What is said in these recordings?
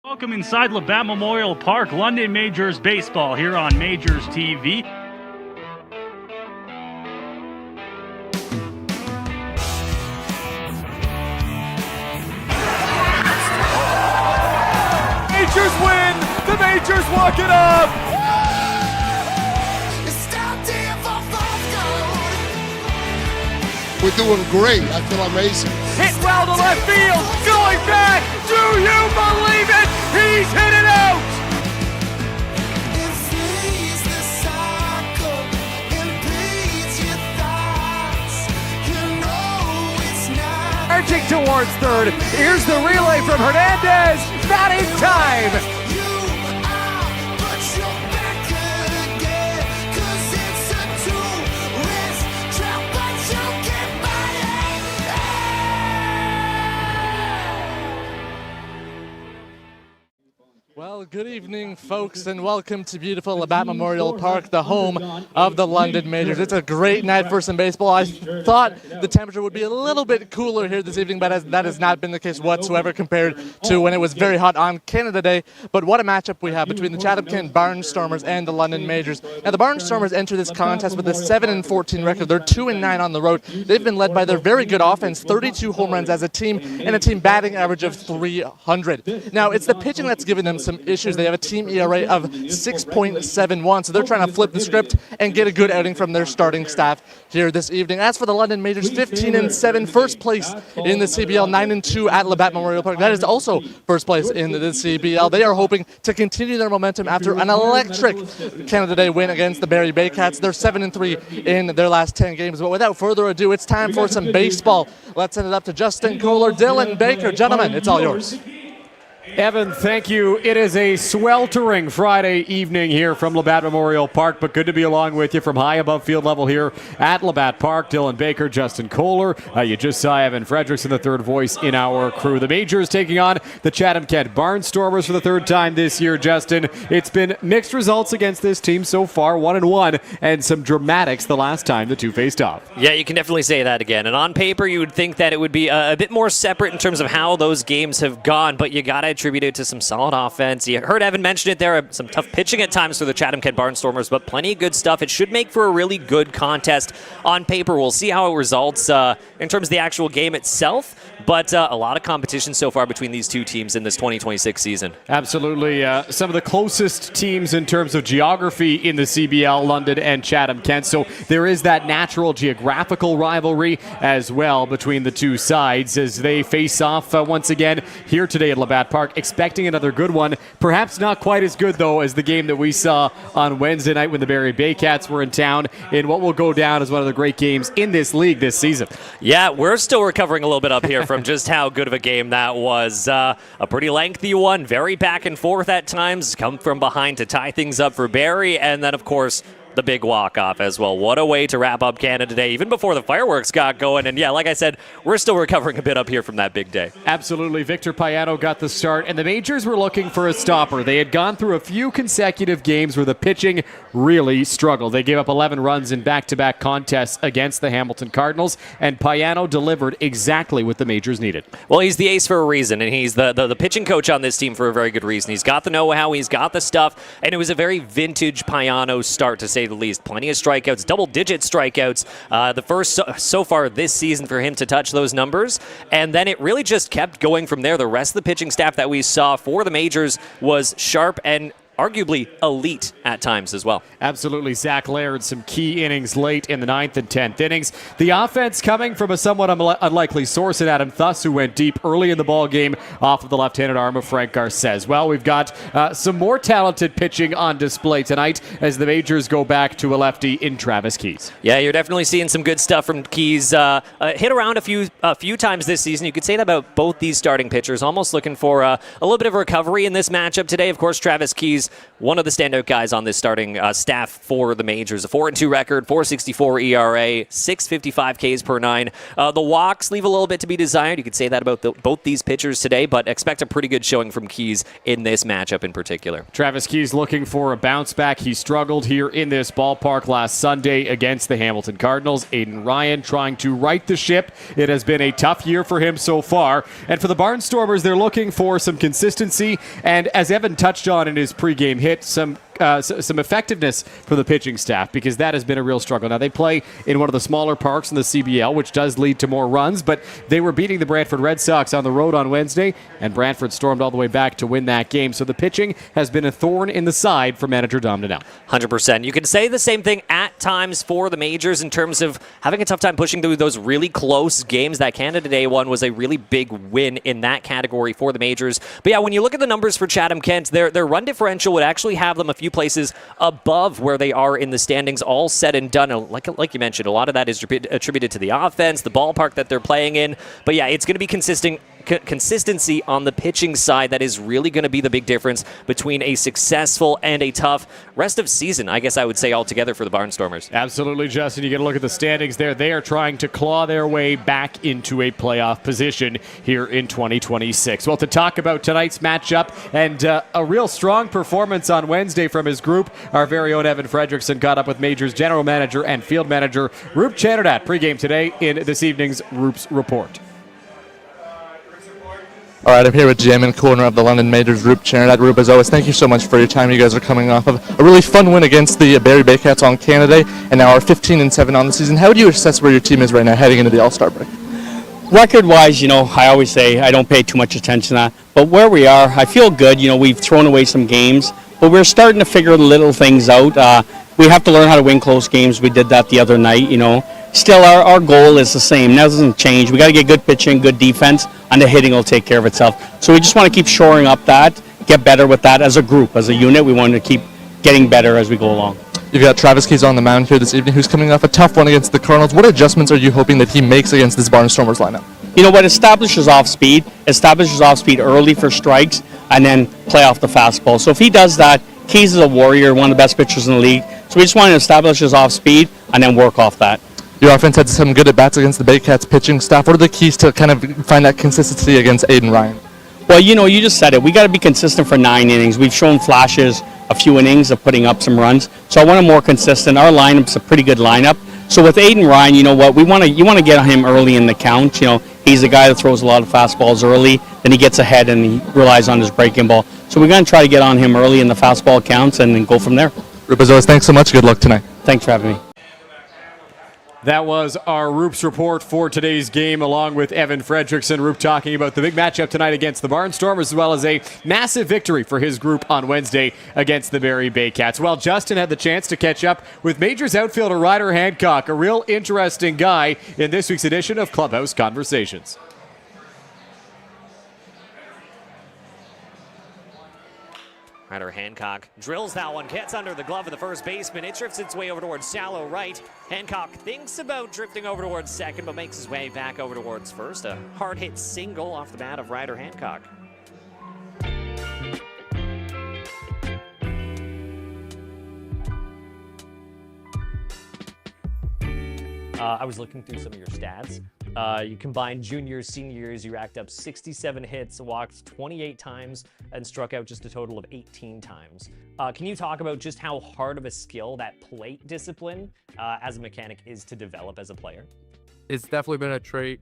Welcome inside Labatt Memorial Park, London Majors baseball here on Majors TV. Majors win! The Majors walk it up! We're doing great. I feel amazing. Hit well to left field. Going back. Do you believe it? He's hit it out. Marching towards third. Here's the relay from Hernandez. Not in time. Well, good evening, folks, and welcome to beautiful Labatt Memorial Park, the home of the London Majors. It's a great night for some baseball. I thought the temperature would be a little bit cooler here this evening, but that has not been the case whatsoever compared to when it was very hot on Canada Day. But what a matchup we have between the Chatham Barnstormers and the London Majors. Now, the Barnstormers enter this contest with a 7-14 record. They're 2-9 on the road. They've been led by their very good offense, 32 home runs as a team, and a team batting average of 300. Now, it's the pitching that's given them some issues. They have a team ERA of 6.71, so they're trying to flip the script and get a good outing from their starting staff here this evening. As for the London Majors, 15-7, first place in the CBL, 9-2 at Labatt Memorial Park. That is also first place in the CBL. They are hoping to continue their momentum after an electric Canada Day win against the Barrie Baycats. They're 7-3 in their last 10 games. But without further ado, it's time for some baseball. Let's send it up to Justin Koehler, Dylan Baker. Gentlemen, it's all yours. Evan, thank you. It is a sweltering Friday evening here from Labatt Memorial Park, but good to be along with you from high above field level here at Labatt Park. Dylan Baker, Justin Koehler. You just saw Evan Frederickson, the third voice in our crew. The Majors taking on the Chatham Barnstormers for the third time this year, Justin. It's been mixed results against this team so far, 1-1, and some dramatics the last time the two faced off. Yeah, you can definitely say that again. And on paper, you would think that it would be a bit more separate in terms of how those games have gone, but you got to attribute it to some solid offense. You heard Evan mention it there, some tough pitching at times for the Chatham Barnstormers, but plenty of good stuff. It should make for a really good contest on paper. We'll see how it results in terms of the actual game itself, but a lot of competition so far between these two teams in this 2026 season. Absolutely. Some of the closest teams in terms of geography in the CBL, London and Chatham Kent. So there is that natural geographical rivalry as well between the two sides as they face off once again here today at Labatt Park. Expecting another good one. Perhaps not quite as good, though, as the game that we saw on Wednesday night when the Barrie Baycats were in town in what will go down as one of the great games in this league this season. Yeah, we're still recovering a little bit up here from just how good of a game that was. A pretty lengthy one, very back and forth at times, come from behind to tie things up for Barrie, and then, of course, the big walk-off as well. What a way to wrap up Canada Day, even before the fireworks got going. And yeah, like I said, we're still recovering a bit up here from that big day. Absolutely. Victor Payano got the start, and the Majors were looking for a stopper. They had gone through a few consecutive games where the pitching really struggled. They gave up 11 runs in back-to-back contests against the Hamilton Cardinals, and Payano delivered exactly what the Majors needed. Well, he's the ace for a reason, and he's the pitching coach on this team for a very good reason. He's got the know-how, he's got the stuff, and it was a very vintage Payano start, to say the least. Plenty of strikeouts, double-digit strikeouts. The first so far this season for him to touch those numbers, and then it really just kept going from there. The rest of the pitching staff that we saw for the Majors was sharp and arguably elite at times as well. Absolutely. Zach Laird, some key innings late in the 9th and 10th innings. The offense coming from a somewhat unlikely source in Adam Thuss, who went deep early in the ball game off of the left-handed arm of Frank Garces. Well, we've got some more talented pitching on display tonight as the Majors go back to a lefty in Travis Keys. Yeah, you're definitely seeing some good stuff from Keys. Hit around a few times this season. You could say that about both these starting pitchers. Almost looking for a little bit of recovery in this matchup today. Of course, Travis Keys He's one of the standout guys on this starting staff for the majors. A 4-2 record, 4.64 ERA, 6.55 Ks per nine. The walks leave a little bit to be desired. You could say that about both these pitchers today, but expect a pretty good showing from Keys in this matchup in particular. Travis Keys looking for a bounce back. He struggled here in this ballpark last Sunday against the Hamilton Cardinals. Aiden Ryan trying to right the ship. It has been a tough year for him so far. And for the Barnstormers, they're looking for some consistency. And as Evan touched on in his pregame hit, some effectiveness for the pitching staff, because that has been a real struggle. Now, they play in one of the smaller parks in the CBL, which does lead to more runs, but they were beating the Brantford Red Sox on the road on Wednesday, and Brantford stormed all the way back to win that game. So the pitching has been a thorn in the side for manager Dom Nadal. 100%. You can say the same thing at times for the majors in terms of having a tough time pushing through those really close games. That Canada Day one was a really big win in that category for the majors. But yeah, when you look at the numbers for Chatham Kent, their run differential would actually have them a few places above where they are in the standings, all said and done. And like you mentioned, a lot of that is attributed to the offense, the ballpark that they're playing in. But yeah, it's going to be consistency on the pitching side that is really going to be the big difference between a successful and a tough rest of season, I guess I would say, altogether for the Barnstormers. Absolutely, Justin. You get a look at the standings there. They are trying to claw their way back into a playoff position here in 2026. Well, to talk about tonight's matchup and a real strong performance on Wednesday from his group, our very own Evan Fredrickson caught up with Majors general manager and field manager Roop Chanderdat pregame today in this evening's Roop's Report. All right, I'm here with GM and corner of the London Majors, Roop Chanderdat. Roop, as always, thank you so much for your time. You guys are coming off of a really fun win against the Barrie Baycats on Canada Day, and now are 15-7 on the season. How would you assess where your team is right now heading into the All-Star break? Record-wise, I always say I don't pay too much attention to that. But where we are, I feel good. We've thrown away some games, but we're starting to figure little things out. We have to learn how to win close games. We did that the other night, Still, our goal is the same. That doesn't change. We got to get good pitching, good defense, and the hitting will take care of itself. So we just want to keep shoring up that, get better with that as a group, as a unit. We want to keep getting better as we go along. You've got Travis Keys on the mound here this evening, who's coming off a tough one against the Cardinals. What adjustments are you hoping that he makes against this Barnstormers lineup? Establishes off speed early for strikes, and then play off the fastball. So if he does that, Keys is a warrior, one of the best pitchers in the league. So we just want to establish his off speed and then work off that. Your offense had some good at-bats against the Baycats pitching staff. What are the keys to kind of find that consistency against Aiden Ryan? Well, you just said it. We got to be consistent for 9 innings. We've shown flashes a few innings of putting up some runs. So I want him more consistent. Our lineup's a pretty good lineup. So with Aiden Ryan, you want to get him early in the count. He's the guy that throws a lot of fastballs early. Then he gets ahead and he relies on his breaking ball. So we're going to try to get on him early in the fastball counts and then go from there. Roop, as always, thanks so much. Good luck tonight. Thanks for having me. That was our Roop's Report for today's game, along with Evan Fredrickson. Roop talking about the big matchup tonight against the Barnstormers, as well as a massive victory for his group on Wednesday against the Barrie Baycats. Well, Justin had the chance to catch up with Majors outfielder Ryder Hancock, a real interesting guy in this week's edition of Clubhouse Conversations. Ryder Hancock drills that one, gets under the glove of the first baseman. It drifts its way over towards shallow right. Hancock thinks about drifting over towards second, but makes his way back over towards first. A hard-hit single off the bat of Ryder Hancock. I was looking through some of your stats. You combined juniors, seniors, you racked up 67 hits, walked 28 times, and struck out just a total of 18 times. Can you talk about just how hard of a skill that plate discipline as a mechanic is to develop as a player? It's definitely been a trait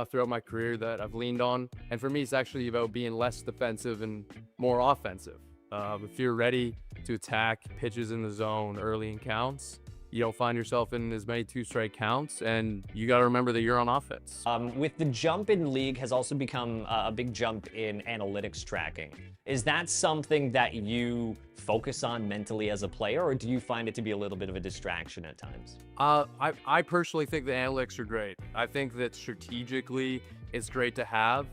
throughout my career that I've leaned on. And for me, it's actually about being less defensive and more offensive. If you're ready to attack pitches in the zone early in counts, you don't find yourself in as many 2-strike counts, and you got to remember that you're on offense. With the jump in league has also become a big jump in analytics tracking. Is that something that you focus on mentally as a player, or do you find it to be a little bit of a distraction at times? I personally think the analytics are great. I think that strategically it's great to have,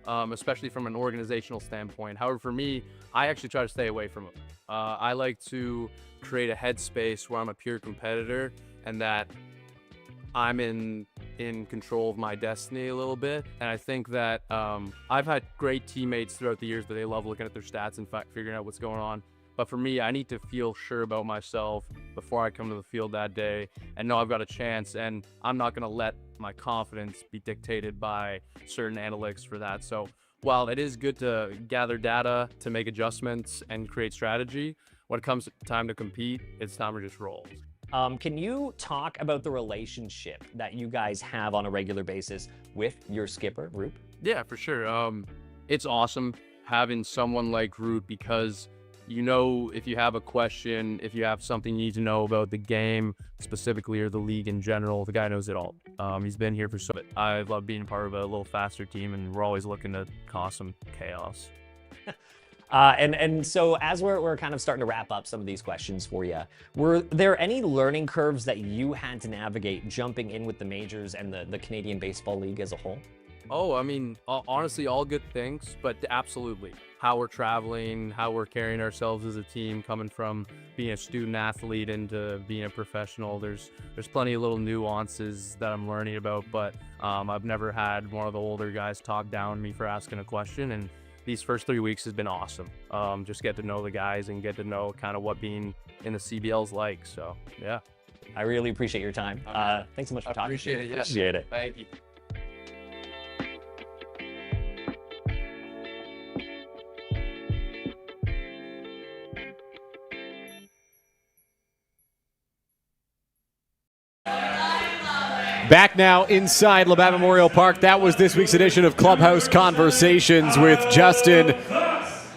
especially from an organizational standpoint. However, for me, I actually try to stay away from them. I like to create a headspace where I'm a pure competitor and that I'm in control of my destiny a little bit. And I think that I've had great teammates throughout the years that they love looking at their stats and figuring out what's going on. But for me, I need to feel sure about myself before I come to the field that day and know I've got a chance, and I'm not going to let my confidence be dictated by certain analytics for that. So while it is good to gather data to make adjustments and create strategy, when it comes time to compete, it's time to just roll. Can you talk about the relationship that you guys have on a regular basis with your skipper, Roop? Yeah, for sure. It's awesome having someone like Root, because you know, if you have a question, if you have something you need to know about the game specifically or the league in general, the guy knows it all. He's been here for so long. I love being part of a little faster team, and we're always looking to cause some chaos. And so as we're kind of starting to wrap up some of these questions for you, were there any learning curves that you had to navigate jumping in with the majors and the Canadian Baseball League as a whole? Oh, I mean, honestly, all good things, but absolutely. How we're traveling, how we're carrying ourselves as a team, coming from being a student athlete into being a professional. There's plenty of little nuances that I'm learning about, but I've never had one of the older guys talk down me for asking a question, and these first 3 weeks has been awesome. Just get to know the guys and get to know kind of what being in the CBL is like, so yeah. I really appreciate your time. Thanks so much for talking. Appreciate it, yes. Appreciate it. Thank you. Back now inside Labatt Memorial Park. That was this week's edition of Clubhouse Conversations with Justin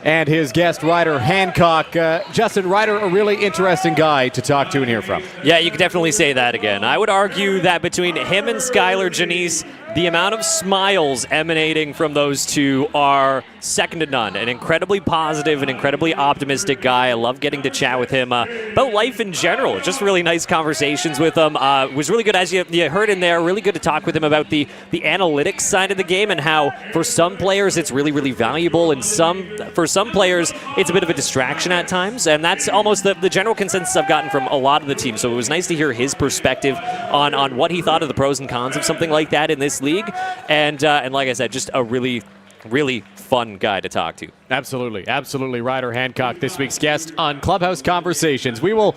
and his guest, Ryder Hancock. Justin, Ryder, a really interesting guy to talk to and hear from. Yeah, you could definitely say that again. I would argue that between him and Skylar Janice, the amount of smiles emanating from those two are second to none. An incredibly positive and incredibly optimistic guy. I love getting to chat with him about life in general. Just really nice conversations with him. It was really good, as you heard in there, really good to talk with him about the analytics side of the game and how for some players it's really, really valuable, and for some players it's a bit of a distraction at times. And that's almost the general consensus I've gotten from a lot of the team. So it was nice to hear his perspective on what he thought of the pros and cons of something like that in this league. And like I said, just a really, really fun guy to talk to. Absolutely, absolutely. Ryder Hancock, this week's guest on Clubhouse Conversations. We will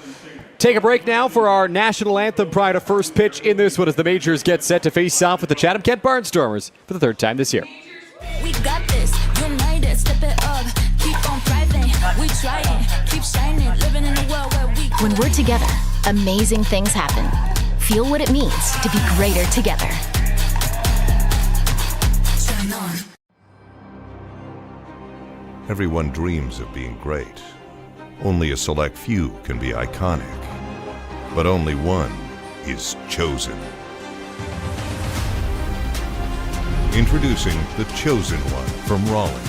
take a break now for our national anthem prior to first pitch in this one as the majors get set to face off with the Chatham Kent Barnstormers for the third time this year. We got this, united, step it up, keep on thriving, we trying, keep shining, living in a world where we... When we're together, amazing things happen. Feel what it means to be greater together. Everyone dreams of being great. Only a select few can be iconic. But only one is chosen. Introducing the Chosen One from Rawlings.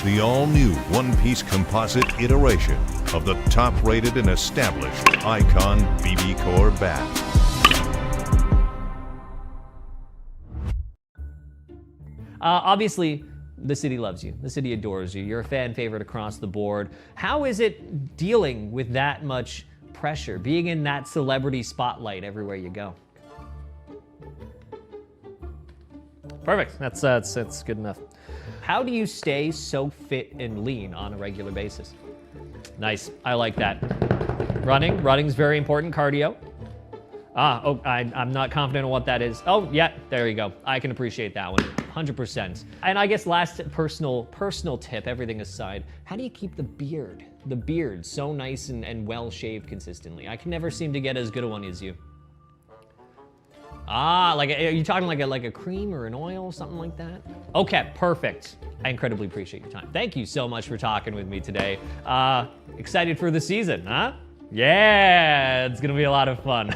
The all-new one-piece composite iteration of the top-rated and established Icon BB Core bat. Obviously, the city loves you. The city adores you. You're a fan favorite across the board. How is it dealing with that much pressure, being in that celebrity spotlight everywhere you go? Perfect. That's good enough. How do you stay so fit and lean on a regular basis? Nice. I like that. Running's very important. Cardio. I'm not confident on what that is. Oh, yeah, there you go. I can appreciate that one, 100%. And I guess last personal tip, everything aside, how do you keep the beard so nice and well shaved consistently? I can never seem to get as good a one as you. Like, are you talking like a cream or an oil, something like that? Okay, perfect. I incredibly appreciate your time. Thank you so much for talking with me today. Excited for the season, huh? Yeah, it's gonna be a lot of fun.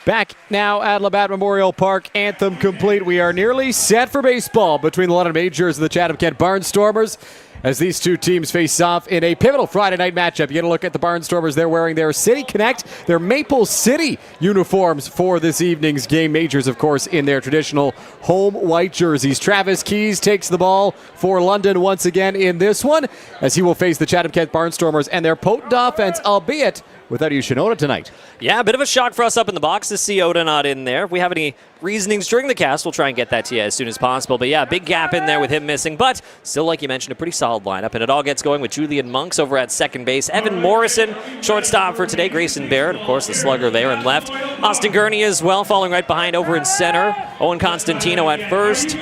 Back now at Labatt Memorial Park, anthem complete. We are nearly set for baseball between the London Majors and the Chatham Kent Barnstormers. as these two teams face off in a pivotal Friday night matchup. You get a look at the Barnstormers. They're wearing their City Connect, their Maple City uniforms for this evening's game. Majors, of course, in their traditional home white jerseys. Travis Keys takes the ball for London once again in this one, as he will face the Chatham Kent Barnstormers and their potent offense, albeit without Shinoda tonight. Yeah, a bit of a shock for us up in the box to see Oda not in there. If we have any reasonings during the cast, we'll try and get that to you as soon as possible. But yeah, big gap in there with him missing. But still, like you mentioned, a pretty solid lineup. And it all gets going with Julian Monks over at second base. Evan Morrison, shortstop for today. Grayson Barrett, of course, the slugger there in left. Austin Gurney as well, falling right behind over in center. Owen Constantino at first.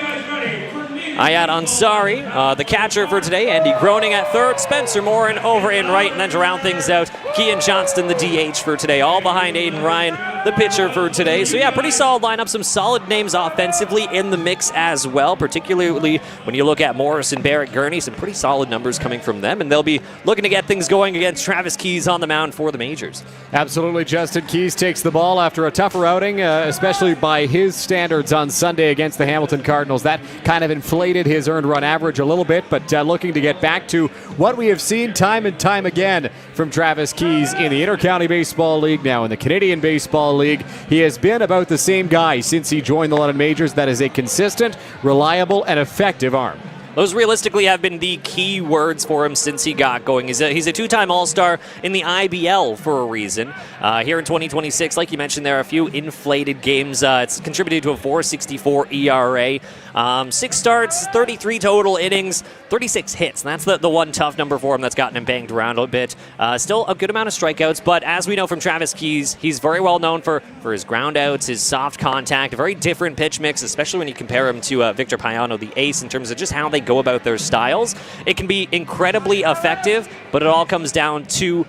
Ayat Ansari, the catcher for today. Andy Groening at third. Spencer Morin over in right. And then to round things out, Kian Johnston, the DH for today. All behind Aiden Ryan, the pitcher for today. So yeah, pretty solid lineup. Some solid names offensively in the mix as well, particularly when you look at Morrison, Barrett, Gurney. Some pretty solid numbers coming from them. And they'll be looking to get things going against Travis Keys on the mound for the Majors. Absolutely. Justin Keys takes the ball after a tougher outing, especially by his standards on Sunday against the Hamilton Cardinals. That kind of inflated his earned run average a little bit, but looking to get back to what we have seen time and time again from Travis Keys in the Intercounty Baseball League, now in the Canadian Baseball League. He has been about the same guy since he joined the London Majors. That is a consistent, reliable, and effective arm. Those realistically have been the key words for him since he got going. He's a two-time All-Star in the IBL for a reason. Here in 2026, like you mentioned, there are a few inflated games. It's contributed to a 4.64 ERA. 6 starts, 33 total innings, 36 hits. And that's the one tough number for him that's gotten him banged around a bit. Still a good amount of strikeouts, but as we know from Travis Keys, he's very well known for his groundouts, his soft contact, a very different pitch mix, especially when you compare him to Victor Payano, the ace, in terms of just how they go about their styles. It can be incredibly effective, but it all comes down to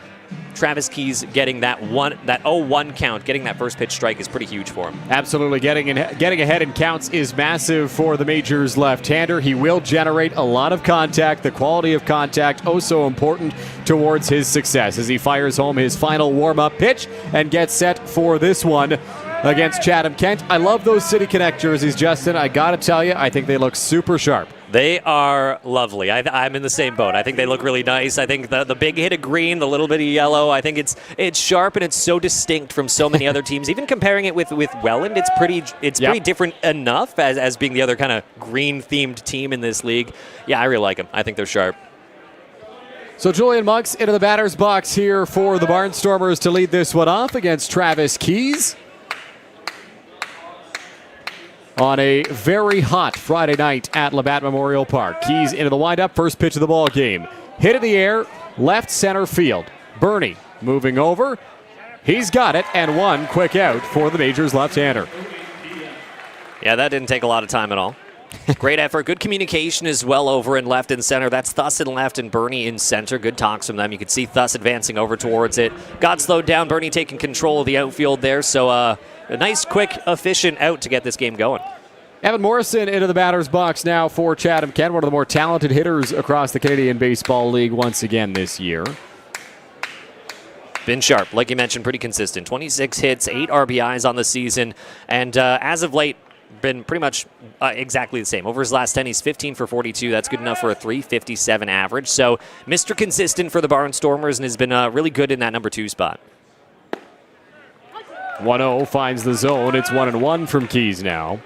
Travis Keys getting that 0-1 count, getting that first pitch strike is pretty huge for him. Absolutely. Getting ahead in counts is massive for the Majors left-hander. He will generate a lot of contact. The quality of contact, oh so important towards his success, as he fires home his final warm-up pitch and gets set for this one against Chatham Kent. I love those City Connect jerseys, Justin. I gotta tell you, I think they look super sharp. They are lovely. I'm in the same boat. I think they look really nice. I think the big hit of green, the little bit of yellow, I think it's sharp and it's so distinct from so many other teams. Even comparing it with Welland, it's pretty different enough as being the other kind of green-themed team in this league. Yeah, I really like them. I think they're sharp. So Julian Monks into the batter's box here for the Barnstormers to lead this one off against Travis Keys on a very hot Friday night at Labatt Memorial Park. Keys into the windup, first pitch of the ball game. Hit in the air, left center field. Bernie moving over. He's got it, and one quick out for the Majors left-hander. Yeah, that didn't take a lot of time at all. Great effort. Good communication as well over in left and center. That's Thuss in left and Bernie in center. Good talks from them. You could see Thuss advancing over towards it. Got slowed down. Bernie taking control of the outfield there. So a nice, quick, efficient out to get this game going. Evan Morrison into the batter's box now for Chatham Kent, one of the more talented hitters across the Canadian Baseball League once again this year. Been sharp. Like you mentioned, pretty consistent. 26 hits, 8 RBIs on the season. And as of late, been pretty much exactly the same. Over his last 10, he's 15 for 42. That's good enough for a 357 average. So Mr. Consistent for the Barnstormers and has been really good in that number 2 spot. 1-0 finds the zone. It's 1-1 from Keys now.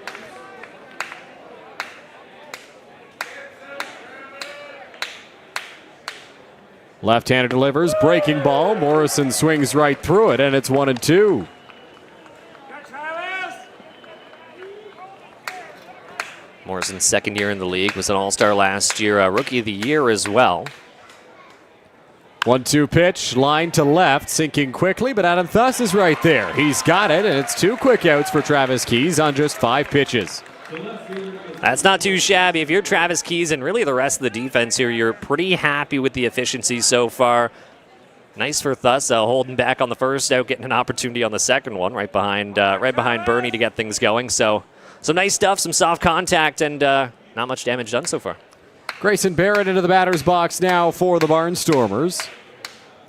Left-hander delivers, breaking ball. Morrison swings right through it, and it's 1-2. Morrison's second year in the league, was an All-Star last year, Rookie of the Year as well. 1-2 pitch, line to left, sinking quickly, but Adam Thuss is right there. He's got it, and it's 2 quick outs for Travis Keys on just 5 pitches. That's not too shabby. If you're Travis Keys and really the rest of the defense here, you're pretty happy with the efficiency so far. Nice for Thuss, holding back on the first out, getting an opportunity on the second one, right behind Bernie to get things going. So some nice stuff, some soft contact, and not much damage done so far. Grayson Barrett into the batter's box now for the Barnstormers.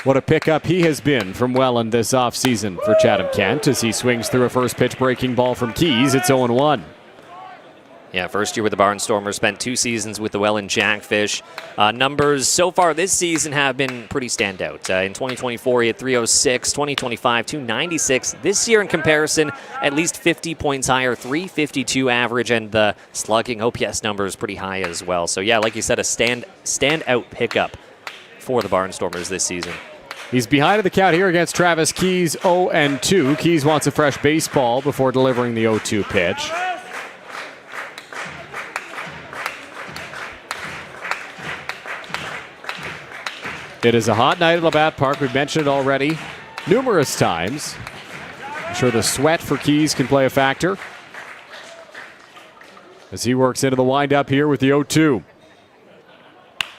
What a pickup he has been from Welland this offseason for Chatham Kent as he swings through a first pitch breaking ball from Keys. It's 0-1. Yeah, first year with the Barnstormers, spent 2 seasons with the Welland Jackfish. Numbers so far this season have been pretty standout. In 2024, he had 306, 2025, 296. This year in comparison, at least 50 points higher, 352 average, and the slugging OPS number is pretty high as well. So yeah, like you said, a standout pickup for the Barnstormers this season. He's behind in the count here against Travis Keys, 0-2. Keys wants a fresh baseball before delivering the 0-2 pitch. It is a hot night at Labatt Park. We've mentioned it already numerous times. I'm sure the sweat for Keys can play a factor as he works into the windup here with the 0-2.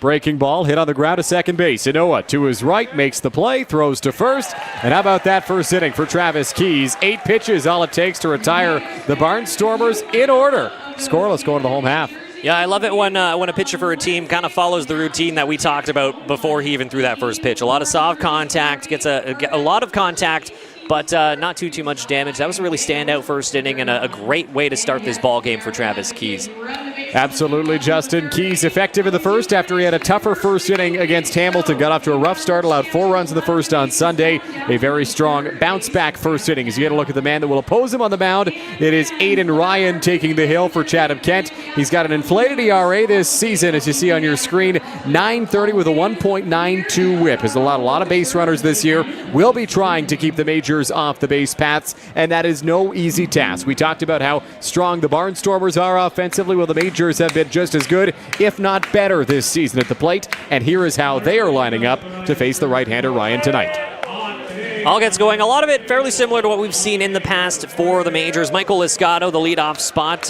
Breaking ball hit on the ground to second base. Inoa to his right makes the play, throws to first. And how about that first inning for Travis Keys? 8 pitches, all it takes to retire the Barnstormers in order. Scoreless going to the home half. Yeah, I love it when a pitcher for a team kind of follows the routine that we talked about before he even threw that first pitch. A lot of soft contact, gets a lot of contact, but not too much damage. That was a really standout first inning and a great way to start this ball game for Travis Keys. Absolutely, Justin. Keys effective in the first after he had a tougher first inning against Hamilton. Got off to a rough start, allowed 4 runs in the first on Sunday. A very strong bounce-back first inning. As you get a look at the man that will oppose him on the mound, it is Aiden Ryan taking the hill for Chatham Kent. He's got an inflated ERA this season, as you see on your screen, 9.30 with a 1.92 whip. Has allowed a lot of base runners this year. Will be trying to keep the majors off the base paths, and that is no easy task. We talked about how strong the Barnstormers are offensively. Well, the majors have been just as good, if not better, this season at the plate, and here is how they are lining up to face the right-hander Ryan tonight. All gets going. A lot of it fairly similar to what we've seen in the past for the majors. Michael Liscato, the leadoff spot.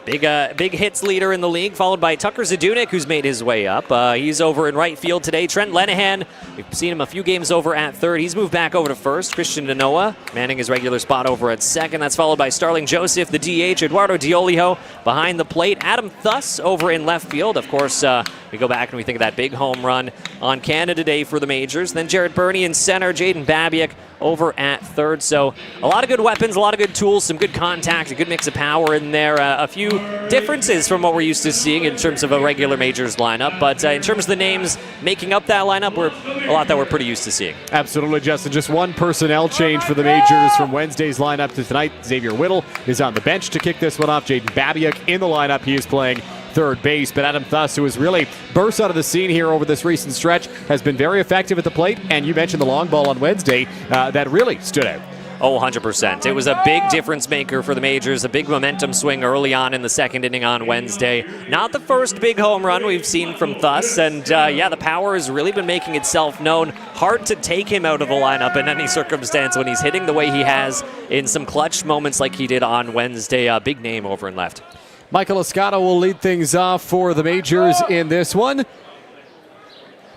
Big hits leader in the league, followed by Tucker Zadunik, who's made his way up. He's over in right field today. Trent Lenahan, we've seen him a few games over at third. He's moved back over to first. Christian Denoa manning his regular spot over at second. That's followed by Starling Joseph, the DH. Eduardo Diolio behind the plate. Adam Thuss over in left field. Of course, we go back and we think of that big home run on Canada Day for the majors. Then Jared Burney in center. Jaden Babiak over at third. So a lot of good weapons, a lot of good tools, some good contact, a good mix of power in there. A few differences from what we're used to seeing in terms of a regular majors lineup. But in terms of the names making up that lineup, a lot that we're pretty used to seeing. Absolutely, Justin. Just one personnel change for the majors from Wednesday's lineup to tonight. Xavier Whittle is on the bench to kick this one off. Jaden Babiak in the lineup. He is playing third base, but Adam Thuss, who has really burst out of the scene here over this recent stretch, has been very effective at the plate, and you mentioned the long ball on Wednesday. That really stood out. Oh, 100%. It was a big difference maker for the majors, a big momentum swing early on in the second inning on Wednesday. Not the first big home run we've seen from Thuss, and the power has really been making itself known. Hard to take him out of the lineup in any circumstance when he's hitting the way he has in some clutch moments like he did on Wednesday. A big name over in left. Michael Escada will lead things off for the majors in this one.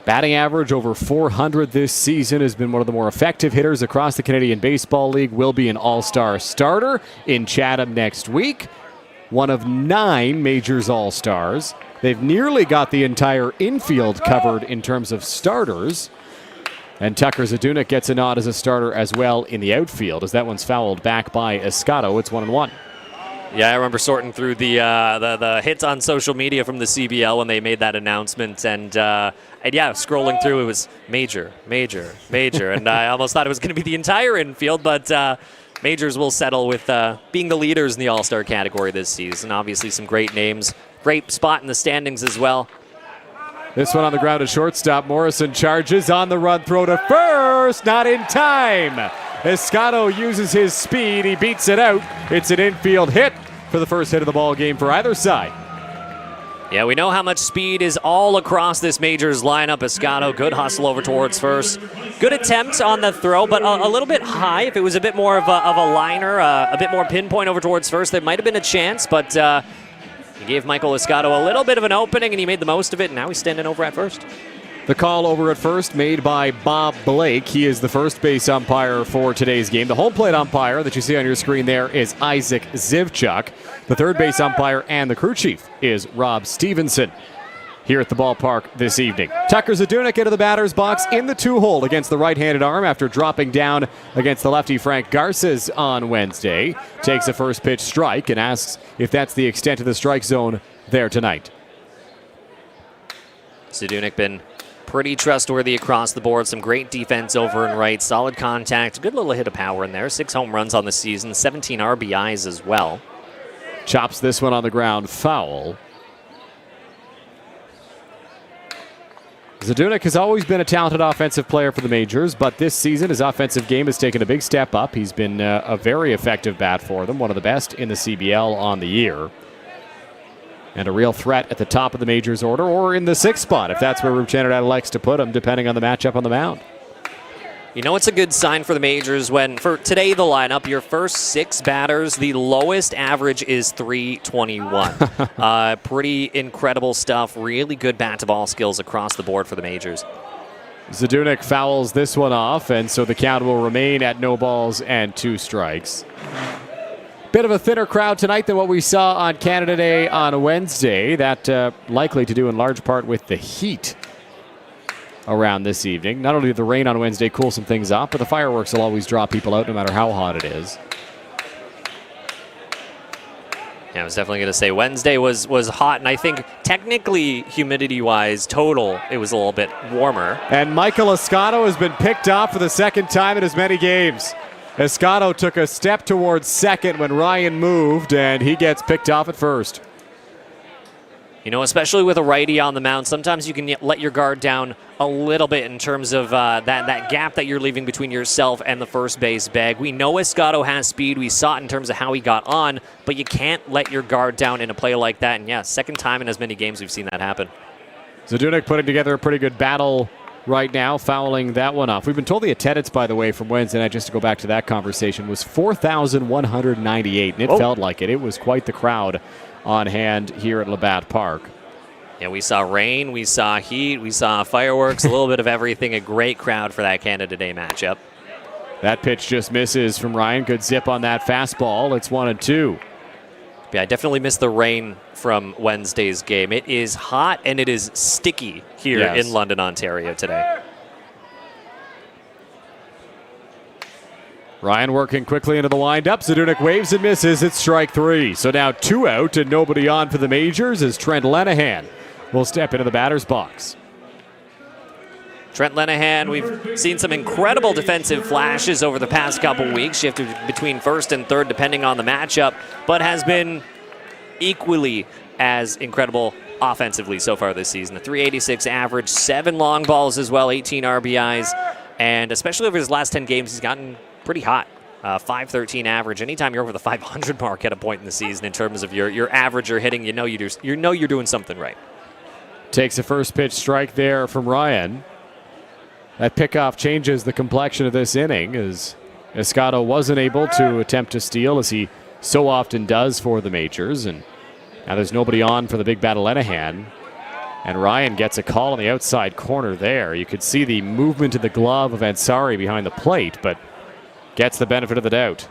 Batting average over 400 this season, has been one of the more effective hitters across the Canadian Baseball League. Will be an all-star starter in Chatham next week. One of 9 majors all-stars. They've nearly got the entire infield covered in terms of starters. And Tucker Zadunik gets a nod as a starter as well in the outfield, as that one's fouled back by Escato. It's 1-1. Yeah, I remember sorting through the hits on social media from the CBL when they made that announcement, and scrolling through, it was major, and I almost thought it was going to be the entire infield, but majors will settle with being the leaders in the All-Star category this season. Obviously, some great names, great spot in the standings as well. This one on the ground at shortstop. Morrison charges on the run, throw to first, not in time. Escato uses his speed, he beats it out. It's an infield hit for the first hit of the ball game for either side. Yeah, we know how much speed is all across this majors lineup. Escato, good hustle over towards first. Good attempt on the throw, but a little bit high. If it was a bit more of a liner, a bit more pinpoint over towards first, there might have been a chance, but he gave Michael Escato a little bit of an opening, and he made the most of it, and now he's standing over at first. The call over at first made by Bob Blake. He is the first base umpire for today's game. The home plate umpire that you see on your screen there is Isaac Zivchuk. The third base umpire and the crew chief is Rob Stevenson. here at the ballpark this evening. Tucker Zadunik into the batter's box in the 2-hole against the right-handed arm after dropping down against the lefty Frank Garces on Wednesday. Takes a first pitch strike and asks if that's the extent of the strike zone there tonight. Zadunik been pretty trustworthy across the board. Some great defense over and right. Solid contact. Good little hit of power in there. 6 home runs on the season. 17 RBIs as well. Chops this one on the ground foul. Zadunik has always been a talented offensive player for the majors, but this season his offensive game has taken a big step up. He's been a very effective bat for them, one of the best in the CBL on the year. And a real threat at the top of the majors order, or in the 6th spot, if that's where Rube Chandler likes to put him, depending on the matchup on the mound. You know, it's a good sign for the majors when, for today, the lineup, your first 6 batters, the lowest average is 321. Pretty incredible stuff. Really good bat-to-ball skills across the board for the majors. Zadunik fouls this one off, and so the count will remain at no balls and 2 strikes. Bit of a thinner crowd tonight than what we saw on Canada Day on Wednesday. That likely to do in large part with the heat around this evening. Not only did the rain on Wednesday cool some things off, but the fireworks will always draw people out no matter how hot it is. Yeah, I was definitely going to say Wednesday was hot, and I think technically humidity-wise, total, it was a little bit warmer. And Michael Escato has been picked off for the 2nd time in as many games. Escato took a step towards second when Ryan moved, and he gets picked off at first. You know, especially with a righty on the mound, sometimes you can let your guard down a little bit in terms of that gap that you're leaving between yourself and the first base bag. We know Escato has speed. We saw it in terms of how he got on, but you can't let your guard down in a play like that. And yeah, 2nd time in as many games we've seen that happen. Zadunik putting together a pretty good battle right now, fouling that one off. We've been told the attendance, by the way, from Wednesday night, just to go back to that conversation, was 4,198, and it felt like it. It was quite the crowd on hand here at Labatt Park. Yeah, we saw rain, we saw heat, we saw fireworks, a little bit of everything. A great crowd for that Canada Day matchup. That pitch just misses from Ryan. Good zip on that fastball. It's 1-2. Yeah, I definitely missed the rain from Wednesday's game. It is hot and it is sticky here in London, Ontario today. Ryan working quickly into the windup. Zadunik waves and misses. It's strike 3. So now 2 out and nobody on for the majors as Trent Lenahan will step into the batter's box. Trent Lenahan, we've seen some incredible defensive flashes over the past couple weeks, shifted between 1st and 3rd depending on the matchup, but has been equally as incredible offensively so far this season. A 386 average, 7 long balls as well, 18 RBIs, and especially over his last 10 games, he's gotten pretty hot. 513 average. Anytime you're over the 500 mark at a point in the season in terms of your average you're hitting, you know you're doing something right. Takes a first pitch strike there from Ryan. That pickoff changes the complexion of this inning as Escato wasn't able to attempt to steal as he so often does for the majors. And now there's nobody on for the big bat of Lenahan. And Ryan gets a call on the outside corner there. You could see the movement of the glove of Ansari behind the plate, but gets the benefit of the doubt.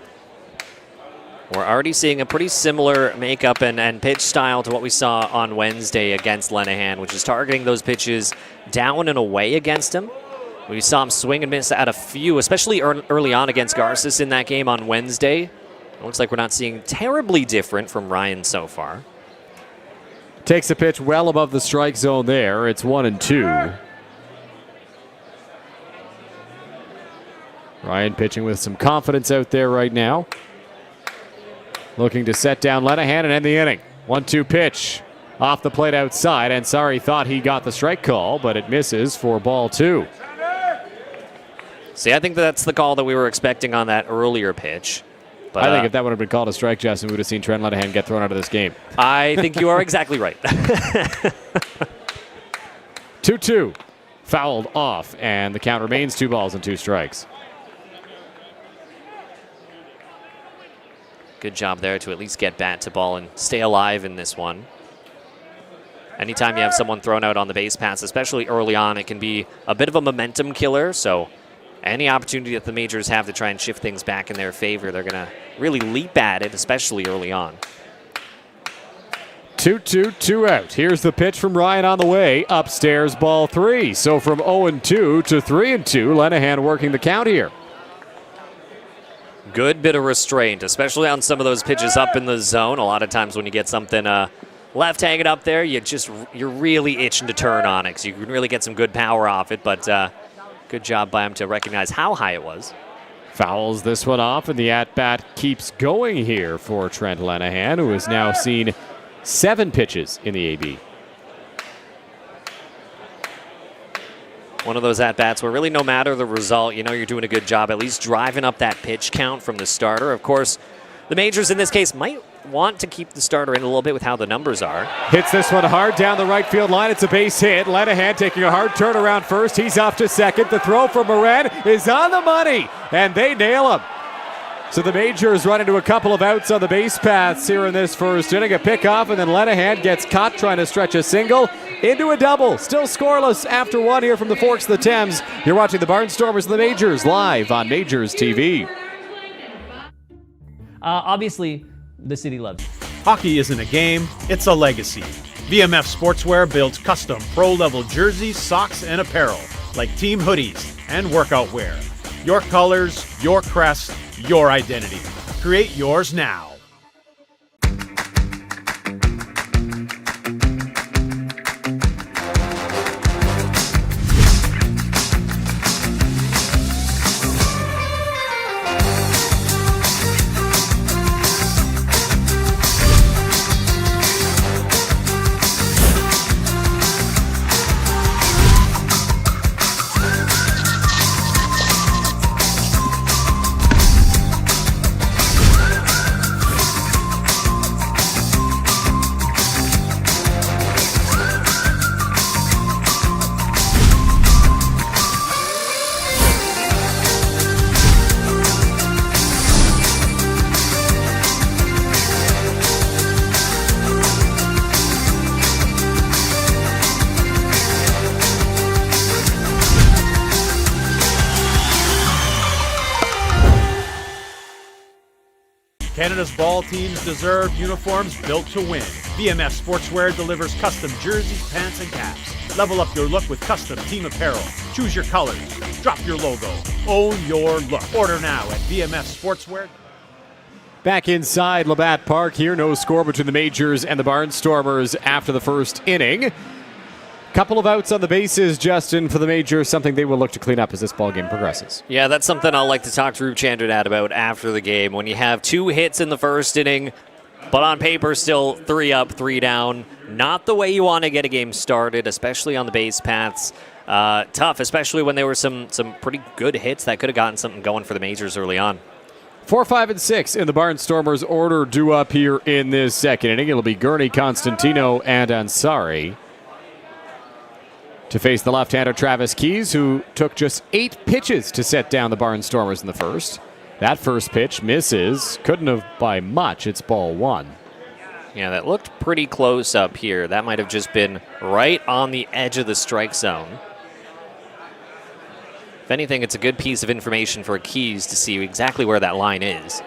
We're already seeing a pretty similar makeup and pitch style to what we saw on Wednesday against Lenahan, which is targeting those pitches down and away against him. We saw him swing and miss at a few, especially early on against Garces in that game on Wednesday. It looks like we're not seeing terribly different from Ryan so far. Takes a pitch well above the strike zone there. It's 1-2. Ryan pitching with some confidence out there right now. Looking to set down Lenahan and end the inning. 1-2 pitch off the plate outside. Ansari thought he got the strike call, but it misses for ball 2. See, I think that's the call that we were expecting on that earlier pitch. But, I think if that would have been called a strike, Justin, we would have seen Trent Lenahan get thrown out of this game. I think you are exactly right. 2-2. Fouled off, and the count remains 2 balls and 2 strikes. Good job there to at least get bat to ball and stay alive in this one. Anytime you have someone thrown out on the base pass, especially early on, it can be a bit of a momentum killer. So any opportunity that the majors have to try and shift things back in their favor, they're going to really leap at it, especially early on. 2-2, 2 out. Here's the pitch from Ryan on the way. Upstairs, ball 3. So from 0-2 to 3-2, Lenahan working the count here. Good bit of restraint, especially on some of those pitches up in the zone. A lot of times when you get something left hanging up there, you're really itching to turn on it, because you can really get some good power off it. But good job by him to recognize how high it was. Fouls this one off, and the at-bat keeps going here for Trent Lenahan, who has now seen 7 pitches in the AB. One of those at-bats where really no matter the result, you know you're doing a good job at least driving up that pitch count from the starter. Of course, the majors in this case might want to keep the starter in a little bit with how the numbers are. Hits this one hard down the right field line. It's a base hit. Lenahan taking a hard turn around first. He's off to second. The throw from Moran is on the money, and they nail him. So the Majors run into a couple of outs on the base paths here in this first inning. A pickoff, and then Lenahan gets caught trying to stretch a single into a double. Still scoreless after one here from the Forks of the Thames. You're watching the Barnstormers and the Majors live on Majors TV. Obviously, the city loves it. Hockey isn't a game, it's a legacy. VMF Sportswear builds custom pro-level jerseys, socks, and apparel, like team hoodies and workout wear. Your colors, your crest, your identity. Create yours now. Canada's ball teams deserve uniforms built to win. VMF Sportswear delivers custom jerseys, pants, and caps. Level up your look with custom team apparel. Choose your colors. Drop your logo. Own your look. Order now at VMF Sportswear. Back inside Labatt Park here. No score between the Majors and the Barnstormers after the first inning. Couple of outs on the bases, Justin, for the Majors, something they will look to clean up as this ball game progresses. Yeah, that's something I'll like to talk to Rube Chandernat about after the game. When you have 2 hits in the first inning, but on paper still 3 up, 3 down, not the way you want to get a game started, especially on the base paths. Tough, especially when there were some pretty good hits that could have gotten something going for the Majors early on. 4, 5, and 6 in the Barnstormers order due up here in this second inning. It'll be Gurney, Constantino, and Ansari to face the left-hander Travis Keys, who took just 8 pitches to set down the Barnstormers in the first. That first pitch misses. Couldn't have by much. It's ball 1. Yeah, that looked pretty close up here. That might have just been right on the edge of the strike zone. If anything, it's a good piece of information for Keys to see exactly where that line is.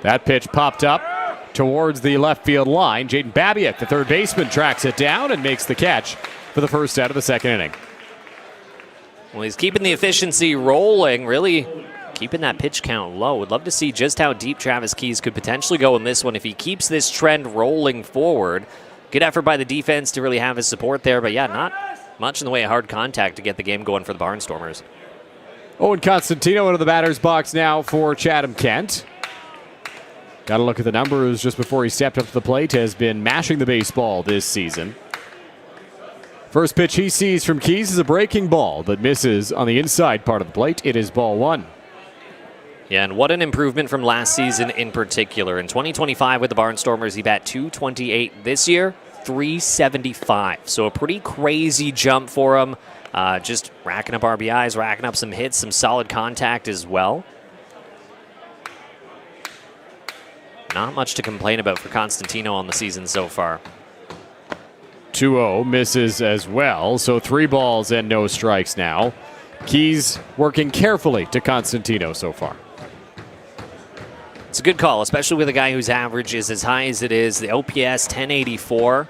That pitch popped up towards the left field line. Jaden Babiak, the third baseman, tracks it down and makes the catch for the first out of the second inning. Well, he's keeping the efficiency rolling, really keeping that pitch count low. Would love to see just how deep Travis Keys could potentially go in this one if he keeps this trend rolling forward. Good effort by the defense to really have his support there, but yeah, not much in the way of hard contact to get the game going for the Barnstormers. Owen Constantino into the batter's box now for Chatham Kent. Got to look at the numbers just before he stepped up to the plate. Has been mashing the baseball this season. First pitch he sees from Keys is a breaking ball that misses on the inside part of the plate. It is ball 1. Yeah, and what an improvement from last season in particular. In 2025 with the Barnstormers, he bat .228. This year, .375. So a pretty crazy jump for him. Just racking up RBIs, racking up some hits, some solid contact as well. Not much to complain about for Constantino on the season so far. 2-0 misses as well, so 3 balls and no strikes now. Keys working carefully to Constantino so far. It's a good call, especially with a guy whose average is as high as it is. The OPS 1084.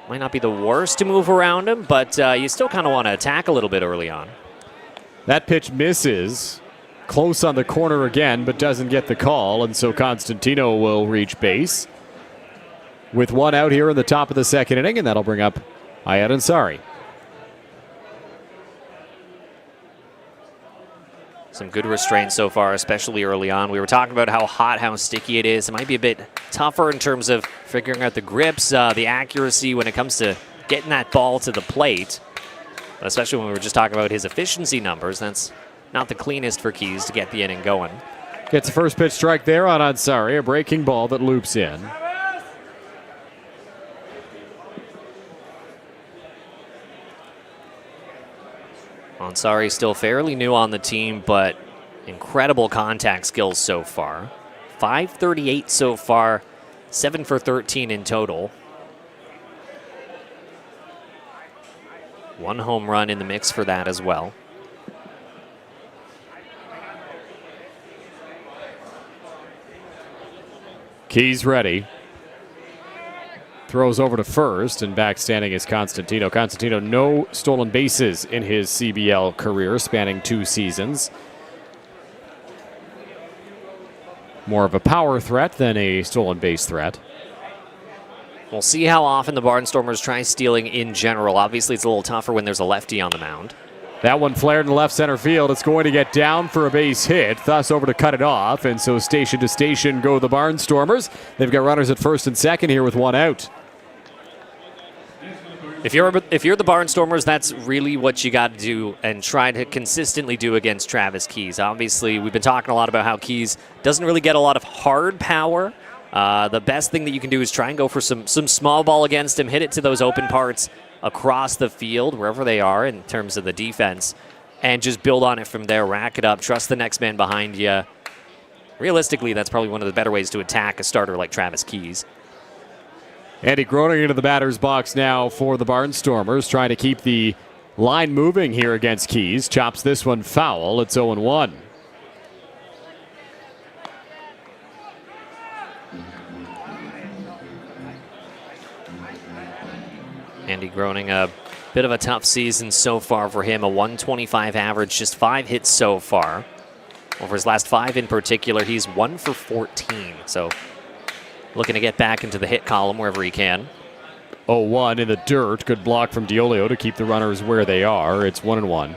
Might not be the worst to move around him, but you still kind of want to attack a little bit early on. That pitch misses. Close on the corner again, but doesn't get the call, and so Constantino will reach base with one out here in the top of the second inning, and that'll bring up Ayad Ansari. Some good restraint so far, especially early on. We were talking about how hot, how sticky it is. It might be a bit tougher in terms of figuring out the grips, the accuracy when it comes to getting that ball to the plate. But especially when we were just talking about his efficiency numbers, that's not the cleanest for Keys to get the inning going. Gets a first pitch strike there on Ansari, a breaking ball that loops in. Ansari still fairly new on the team, but incredible contact skills so far. 538 so far, 7 for 13 in total. One home run in the mix for that as well. Keys ready. Throws over to first, and back standing is Constantino. Constantino, no stolen bases in his CBL career, spanning 2 seasons. More of a power threat than a stolen base threat. We'll see how often the Barnstormers try stealing in general. Obviously, it's a little tougher when there's a lefty on the mound. That one flared in left center field. It's going to get down for a base hit, thus over to cut it off, and so station to station go the Barnstormers. They've got runners at first and second here with one out. If you're the Barnstormers, that's really what you got to do and try to consistently do against Travis Keys. Obviously, we've been talking a lot about how Keys doesn't really get a lot of hard power. The best thing that you can do is try and go for some small ball against him, hit it to those open parts across the field, wherever they are in terms of the defense, and just build on it from there, rack it up, trust the next man behind you. Realistically, that's probably one of the better ways to attack a starter like Travis Keys. Andy Groening into the batter's box now for the Barnstormers, trying to keep the line moving here against Keys. Chops this one foul. It's 0-1. Andy Groening, a bit of a tough season so far for him. A 125 average, just 5 hits so far. Over his last 5 in particular, he's 1 for 14. So looking to get back into the hit column wherever he can. 0-1 in the dirt. Good block from Diolio to keep the runners where they are. It's 1-1.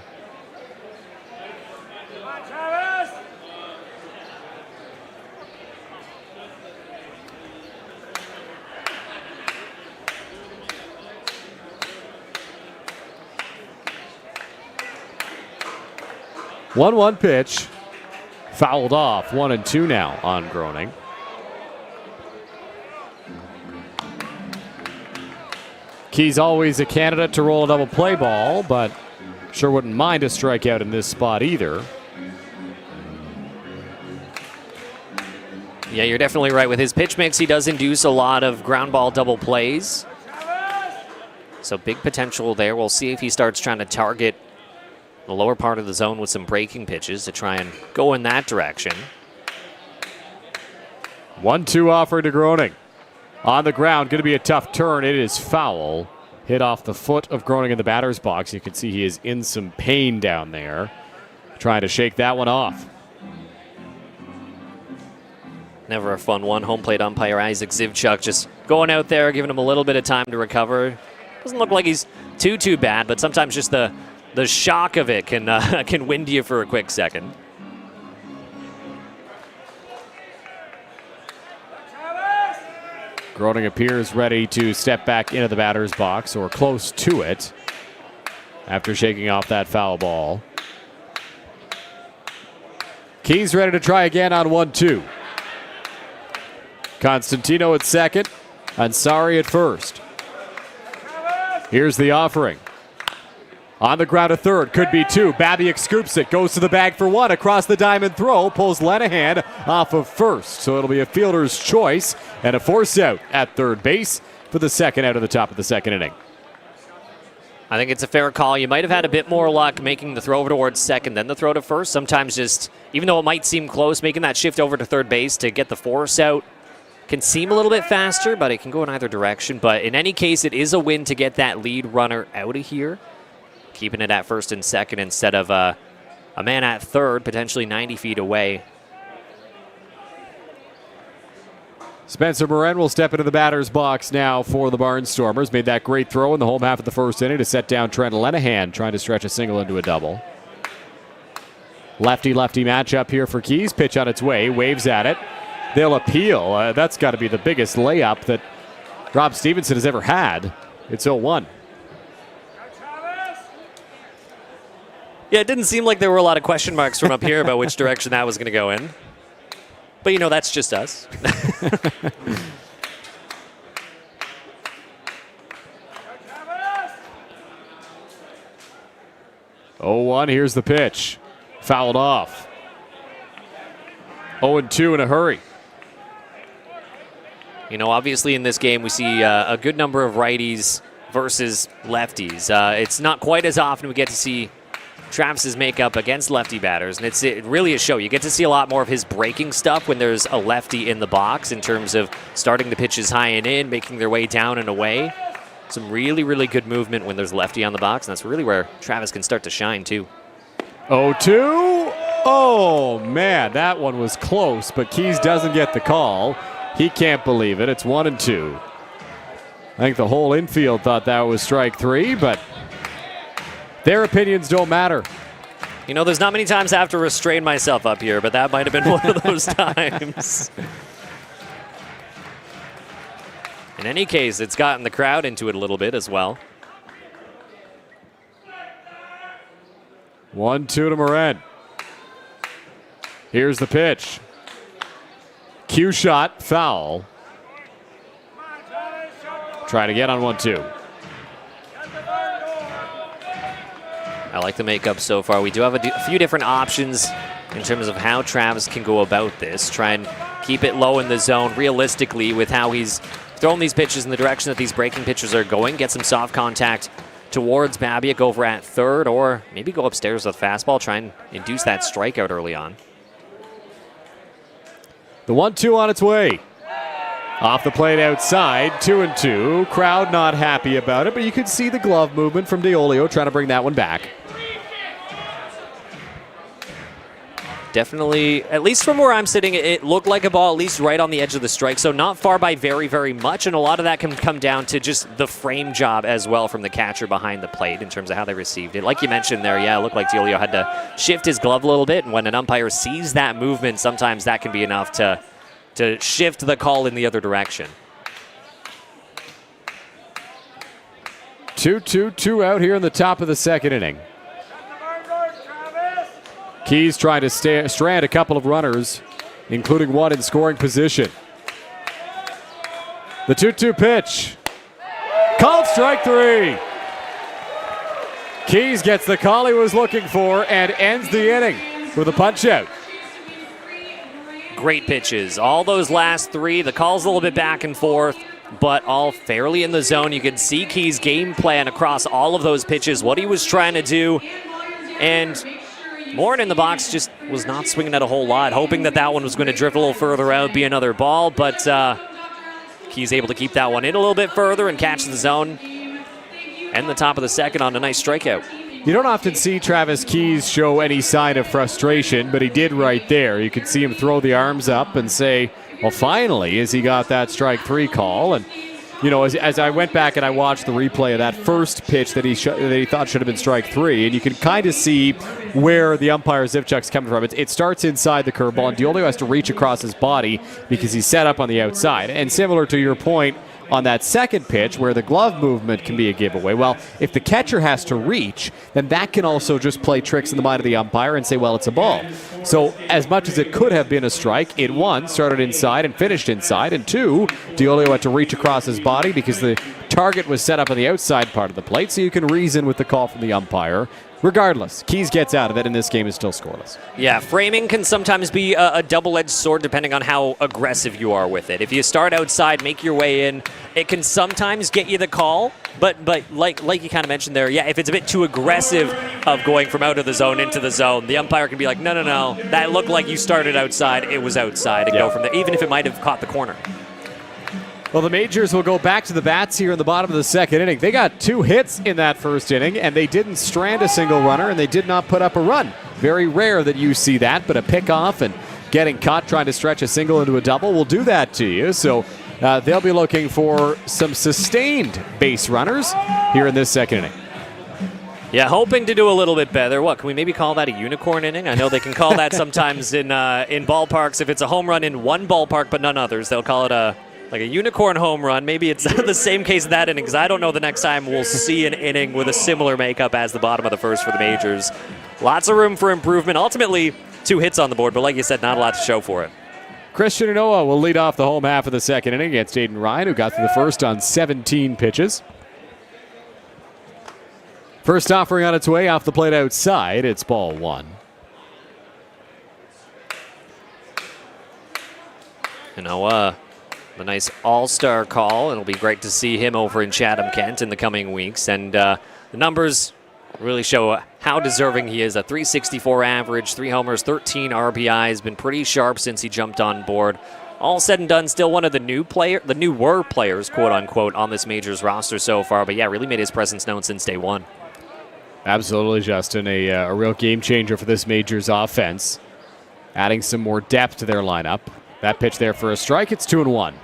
One pitch. Fouled off. 1-2 now on Groening. Keys always a candidate to roll a double play ball, but sure wouldn't mind a strikeout in this spot either. Yeah, you're definitely right. With his pitch mix, he does induce a lot of ground ball double plays. So big potential there. We'll see if he starts trying to target the lower part of the zone with some breaking pitches to try and go in that direction. 1-2 offer to Groening. On the ground, going to be a tough turn. It is foul. Hit off the foot of Groening in the batter's box. You can see he is in some pain down there. Trying to shake that one off. Never a fun one. Home plate umpire Isaac Zivchuk just going out there, giving him a little bit of time to recover. Doesn't look like he's too bad, but sometimes just the shock of it can wind you for a quick second. Groening appears ready to step back into the batter's box, or close to it, after shaking off that foul ball. Keys ready to try again on 1-2. Constantino at second, Ansari at first. Here's the offering. On the ground to third, could be 2. Babiak scoops it, goes to the bag for 1, across the diamond throw, pulls Lenahan off of first. So it'll be a fielder's choice and a force out at third base for the second out of the top of the second inning. I think it's a fair call. You might have had a bit more luck making the throw over towards second, then the throw to first. Sometimes just, even though it might seem close, making that shift over to third base to get the force out can seem a little bit faster, but it can go in either direction. But in any case, it is a win to get that lead runner out of here, keeping it at first and second instead of a man at third, potentially 90 feet away. Spencer Morin will step into the batter's box now for the Barnstormers. Made that great throw in the home half of the first inning to set down Trent Lenahan, trying to stretch a single into a double. Lefty-lefty matchup here for Keys. Pitch on its way, waves at it. They'll appeal. That's got to be the biggest layup that Rob Stevenson has ever had. It's 0-1. Yeah, it didn't seem like there were a lot of question marks from up here about which direction that was going to go in. But, you know, that's just us. 0-1, here's the pitch. Fouled off. 0-2 in a hurry. You know, obviously in this game we see a good number of righties versus lefties. It's not quite as often we get to see Travis's makeup against lefty batters, and it really a show. You get to see a lot more of his breaking stuff when there's a lefty in the box in terms of starting the pitches high and in, making their way down and away. Some really, really good movement when there's a lefty on the box, and that's really where Travis can start to shine too. 0-2. Oh, man, that one was close, but Keys doesn't get the call. He can't believe it. It's 1-2. I think the whole infield thought that was strike three, but their opinions don't matter. You know, there's not many times I have to restrain myself up here, but that might have been one of those times. In any case, it's gotten the crowd into it a little bit as well. 1-2 to Morin. Here's the pitch. Cue shot, foul. Try to get on 1-2. I like the makeup so far. We do have a few different options in terms of how Travis can go about this. Try and keep it low in the zone realistically with how he's throwing these pitches in the direction that these breaking pitches are going. Get some soft contact towards Babiak over at third, or maybe go upstairs with fastball. Try and induce that strikeout early on. The 1-2 on its way. Off the plate outside, 2-2. Crowd not happy about it, but you could see the glove movement from DiOlio trying to bring that one back. Definitely, at least from where I'm sitting, it looked like a ball at least right on the edge of the strike, so not far by very, very much, and a lot of that can come down to just the frame job as well from the catcher behind the plate in terms of how they received it. Like you mentioned there, yeah, it looked like DiOlio had to shift his glove a little bit, and when an umpire sees that movement, sometimes that can be enough to shift the call in the other direction. 2-2 out here in the top of the second inning. Keys trying to strand a couple of runners, including one in scoring position. The 2-2 pitch. Called strike three. Keys gets the call he was looking for and ends the inning with a punch out. Great pitches. All those last three, the call's a little bit back and forth, but all fairly in the zone. You can see Keys' game plan across all of those pitches, what he was trying to do, and Morin in the box just was not swinging at a whole lot, hoping that one was going to drift a little further out, be another ball, but Keys able to keep that one in a little bit further and catch the zone. And the top of the second on a nice strikeout. You don't often see Travis Keys show any sign of frustration, but he did right there. You could see him throw the arms up and say, well, finally, as he got that strike three call. And, you know, as I went back and I watched the replay of that first pitch that he thought should have been strike three, and you can kind of see where the umpire Zivchuk's coming from. It starts inside the curveball, and DiOlio has to reach across his body because he's set up on the outside. And similar to your point on that second pitch where the glove movement can be a giveaway, well, if the catcher has to reach, then that can also just play tricks in the mind of the umpire and say, well, it's a ball. So as much as it could have been a strike, it, one, started inside and finished inside, and two, DiOlio had to reach across his body because the target was set up on the outside part of the plate, so you can reason with the call from the umpire. Regardless, Keys gets out of it, and this game is still scoreless. Yeah, framing can sometimes be a double-edged sword depending on how aggressive you are with it. If you start outside, make your way in, it can sometimes get you the call, but like you kind of mentioned there, yeah, if it's a bit too aggressive of going from out of the zone into the zone, the umpire can be like, no, that looked like you started outside, it was outside, and go from there, even if it might have caught the corner. Well, the Majors will go back to the bats here in the bottom of the second inning. They got 2 hits in that first inning, and they didn't strand a single runner, and they did not put up a run. Very rare that you see that, but a pickoff and getting caught trying to stretch a single into a double will do that to you. So they'll be looking for some sustained base runners here in this second inning. Yeah, hoping to do a little bit better. What, can we maybe call that a unicorn inning? I know they can call that sometimes in ballparks. If it's a home run in one ballpark but none others, they'll call it a unicorn home run. Maybe it's the same case in that inning, because I don't know the next time we'll see an inning with a similar makeup as the bottom of the first for the Majors. Lots of room for improvement. Ultimately, 2 hits on the board, but like you said, not a lot to show for it. Christian Anoa will lead off the home half of the second inning against Aiden Ryan, who got through the first on 17 pitches. First offering on its way off the plate outside. It's ball 1. Anoa, the nice all-star call. It'll be great to see him over in Chatham, Kent in the coming weeks. And the numbers really show how deserving he is. A .364 average, 3 homers, 13 RBIs. Been pretty sharp since he jumped on board. All said and done, still one of the newer players, quote-unquote, on this Majors roster so far. But yeah, really made his presence known since day one. Absolutely, Justin. A real game changer for this Majors offense. Adding some more depth to their lineup. That pitch there for a strike. It's 2-1.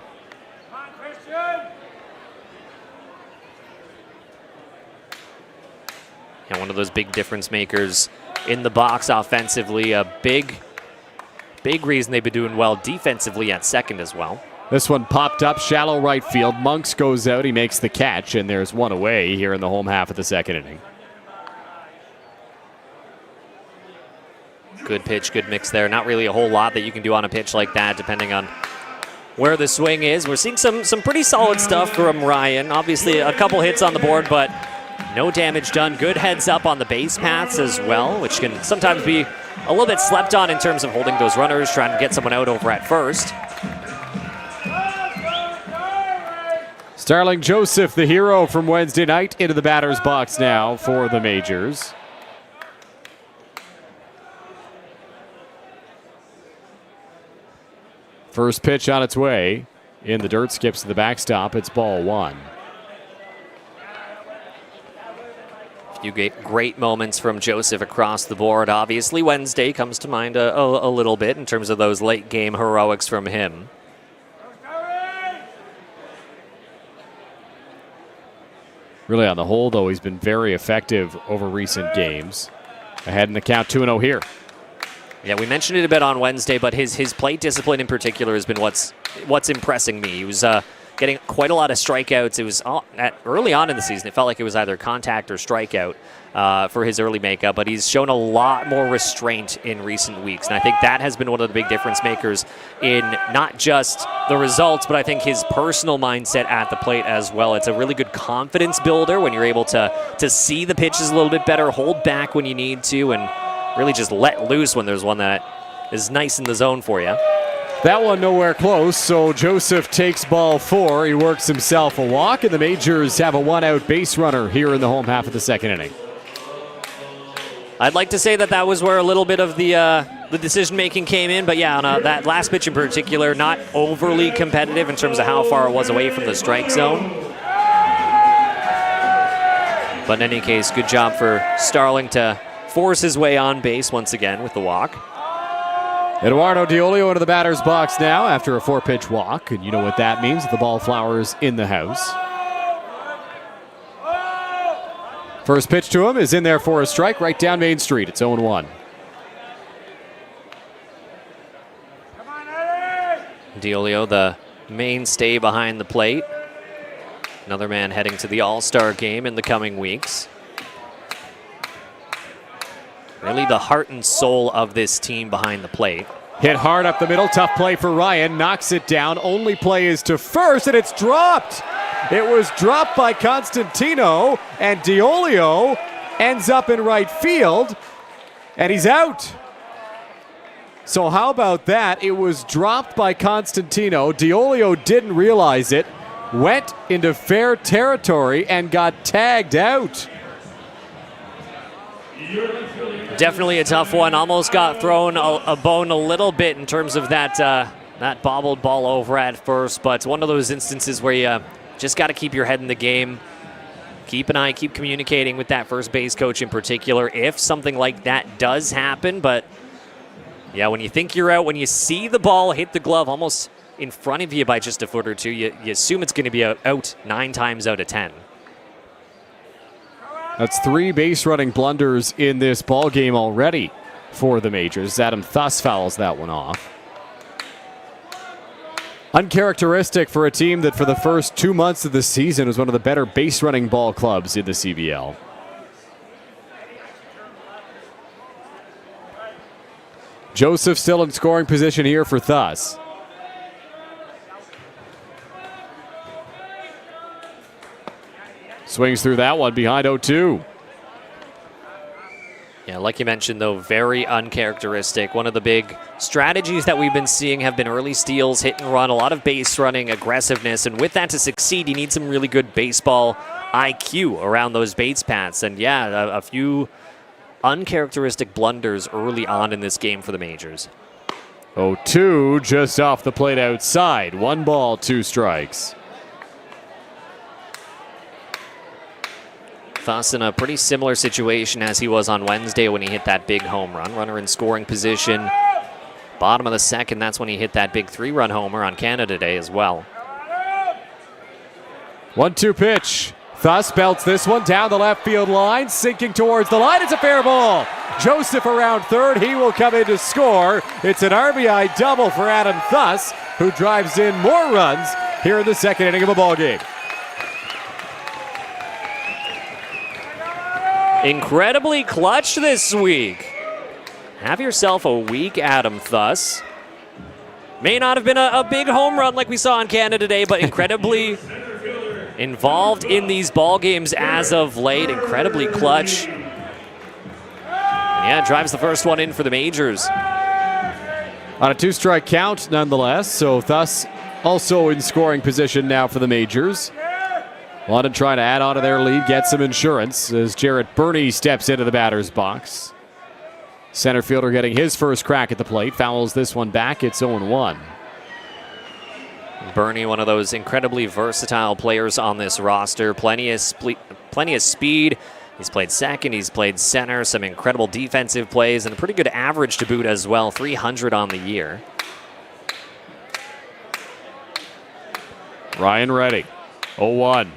And one of those big difference makers in the box offensively. A big reason they've been doing well defensively at second as well. This one popped up, shallow right field. Monks goes out, he makes the catch, and there's one away here in the home half of the second inning. Good pitch, good mix there. Not really a whole lot that you can do on a pitch like that, depending on where the swing is. We're seeing some pretty solid stuff from Ryan. Obviously, a couple hits on the board, but no damage done. Good heads up on the base paths as well, which can sometimes be a little bit slept on in terms of holding those runners, trying to get someone out over at first. Starling Joseph, the hero from Wednesday night, into the batter's box now for the Majors. First pitch on its way. In the dirt, skips to the backstop. It's ball 1. A few great moments from Joseph across the board. Obviously, Wednesday comes to mind a little bit in terms of those late game heroics from him. Really, on the whole, though, he's been very effective over recent games. Ahead in the count, 2-0 here. Yeah, we mentioned it a bit on Wednesday, but his plate discipline in particular has been what's impressing me. He was getting quite a lot of strikeouts. It was early on in the season. It felt like it was either contact or strikeout for his early makeup, but he's shown a lot more restraint in recent weeks, and I think that has been one of the big difference makers in not just the results, but I think his personal mindset at the plate as well. It's a really good confidence builder when you're able to see the pitches a little bit better, hold back when you need to, and really just let loose when there's one that is nice in the zone for you. That one nowhere close, so Joseph takes ball 4. He works himself a walk, and the Majors have a 1-out base runner here in the home half of the second inning. I'd like to say that was where a little bit of the decision-making came in, but yeah, on that last pitch in particular, not overly competitive in terms of how far it was away from the strike zone. But in any case, good job for Starling to force his way on base once again with the walk. Eduardo Diolio into the batter's box now after a 4-pitch walk, and you know what that means. The ball flowers in the house. First pitch to him is in there for a strike right down Main Street. It's 0-1. Diolio, the mainstay behind the plate. Another man heading to the All-Star game in the coming weeks. Really the heart and soul of this team behind the plate. Hit hard up the middle. Tough play for Ryan. Knocks it down. Only play is to first, and it's dropped. It was dropped by Constantino, and Diolio ends up in right field, and he's out. So how about that? It was dropped by Constantino. Diolio didn't realize it, went into fair territory, and got tagged out. Definitely a tough one. Almost got thrown a bone a little bit in terms of that that bobbled ball over at first, but one of those instances where you just got to keep your head in the game. Keep an eye, keep communicating with that first base coach in particular if something like that does happen. But yeah, when you think you're out, when you see the ball hit the glove almost in front of you by just a foot or two, you assume it's going to be out 9 times out of 10. That's 3 base running blunders in this ball game already for the Majors. Adam Thuss fouls that one off. Uncharacteristic for a team that for the first 2 months of the season was one of the better base running ball clubs in the CBL. Joseph still in scoring position here for Thuss. Swings through that one behind 0-2. Yeah, like you mentioned, though, very uncharacteristic. One of the big strategies that we've been seeing have been early steals, hit and run, a lot of base running, aggressiveness. And with that to succeed, you need some really good baseball IQ around those base paths. And yeah, a few uncharacteristic blunders early on in this game for the Majors. 0-2 just off the plate outside. 1 ball, 2 strikes. Thuss in a pretty similar situation as he was on Wednesday when he hit that big home run. Runner in scoring position. Bottom of the second, that's when he hit that big 3-run homer on Canada Day as well. 1-2 pitch. Thuss belts this one down the left field line, sinking towards the line. It's a fair ball. Joseph around third. He will come in to score. It's an RBI double for Adam Thuss, who drives in more runs here in the second inning of a ball game. Incredibly clutch this week. Have yourself a week, Adam Thuss. May not have been a big home run like we saw on Canada Day, but incredibly involved in these ball games as of late. Incredibly clutch. And yeah, drives the first one in for the Majors. On a 2-strike count, nonetheless. So Thuss also in scoring position now for the Majors. London trying to add on to their lead, get some insurance as Jarrett Burney steps into the batter's box. Center fielder getting his first crack at the plate. Fouls this one back. It's 0-1. Burney, one of those incredibly versatile players on this roster. Plenty of speed. He's played second. He's played center. Some incredible defensive plays and a pretty good average to boot as well. 300 on the year. Ryan Reddy. 0-1.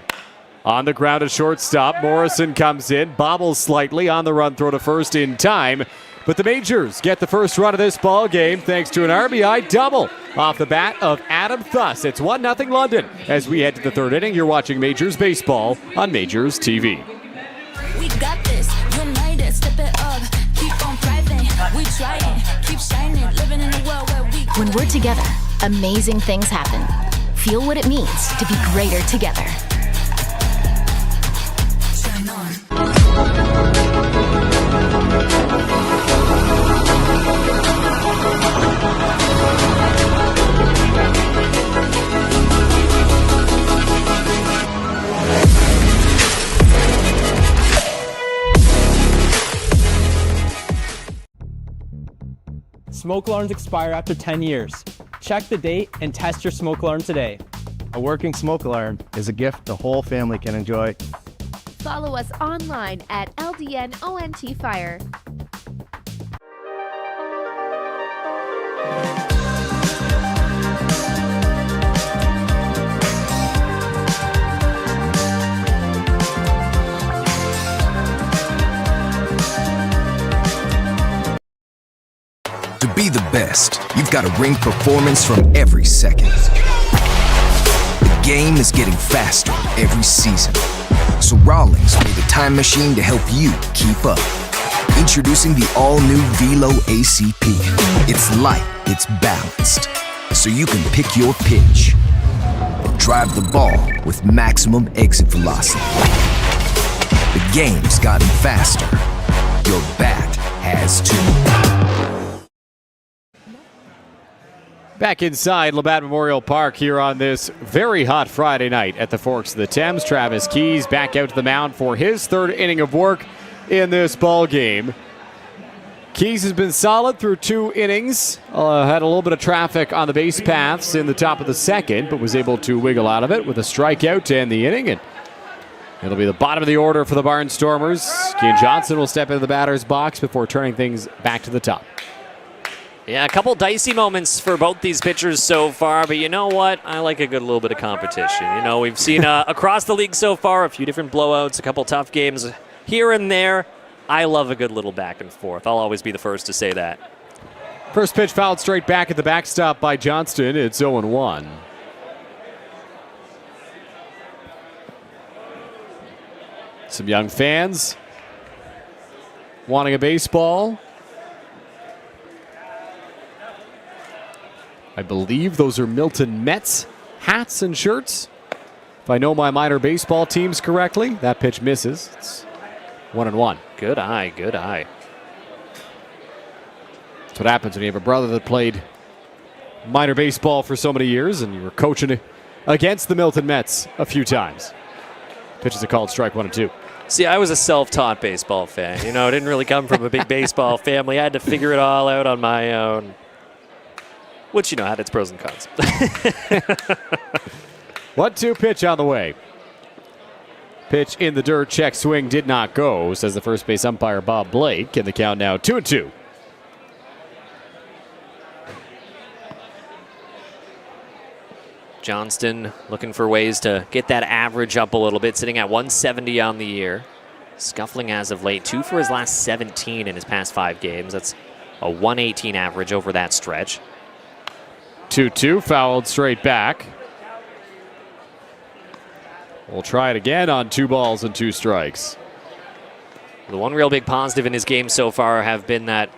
On the ground at shortstop, Morrison comes in, bobbles slightly on the run throw to first in time. But the Majors get the first run of this ball game thanks to an RBI double off the bat of Adam Thuss. It's 1-0 London. As we head to the third inning, you're watching Majors Baseball on Majors TV. We got this, united, step it up, keep on thriving, we trying, keep shining, living in a world where we... When we're together, amazing things happen. Feel what it means to be greater together. Shine on. Smoke alarms expire after 10 years. Check the date and test your smoke alarm today. A working smoke alarm is a gift the whole family can enjoy. Follow us online at LDNONT Fire. To be the best, you've got to bring performance from every second. The game is getting faster every season. So Rawlings made a time machine to help you keep up. Introducing the all-new Velo ACP. It's light, it's balanced, so you can pick your pitch, drive the ball with maximum exit velocity. The game's gotten faster. Your bat has too. Back inside Labatt Memorial Park here on this very hot Friday night at the Forks of the Thames. Travis Keys back out to the mound for his third inning of work in this ball game. Keys has been solid through 2 innings. Had a little bit of traffic on the base paths in the top of the second, but was able to wiggle out of it with a strikeout to end the inning. And it'll be the bottom of the order for the Barnstormers. Kean Johnson will step into the batter's box before turning things back to the top. Yeah, a couple dicey moments for both these pitchers so far, but you know what? I like a good little bit of competition. You know, we've seen across the league so far a few different blowouts, a couple tough games here and there. I love a good little back and forth. I'll always be the first to say that. First pitch fouled straight back at the backstop by Johnston. It's 0-1. Some young fans wanting a baseball. I believe those are Milton Mets hats and shirts. If I know my minor baseball teams correctly, that pitch misses. It's 1-1. Good eye, good eye. That's what happens when you have a brother that played minor baseball for so many years and you were coaching against the Milton Mets a few times. Pitches are called strike 1 and 2. See, I was a self-taught baseball fan. You know, I didn't really come from a big baseball family. I had to figure it all out on my own. Which, you know, had its pros and cons. 1-2 pitch on the way. Pitch in the dirt, check swing, did not go, says the first base umpire Bob Blake. And the count now 2-2. Johnston looking for ways to get that average up a little bit, sitting at 170 on the year. Scuffling as of late, 2 for his last 17 in his past 5 games. That's a 118 average over that stretch. 2-2, fouled straight back. We'll try it again on 2 balls and 2 strikes. The one real big positive in his game so far have been that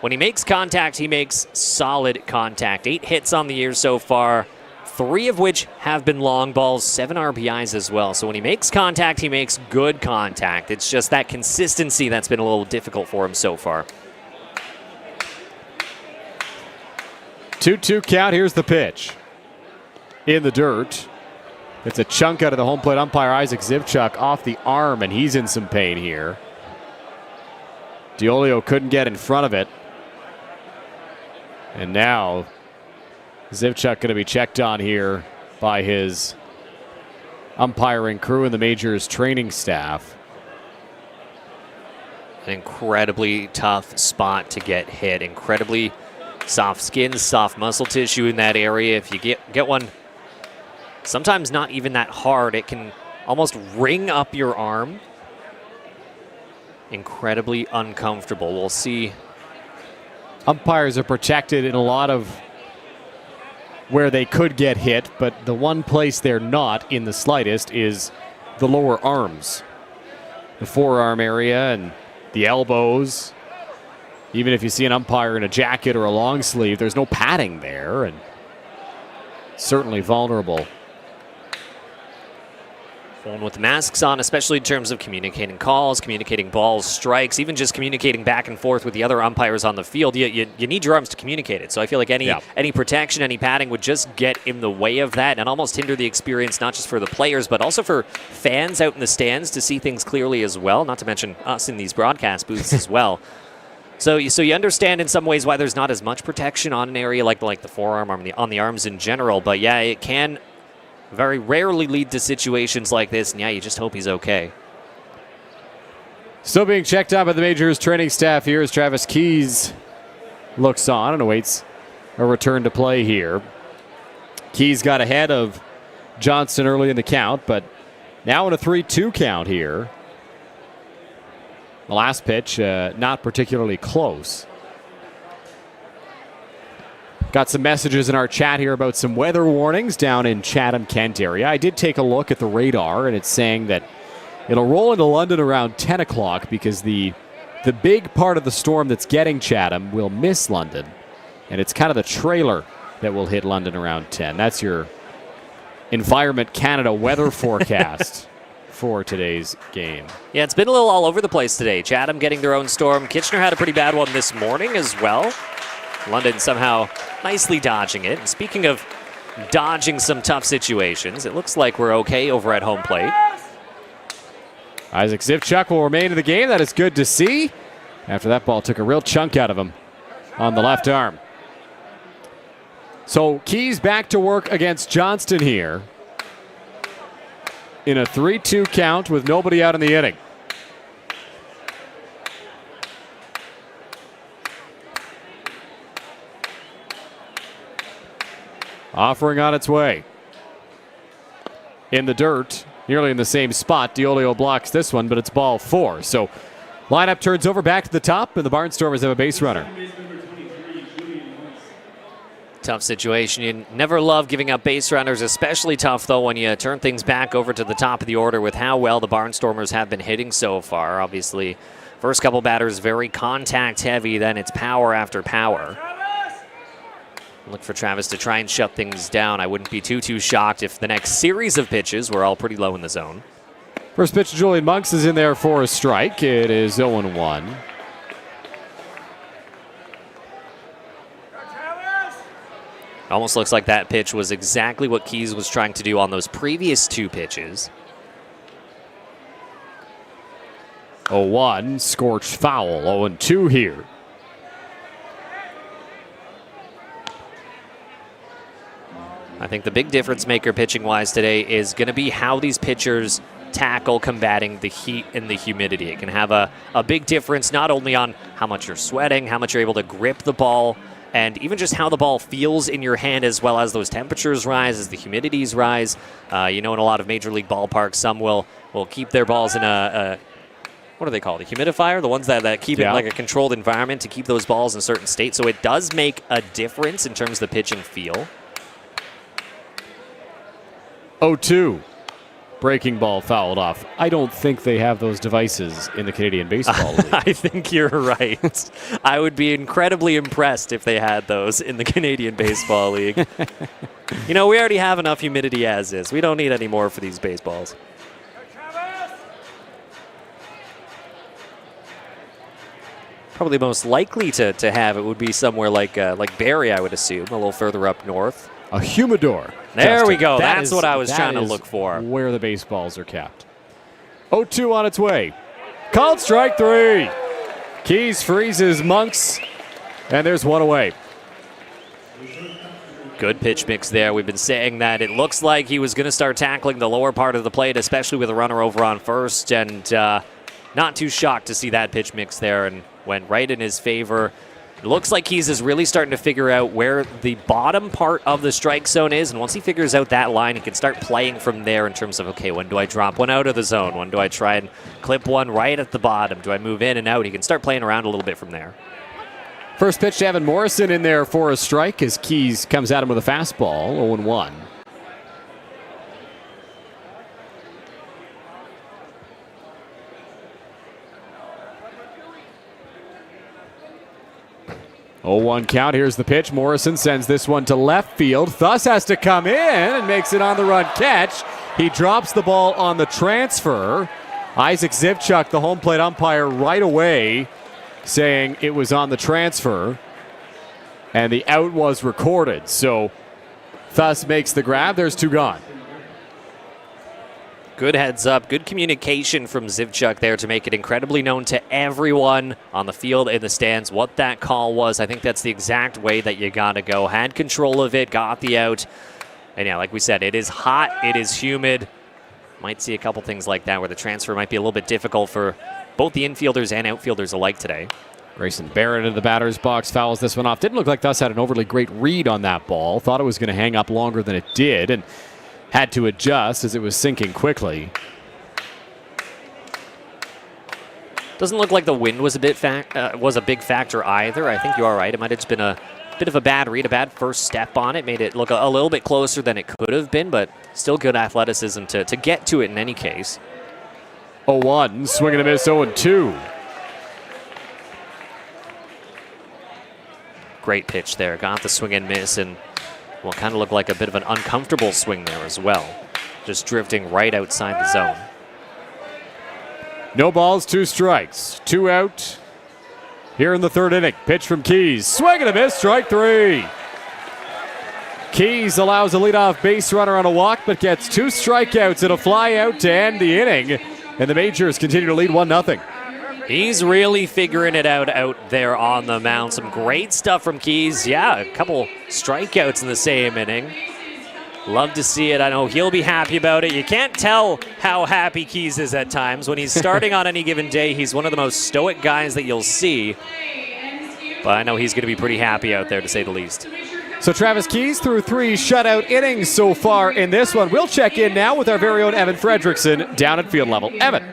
when he makes contact, he makes solid contact. 8 hits on the year so far, 3 of which have been long balls, 7 RBIs as well. So when he makes contact, he makes good contact. It's just that consistency that's been a little difficult for him so far. 2-2 count. Here's the pitch. In the dirt. It's a chunk out of the home plate umpire, Isaac Zivchuk, off the arm, and he's in some pain here. Diolio couldn't get in front of it. And now Zivchuk going to be checked on here by his umpiring crew and the Majors training staff. An incredibly tough spot to get hit. Incredibly soft skin, soft muscle tissue in that area. If you get one, sometimes not even that hard, it can almost ring up your arm. Incredibly uncomfortable. We'll see. Umpires are protected in a lot of where they could get hit, but the one place they're not in the slightest is the lower arms. The forearm area and the elbows. Even if you see an umpire in a jacket or a long sleeve, there's no padding there, and certainly vulnerable. One with masks on, especially in terms of communicating calls, communicating balls, strikes, even just communicating back and forth with the other umpires on the field. You need your arms to communicate it. So I feel like any protection, any padding would just get in the way of that and almost hinder the experience, not just for the players, but also for fans out in the stands to see things clearly as well, not to mention us in these broadcast booths as well. So you understand in some ways why there's not as much protection on an area like the forearm, on the arms in general. But yeah, it can very rarely lead to situations like this. And yeah, you just hope he's okay. Still being checked out by the Majors training staff here as Travis Keys looks on and awaits a return to play here. Keys got ahead of Johnston early in the count, but now in a 3-2 count here. The last pitch, not particularly close. Got some messages in our chat here about some weather warnings down in Chatham, Kent area. I did take a look at the radar, and it's saying that it'll roll into London around 10 o'clock because the big part of the storm that's getting Chatham will miss London. And it's kind of the trailer that will hit London around 10. That's your Environment Canada weather forecast for today's game. Yeah, it's been a little all over the place today. Chatham getting their own storm. Kitchener had a pretty bad one this morning as well. London somehow nicely dodging it. And speaking of dodging some tough situations, it looks like we're okay over at home plate. Isaac Zivchuk will remain in the game. That is good to see. After that ball took a real chunk out of him on the left arm. So Keys back to work against Johnston here in a 3-2 count with nobody out in the inning. Offering on its way. In the dirt, nearly in the same spot. Diolio blocks this one, but it's ball 4. So lineup turns over back to the top, and the Barnstormers have a base runner. Tough situation. You never love giving up base runners, especially tough, though, when you turn things back over to the top of the order with how well the Barnstormers have been hitting so far. Obviously, first couple batters very contact-heavy, then it's power after power. Look for Travis to try and shut things down. I wouldn't be too shocked if the next series of pitches were all pretty low in the zone. First pitch to Julian Monks is in there for a strike. It is 0-1. Almost looks like that pitch was exactly what Keys was trying to do on those previous 2 pitches. 0-1, scorched foul. 0-2 here. I think the big difference maker pitching-wise today is going to be how these pitchers tackle combating the heat and the humidity. It can have a big difference not only on how much you're sweating, how much you're able to grip the ball, and even just how the ball feels in your hand as well as those temperatures rise, as the humidities rise. In a lot of Major League ballparks, some will keep their balls in a what are they called? A humidifier? The ones that keep it like a controlled environment to keep those balls in a certain state. So it does make a difference in terms of the pitching feel. 0-2. Breaking ball fouled off. I don't think they have those devices in the Canadian Baseball League. I think you're right. I would be incredibly impressed if they had those in the Canadian Baseball League. We already have enough humidity as is. We don't need any more for these baseballs. Probably most likely to have it would be somewhere like Barrie, I would assume, a little further up north. A humidor. There we go. That's what I was trying to look for. Where the baseballs are kept. 0-2 on its way. Called strike 3. Keys freezes Monks, and there's one away. Good pitch mix there. We've been saying that it looks like he was going to start tackling the lower part of the plate, especially with a runner over on first, and not too shocked to see that pitch mix there and went right in his favor. It looks like Keys is really starting to figure out where the bottom part of the strike zone is, and once he figures out that line, he can start playing from there in terms of, okay, when do I drop one out of the zone? When do I try and clip one right at the bottom? Do I move in and out? He can start playing around a little bit from there. First pitch to Evan Morrison in there for a strike as Keys comes at him with a fastball, 0-1. Oh, 1 count. Here's the pitch. Morrison sends this one to left field. Thus has to come in and makes it on the run catch. He drops the ball on the transfer. Isaac Zivchuk, the home plate umpire, right away saying it was on the transfer. And the out was recorded. So Thus makes the grab. There's 2 gone. Good heads up, good communication from Zivchuk there to make it incredibly known to everyone on the field, in the stands, what that call was. I think that's the exact way that you got to go. Had control of it, got the out. And yeah, like we said, it is hot, it is humid. Might see a couple things like that where the transfer might be a little bit difficult for both the infielders and outfielders alike today. Grayson Barrett in the batter's box fouls this one off. Didn't look like Thus had an overly great read on that ball. Thought it was going to hang up longer than it did, and had to adjust as it was sinking quickly. Doesn't look like the wind was a big factor either. I think you are right. It might have just been a bit of a bad read, a bad first step on it. Made it look a little bit closer than it could have been, but still good athleticism to get to it in any case. 0-1, swing and a miss, 0-2. Great pitch there. Got the swing and miss, and will kind of look like a bit of an uncomfortable swing there as well. Just drifting right outside the zone. No balls, 2 strikes. 2 out here in the 3rd inning. Pitch from Keys. Swing and a miss, strike 3. Keys allows a leadoff base runner on a walk, but gets 2 strikeouts and a fly out to end the inning. And the Majors continue to lead 1-0. He's really figuring it out there on the mound. Some great stuff from Keys. Yeah, a couple strikeouts in the same inning. Love to see it. I know he'll be happy about it. You can't tell how happy Keys is at times. When he's starting on any given day, he's one of the most stoic guys that you'll see. But I know he's going to be pretty happy out there, to say the least. So Travis Keys threw 3 shutout innings so far in this one. We'll check in now with our very own Evan Fredrickson down at field level. Evan.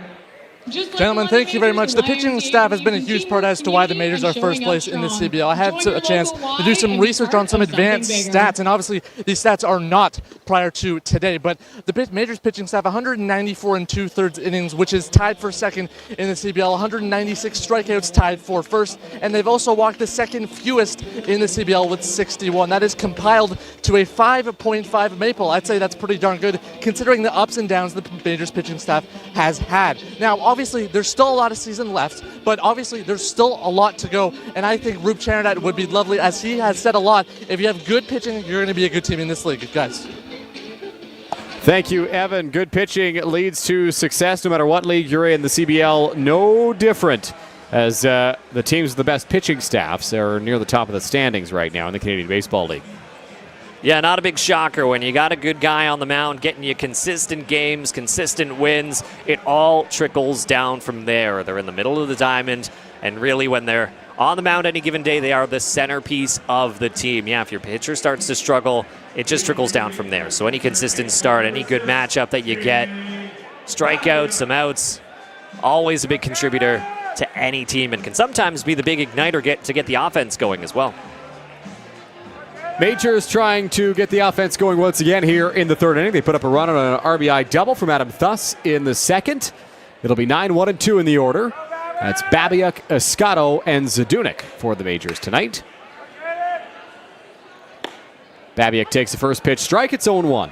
Gentlemen, thank you very much. The pitching staff has been a huge part as to why the Majors are first place in the CBL. I had a chance to do some research on some advanced stats, and obviously these stats are not prior to today, but the Majors pitching staff, 194 and 2/3 innings, which is tied for second in the CBL, 196 strikeouts tied for first, and they've also walked the second fewest in the CBL with 61. That is compiled to a 5.5 maple. I'd say that's pretty darn good considering the ups and downs the Majors pitching staff has had. Now, obviously, there's still a lot of season left, but obviously there's still a lot to go, and I think Roop Chanardad would be lovely, as he has said a lot. If you have good pitching, you're going to be a good team in this league, guys. Thank you, Evan. Good pitching leads to success no matter what league you're in. The CBL, no different, as the teams with the best pitching staffs are near the top of the standings right now in the Canadian Baseball League. Yeah, not a big shocker when you got a good guy on the mound getting you consistent games, consistent wins. It all trickles down from there. They're in the middle of the diamond, and really when they're on the mound any given day, they are the centerpiece of the team. Yeah, if your pitcher starts to struggle, it just trickles down from there. So any consistent start, any good matchup that you get, strikeouts, some outs, always a big contributor to any team and can sometimes be the big igniter to get the offense going as well. Majors trying to get the offense going once again here in the 3rd inning. They put up a run on an RBI double from Adam Thuss in the 2nd. It'll be 9-1-2 in the order. That's Babiuk, Escato, and Zadunik for the Majors tonight. Babiuk takes the first pitch, strike, it's 0-1.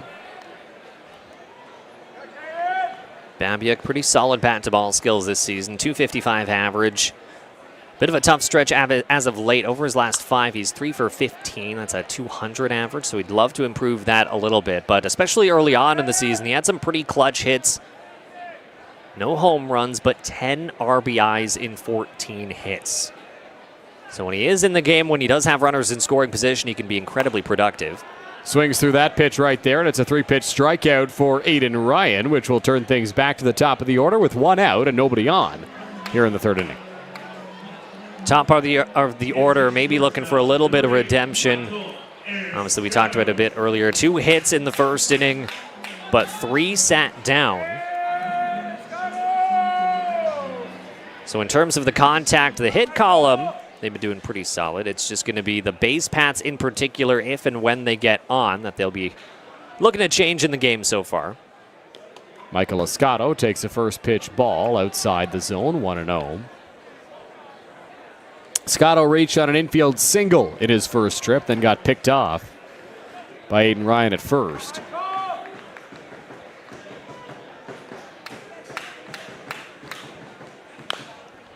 Babiuk, pretty solid bat-to-ball skills this season, 255 average. Bit of a tough stretch as of late. Over his last 5, he's 3 for 15. That's a 200 average, so he'd love to improve that a little bit. But especially early on in the season, he had some pretty clutch hits. No home runs, but 10 RBIs in 14 hits. So when he is in the game, when he does have runners in scoring position, he can be incredibly productive. Swings through that pitch right there, and it's a 3-pitch strikeout for Aiden Ryan, which will turn things back to the top of the order with 1 out and nobody on here in the 3rd inning. Top of the order, maybe looking for a little bit of redemption. Obviously, we talked about it a bit earlier. 2 hits in the 1st inning, but 3 sat down. So in terms of the contact, the hit column, they've been doing pretty solid. It's just going to be the base paths in particular, if and when they get on, that they'll be looking to change in the game so far. Michael Escato takes the first pitch ball outside the zone, 1-0. Escato reached on an infield single in his first trip, then got picked off by Aiden Ryan at first.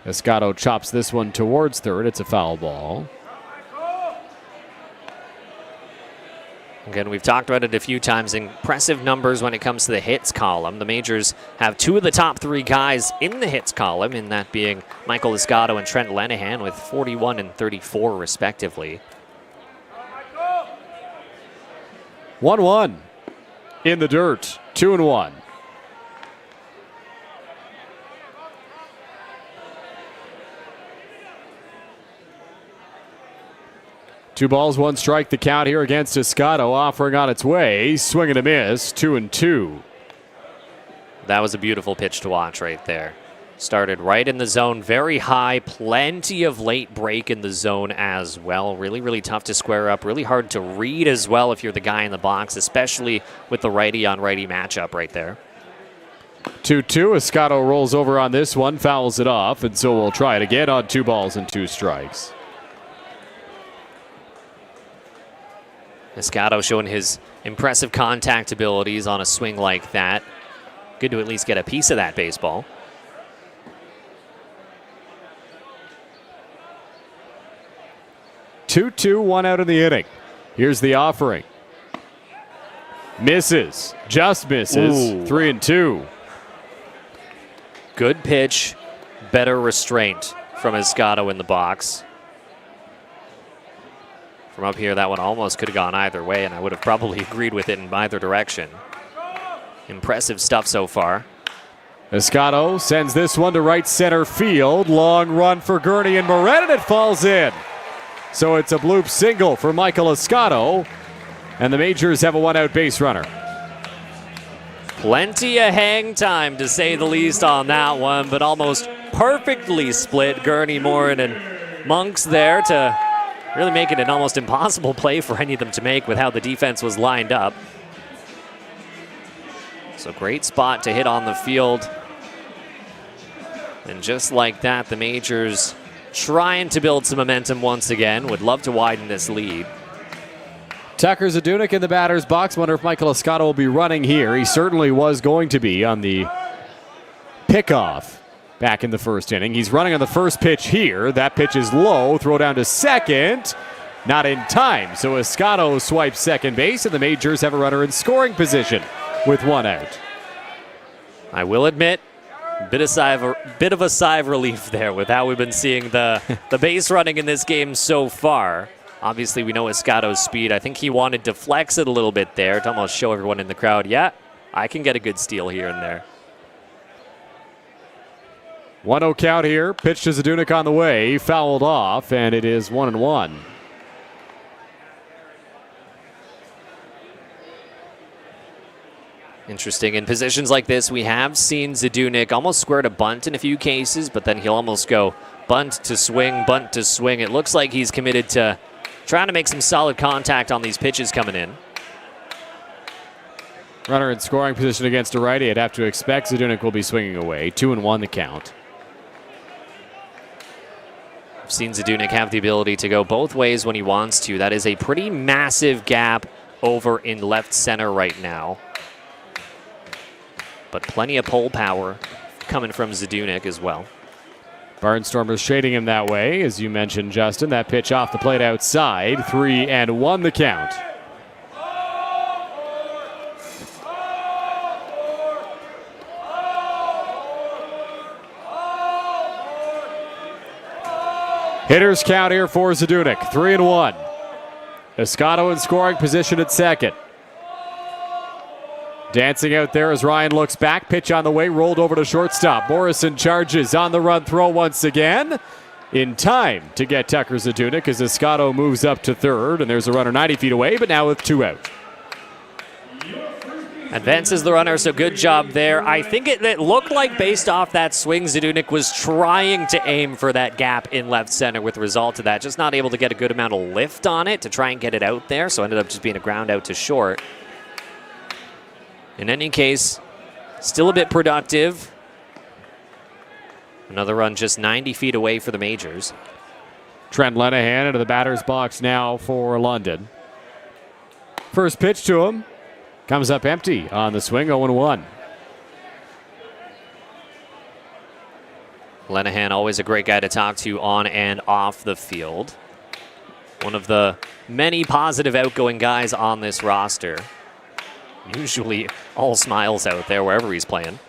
Escato chops this one towards third. It's a foul ball. Again, we've talked about it a few times. Impressive numbers when it comes to the hits column. The Majors have 2 of the top 3 guys in the hits column, in that being Michael Escato and Trent Lenahan with 41 and 34 respectively. 1-1 in the dirt, 2-1. Two balls, 1 strike, the count here against Escato, offering on its way. Swing and a miss, 2-2. That was a beautiful pitch to watch right there. Started right in the zone, very high, plenty of late break in the zone as well. Really, really tough to square up, really hard to read as well if you're the guy in the box, especially with the righty-on-righty matchup right there. 2-2, Escato rolls over on this one, fouls it off, and so we'll try it again on 2 balls and 2 strikes. Escato showing his impressive contact abilities on a swing like that. Good to at least get a piece of that baseball. Two, 1 out in the inning. Here's the offering. Misses, just misses. Ooh. 3-2. Good pitch, better restraint from Escato in the box. From up here, that one almost could have gone either way, and I would have probably agreed with it in either direction. Impressive stuff so far. Escato sends this one to right center field. Long run for Gurney and Moret, and it falls in. So it's a bloop single for Michael Escato, and the Majors have a 1-out base runner. Plenty of hang time, to say the least, on that one, but almost perfectly split Gurney, Morin, and Monks there to really make it an almost impossible play for any of them to make with how the defense was lined up. So great spot to hit on the field. And just like that, the Majors trying to build some momentum once again. Would love to widen this lead. Tucker Zadunik in the batter's box. Wonder if Michael Escato will be running here. He certainly was going to be on the pickoff back in the first inning. He's running on the first pitch here. That pitch is low. Throw down to second. Not in time. So Escato swipes second base, and the Majors have a runner in scoring position with 1 out. I will admit, bit of a sigh of relief there with how we've been seeing the base running in this game so far. Obviously, we know Escato's speed. I think he wanted to flex it a little bit there to almost show everyone in the crowd, yeah, I can get a good steal here and there. 1-0 count here. Pitch to Zadunik on the way. Fouled off, and it is 1-1. Interesting. In positions like this, we have seen Zadunik almost square to bunt in a few cases, but then he'll almost go bunt to swing, bunt to swing. It looks like he's committed to trying to make some solid contact on these pitches coming in. Runner in scoring position against a righty. I'd have to expect Zadunik will be swinging away. 2-1 the count. I've seen Zadunik have the ability to go both ways when he wants to. That is a pretty massive gap over in left center right now. But plenty of pull power coming from Zadunik as well. Barnstormers shading him that way, as you mentioned, Justin. That pitch off the plate outside. 3-1 the count. Hitters count here for Zadunik. 3-1. Escato in scoring position at second. Dancing out there as Ryan looks back. Pitch on the way, rolled over to shortstop. Morrison charges on the run throw once again. In time to get Tucker Zadunik as Escato moves up to third. And there's a runner 90 feet away, but now with 2 out. Advances the runner, so good job there. I think it looked like based off that swing, Zadunik was trying to aim for that gap in left center with the result of that. Just not able to get a good amount of lift on it to try and get it out there. So ended up just being a ground out to short. In any case, still a bit productive. Another run just 90 feet away for the Majors. Trent Lenahan into the batter's box now for London. First pitch to him. Comes up empty on the swing, 0-1. Lenahan, always a great guy to talk to on and off the field. One of the many positive outgoing guys on this roster. Usually all smiles out there wherever he's playing.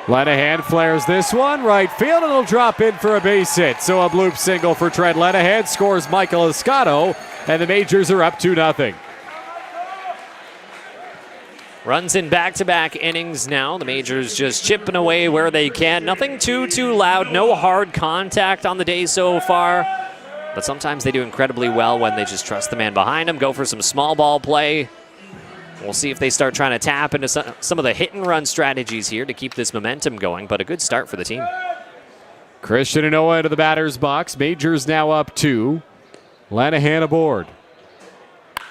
Lenahan flares this one, right field, and it'll drop in for a base hit. So a bloop single for Trent Lenahan, scores Michael Escato, and the Majors are up 2-0. Runs in back-to-back innings now. The Majors just chipping away where they can. Nothing too loud, no hard contact on the day so far. But sometimes they do incredibly well when they just trust the man behind them, go for some small ball play. We'll see if they start trying to tap into some of the hit and run strategies here to keep this momentum going, but a good start for the team. Christian Inoa into the batter's box. Majors now up 2. Lenahan aboard.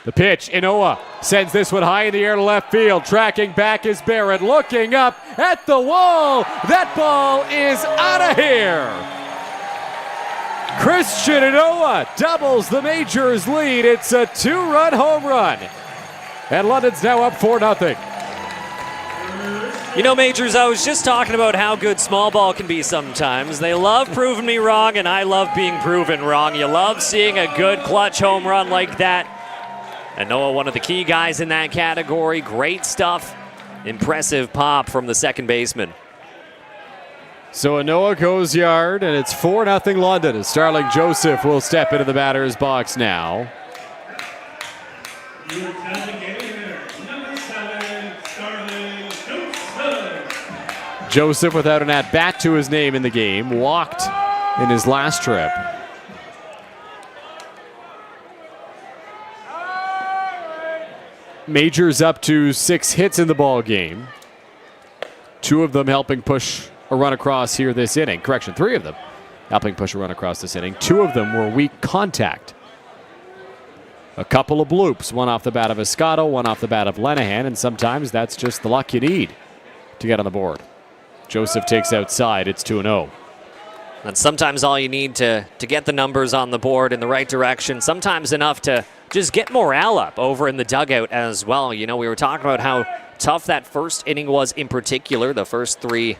The pitch, Inoa sends this one high in the air to left field. Tracking back is Barrett, looking up at the wall. That ball is out of here. Christian Anoa doubles the Majors lead. It's a 2-run home run. And London's now up 4-0. You know, Majors, I was just talking about how good small ball can be sometimes. They love proving me wrong, and I love being proven wrong. You love seeing a good clutch home run like that. And Noah, one of the key guys in that category. Great stuff. Impressive pop from the second baseman. So Anoa goes yard, and it's 4-0 London as Starling Joseph will step into the batter's box now. Joseph without an at-bat to his name in the game, walked in his last trip. Majors up to 6 hits in the ball game. 2 of them helping push a run across here this inning. Correction, 3 of them helping push a run across this inning. 2 of them were weak contact. A couple of bloops, one off the bat of Escato, one off the bat of Lenahan, and sometimes that's just the luck you need to get on the board. Joseph takes outside, it's 2-0. That's sometimes all you need to get the numbers on the board in the right direction. Sometimes enough to just get morale up over in the dugout as well. You know, we were talking about how tough that first inning was in particular. The first 3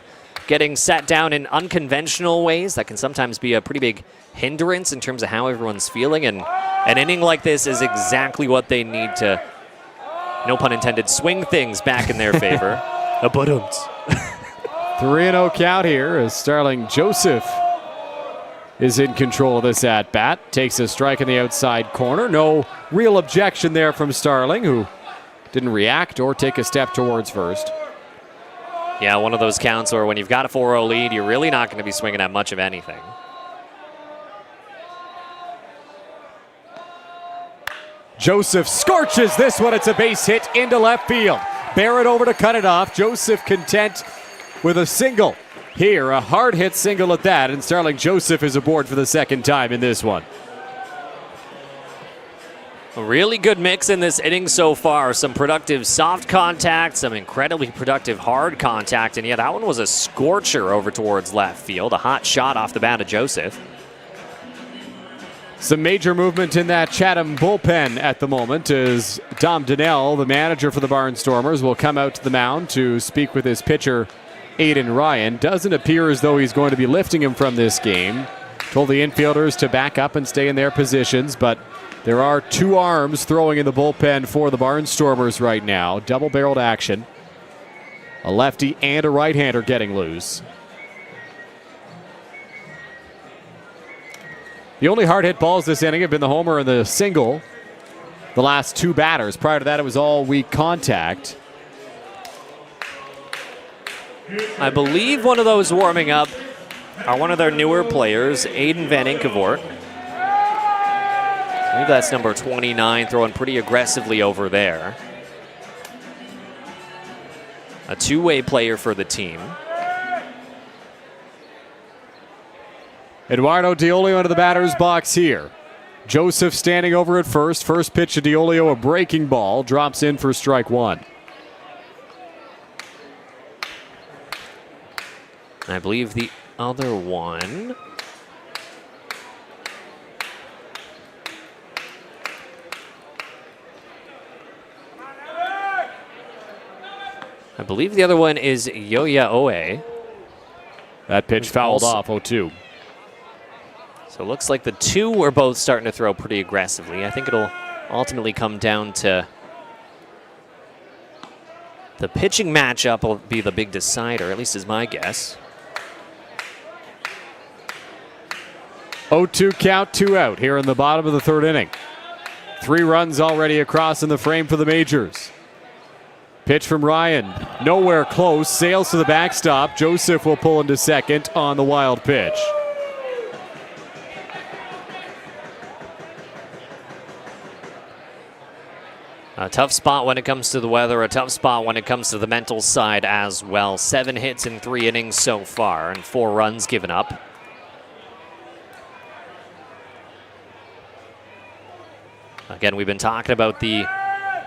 getting set down in unconventional ways. That can sometimes be a pretty big hindrance in terms of how everyone's feeling. And an inning like this is exactly what they need to, no pun intended, swing things back in their favor. A buttons. 3-0 count here as Starling Joseph is in control of this at-bat. Takes a strike in the outside corner. No real objection there from Starling, who didn't react or take a step towards first. Yeah, one of those counts where when you've got a 4-0 lead, you're really not going to be swinging at much of anything. Joseph scorches this one. It's a base hit into left field. Barrett over to cut it off. Joseph content with a single here, a hard hit single at that, and Starling Joseph is aboard for the second time in this one. A really good mix in this inning so far. Some productive soft contact, some incredibly productive hard contact, and yeah, that one was a scorcher over towards left field. A hot shot off the bat of Joseph. Some major movement in that Chatham bullpen at the moment as Dom Donnell, the manager for the Barnstormers, will come out to the mound to speak with his pitcher, Aiden Ryan. Doesn't appear as though he's going to be lifting him from this game. Told the infielders to back up and stay in their positions, but there are 2 arms throwing in the bullpen for the Barnstormers right now. Double-barreled action. A lefty and a right-hander getting loose. The only hard hit balls this inning have been the homer and the single. The last 2 batters. Prior to that, it was all weak contact. I believe one of those warming up are one of their newer players, Aiden Van Inkevoort. I believe that's number 29, throwing pretty aggressively over there. A 2-way player for the team. Eduardo Diolio into the batter's box here. Joseph standing over at first. First pitch to Diolio, a breaking ball. Drops in for strike 1. I believe the other one... I believe the other one is Yoya Oe. That pitch fouled off, 0-2. So it looks like the 2 were both starting to throw pretty aggressively. I think it'll ultimately come down to the pitching matchup will be the big decider, at least is my guess. 0-2 count, 2 out here in the bottom of the 3rd inning. 3 runs already across in the frame for the Majors. Pitch from Ryan, nowhere close, sails to the backstop. Joseph will pull into second on the wild pitch. A tough spot when it comes to the weather, a tough spot when it comes to the mental side as well. 7 hits in 3 innings so far and 4 runs given up. Again, we've been talking about the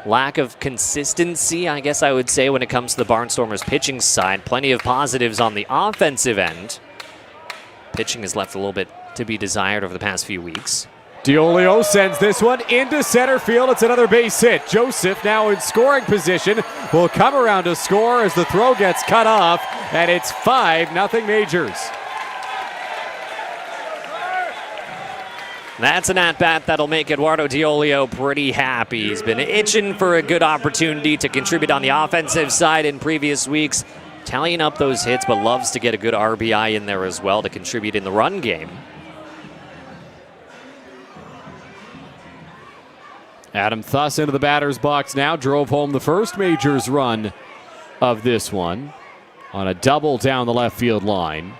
lack of consistency, I guess I would say, when it comes to the Barnstormers pitching side. Plenty of positives on the offensive end. Pitching is left a little bit to be desired over the past few weeks. Diolio sends this one into center field. It's another base hit. Joseph now in scoring position will come around to score as the throw gets cut off, and it's 5-0 Majors. That's an at-bat that'll make Eduardo Diolio pretty happy. He's been itching for a good opportunity to contribute on the offensive side in previous weeks, tallying up those hits, but loves to get a good RBI in there as well to contribute in the run game. Adam Thuss into the batter's box now, drove home the first Majors run of this one on a double down the left field line.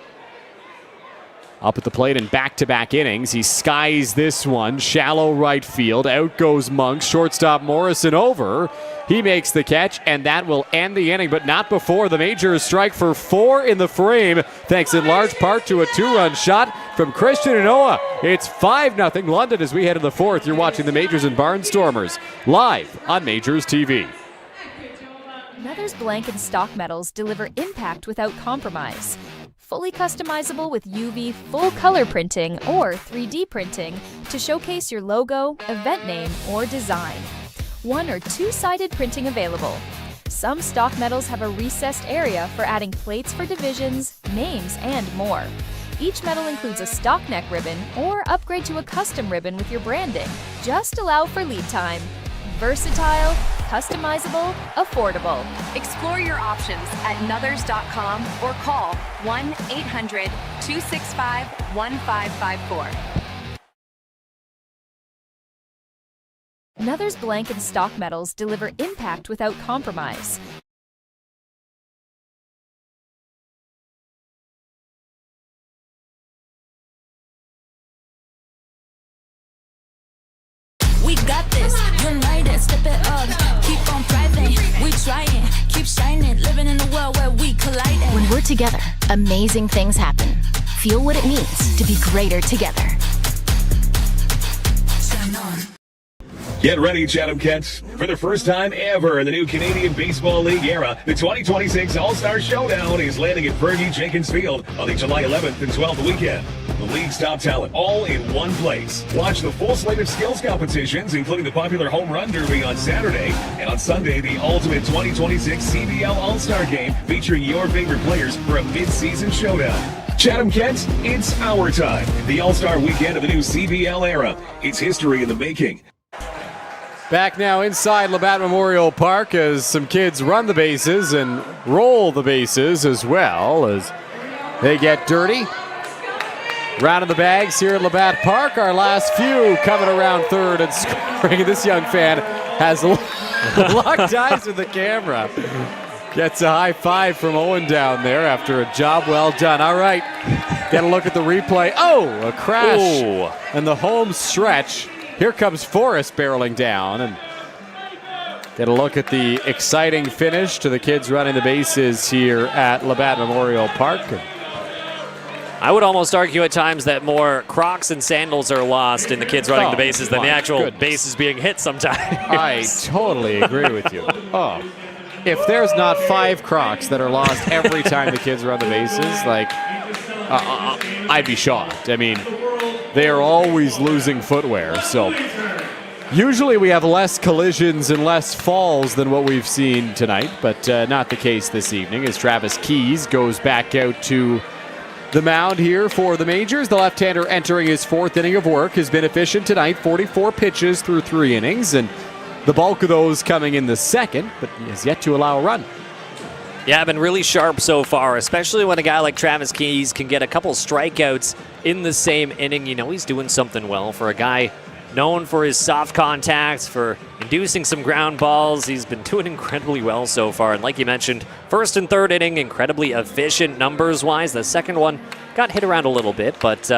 Up at the plate in back-to-back innings, he skies this one, shallow right field, out goes Monk, shortstop Morrison over. He makes the catch, and that will end the inning, but not before the Majors strike for 4 in the frame, thanks in large part to a 2-run shot from Christian Inoa. It's 5-0 London as we head to the 4th. You're watching the Majors and Barnstormers live on Majors TV. Nether's blank and stock metals deliver impact without compromise. Fully customizable with UV full color printing or 3D printing to showcase your logo, event name, or design. 1- or 2-sided printing available. Some stock metals have a recessed area for adding plates for divisions, names, and more. Each metal includes a stock neck ribbon or upgrade to a custom ribbon with your branding. Just allow for lead time. Versatile, customizable, affordable. Explore your options at Nuthers.com or call 1-800-265-1554. Nether's blank and stock metals deliver impact without compromise. We got this, united, step it up, keep on thriving, we trying, keep shining, living in a world where we colliding. When we're together, amazing things happen. Feel what it means to be greater together. Get ready, Chatham Kents. For the first time ever in the new Canadian Baseball League era, the 2026 All-Star Showdown is landing at Fergie Jenkins Field on the July 11th and 12th weekend. The league's top talent all in one place. Watch the full slate of skills competitions, including the popular Home Run Derby on Saturday, and on Sunday, the ultimate 2026 CBL All-Star Game featuring your favorite players for a mid-season showdown. Chatham Kents, it's our time. The All-Star weekend of the new CBL era. It's history in the making. Back now inside Labatt Memorial Park as some kids run the bases and roll the bases as well as they get dirty. Round of the bags here at Labatt Park. Our last few coming around third and scoring. This young fan has locked eyes with the camera. Gets a high five from Owen down there after a job well done. All right, get a look at the replay. Oh, a crash and the home stretch. Here comes Forrest barreling down, and get a look at the exciting finish to the kids running the bases here at Labatt Memorial Park. I would almost argue at times that more Crocs and sandals are lost in the kids running the bases than the actual bases being hit sometimes. I totally agree with you. Oh, if there's not 5 Crocs that are lost every time the kids run the bases, like, I'd be shocked. I mean, they are always losing footwear, so usually we have less collisions and less falls than what we've seen tonight, but not the case this evening as Travis Keys goes back out to the mound here for the Majors. The left-hander entering his 4th inning of work has been efficient tonight, 44 pitches through 3 innings, and the bulk of those coming in the 2nd, but he has yet to allow a run. Yeah, been really sharp so far, especially when a guy like Travis Keys can get a couple strikeouts in the same inning. You know he's doing something well for a guy known for his soft contacts, for inducing some ground balls. He's been doing incredibly well so far. And like you mentioned, 1st and 3rd inning, incredibly efficient numbers-wise. The 2nd one got hit around a little bit, but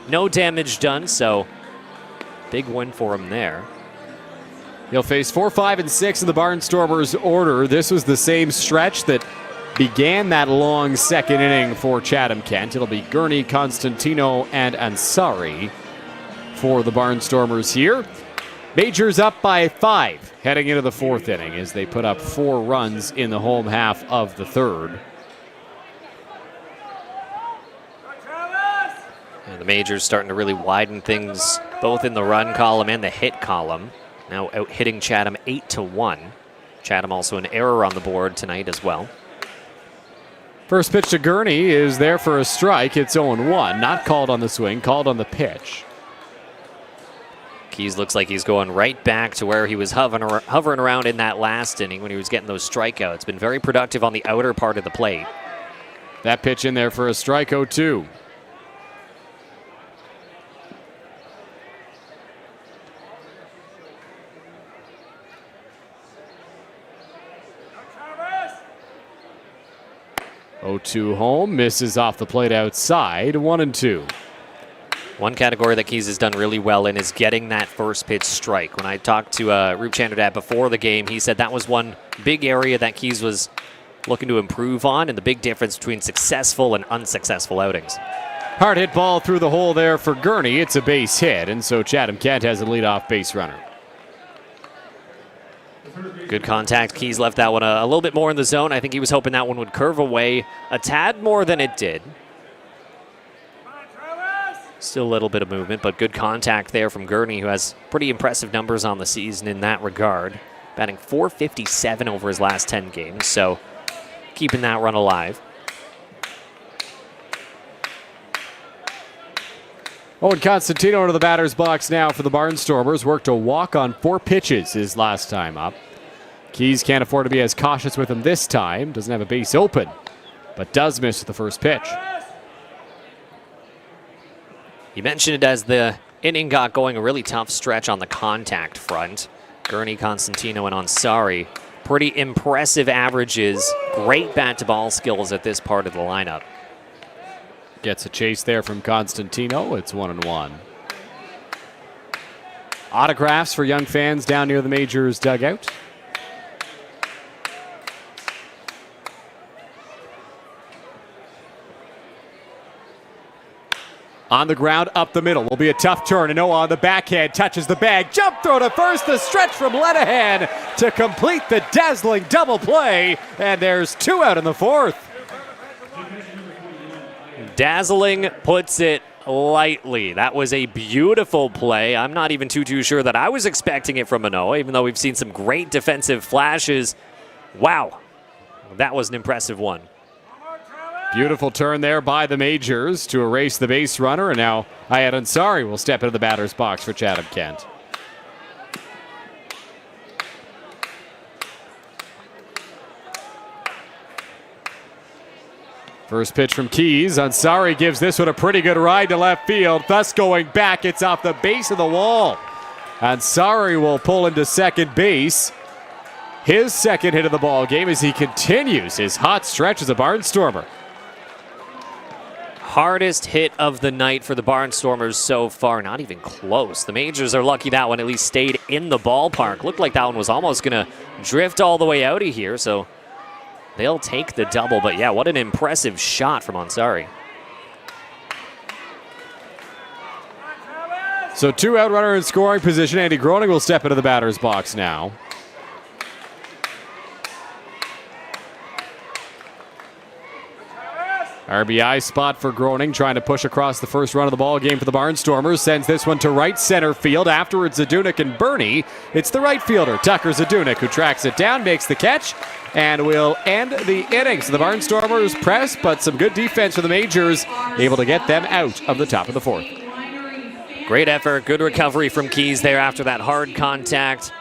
no damage done, so big win for him there. He'll face 4, 5, and 6 in the Barnstormers order. This was the same stretch that began that long 2nd inning for Chatham Kent. It'll be Gurney, Constantino, and Ansari for the Barnstormers here. Majors up by 5 heading into the 4th inning as they put up 4 runs in the home half of the 3rd. And The Majors starting to really widen things both in the run column and the hit column. Now out hitting Chatham 8-1. Chatham also an error on the board tonight as well. First pitch to Gurney is there for a strike. It's 0-1. Not called on the swing, called on the pitch. Keys looks like he's going right back to where he was hovering around in that last inning when he was getting those strikeouts. Been very productive on the outer part of the plate. That pitch in there for a strike, 0-2. Home, misses off the plate outside, 1-2. One category that Keys has done really well in is getting that first pitch strike. When I talked to Roop Chandradad before the game, he said that was one big area that Keys was looking to improve on, and the big difference between successful and unsuccessful outings. Hard hit ball through the hole there for Gurney. It's a base hit, and so Chatham Kent has a leadoff base runner. Good contact. Keys left that one a little bit more in the zone. I think he was hoping that one would curve away a tad more than it did. Still a little bit of movement, but good contact there from Gurney, who has pretty impressive numbers on the season in that regard. Batting .457 over his last 10 games, so keeping that run alive. Owen Constantino to the batter's box now for the Barnstormers. Worked a walk on 4 pitches his last time up. Keys can't afford to be as cautious with him this time. Doesn't have a base open, but does miss the first pitch. You mentioned it as the inning got going, a really tough stretch on the contact front. Gurney, Constantino, and Ansari. Pretty impressive averages. Great bat-to-ball skills at this part of the lineup. Gets a chase there from Constantino. It's 1-1. Autographs for young fans down near the Majors dugout. On the ground, up the middle. Will be a tough turn. And Noah on the backhand touches the bag. Jump throw to first. The stretch from Lenahan to complete the dazzling double play. And there's 2 out in the 4th. Dazzling puts it lightly. That was a beautiful play. I'm not even too sure that I was expecting it from Manoah, even though we've seen some great defensive flashes. Wow, that was an impressive one. Beautiful turn there by the Majors to erase the base runner, and now Ayad Ansari will step into the batter's box for Chatham Kent. First pitch from Keys. Ansari gives this one a pretty good ride to left field, thus going back. It's off the base of the wall. Ansari will pull into second base. His second hit of the ball game as he continues his hot stretch as a Barnstormer. Hardest hit of the night for the Barnstormers so far. Not even close. The Majors are lucky that one at least stayed in the ballpark. Looked like that one was almost going to drift all the way out of here, so they'll take the double. But yeah, what an impressive shot from Ansari. So 2 out runner in scoring position. Andy Groening will step into the batter's box now. RBI spot for Groening, trying to push across the first run of the ball game for the Barnstormers. Sends this one to right center field. Afterwards, Zadunik and Bernie. It's the right fielder, Tucker Zadunik, who tracks it down, makes the catch, and will end the inning. So the Barnstormers press, but some good defense for the Majors, able to get them out of the top of the 4th. Great effort, good recovery from Keys there after that hard contact.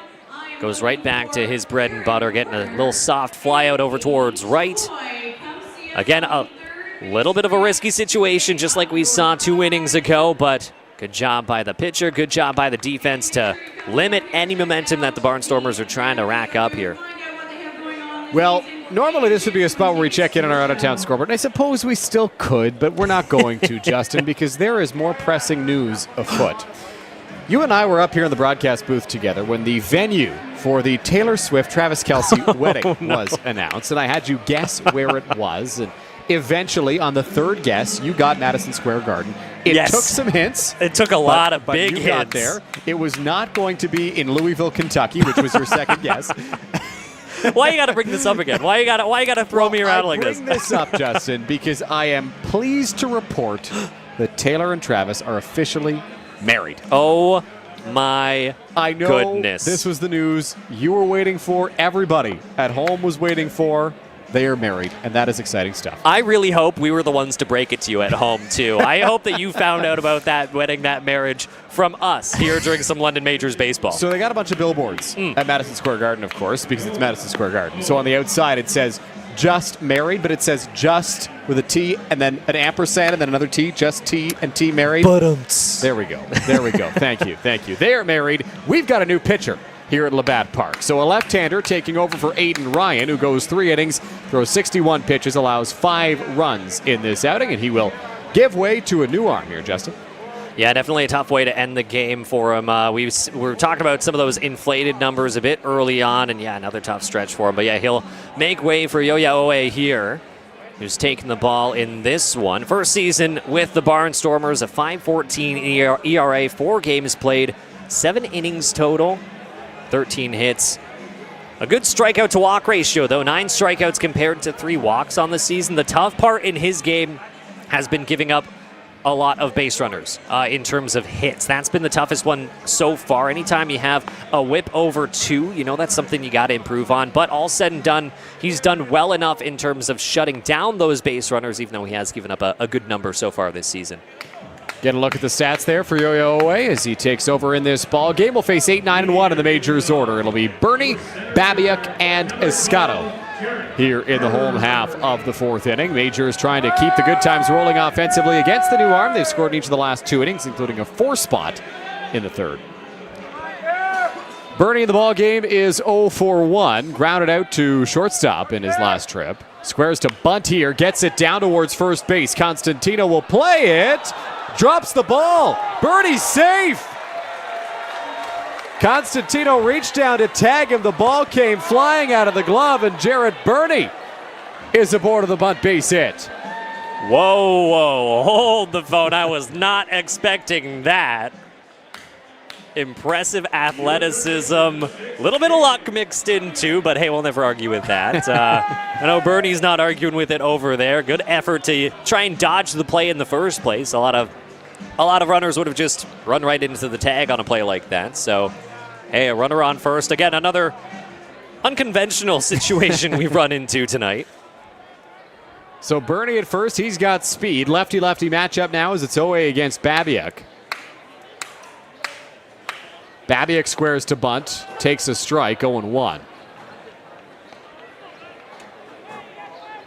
Goes right back to his bread and butter, getting a little soft fly out over towards right. Again, a little bit of a risky situation, just like we saw 2 innings ago, but good job by the pitcher, good job by the defense to limit any momentum that the Barnstormers are trying to rack up here. Well, normally this would be a spot where we check in on our out-of-town scoreboard, and I suppose we still could, but we're not going to, Justin, because there is more pressing news afoot. You and I were up here in the broadcast booth together when the venue for the Taylor Swift-Travis Kelce wedding was announced, and I had you guess where it was, and eventually, on the 3rd guess, you got Madison Square Garden. It took some hints. It took a lot of big you hints. Got there. It was not going to be in Louisville, Kentucky, which was your second guess. Why you got to bring this up again? Why you got to throw me around like this? I bring this up, Justin, because I am pleased to report that Taylor and Travis are officially married. Oh my I know goodness. This was the news you were waiting for. Everybody at home was waiting for. They are married, and that is exciting stuff. I really hope we were the ones to break it to you at home, too. I hope that you found out about that wedding, that marriage, from us here during some London Majors baseball. So they got a bunch of billboards at Madison Square Garden, of course, because it's Madison Square Garden. So on the outside, it says just married, but it says just with a T and then an ampersand and then another T, just T and T married. There we go. There we go. Thank you. Thank you. They are married. We've got a new pitcher here at Labatt Park. So a left-hander taking over for Aiden Ryan, who goes 3 innings, throws 61 pitches, allows 5 runs in this outing, and he will give way to a new arm here, Justin. Yeah, definitely a tough way to end the game for him. We were talking about some of those inflated numbers a bit early on, and yeah, another tough stretch for him. But yeah, he'll make way for Yo-Ya Oe here, who's taking the ball in this one. First season with the Barnstormers, a 5.14 ERA, 4 games played, 7 innings total, 13 hits. A good strikeout to walk ratio, though. 9 strikeouts compared to 3 walks on the season. The tough part in his game has been giving up a lot of base runners in terms of hits. That's been the toughest one so far. Anytime you have a whip over 2, you know that's something you got to improve on. But all said and done, he's done well enough in terms of shutting down those base runners, even though he has given up a good number so far this season. Get a look at the stats there for Yo-Ya Oe as he takes over in this ball game. We'll face 8-9-1 in the majors order. It'll be Bernie, Babiak, and Escato here in the home half of the 4th inning. Majors trying to keep the good times rolling offensively against the new arm. They've scored in each of the last 2 innings, including a 4 spot in the 3rd. Bernie in the ball game is 0 for 1. Grounded out to shortstop in his last trip. Squares to bunt here. Gets it down towards first base. Constantino will play it. Drops the ball. Bernie's safe. Constantino reached down to tag him. The ball came flying out of the glove, and Jarrett Bernie is aboard of the bunt base hit. Whoa, hold the phone. I was not expecting that. Impressive athleticism. A little bit of luck mixed in too, but hey, we'll never argue with that. I know Bernie's not arguing with it over there. Good effort to try and dodge the play in the first place. A lot of runners would have just run right into the tag on a play like that. So, hey, a runner on first. Again, another unconventional situation we've run into tonight. So Bernie at first, he's got speed. Lefty-lefty matchup now as it's Oe against Babiak. Babiak squares to bunt, takes a strike, 0-1.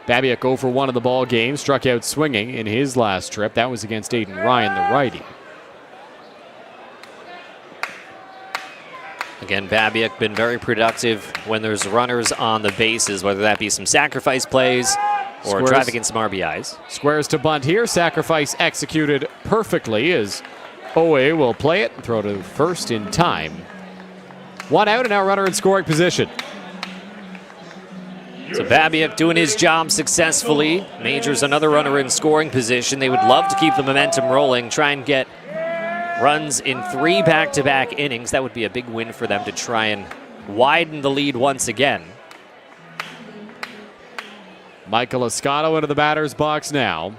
Babiak 0 for 1 in the ball game, struck out swinging in his last trip. That was against Aiden Ryan, the righty. Again, Babiak been very productive when there's runners on the bases, whether that be some sacrifice plays or driving in some RBIs. Squares to bunt here, sacrifice executed perfectly as Oe will play it and throw to first in time. 1 out and now runner in scoring position. So Babiak doing his job successfully. Majors another runner in scoring position. They would love to keep the momentum rolling, try and get runs in 3 back-to-back innings. That would be a big win for them to try and widen the lead once again. Michael Escato into the batter's box now.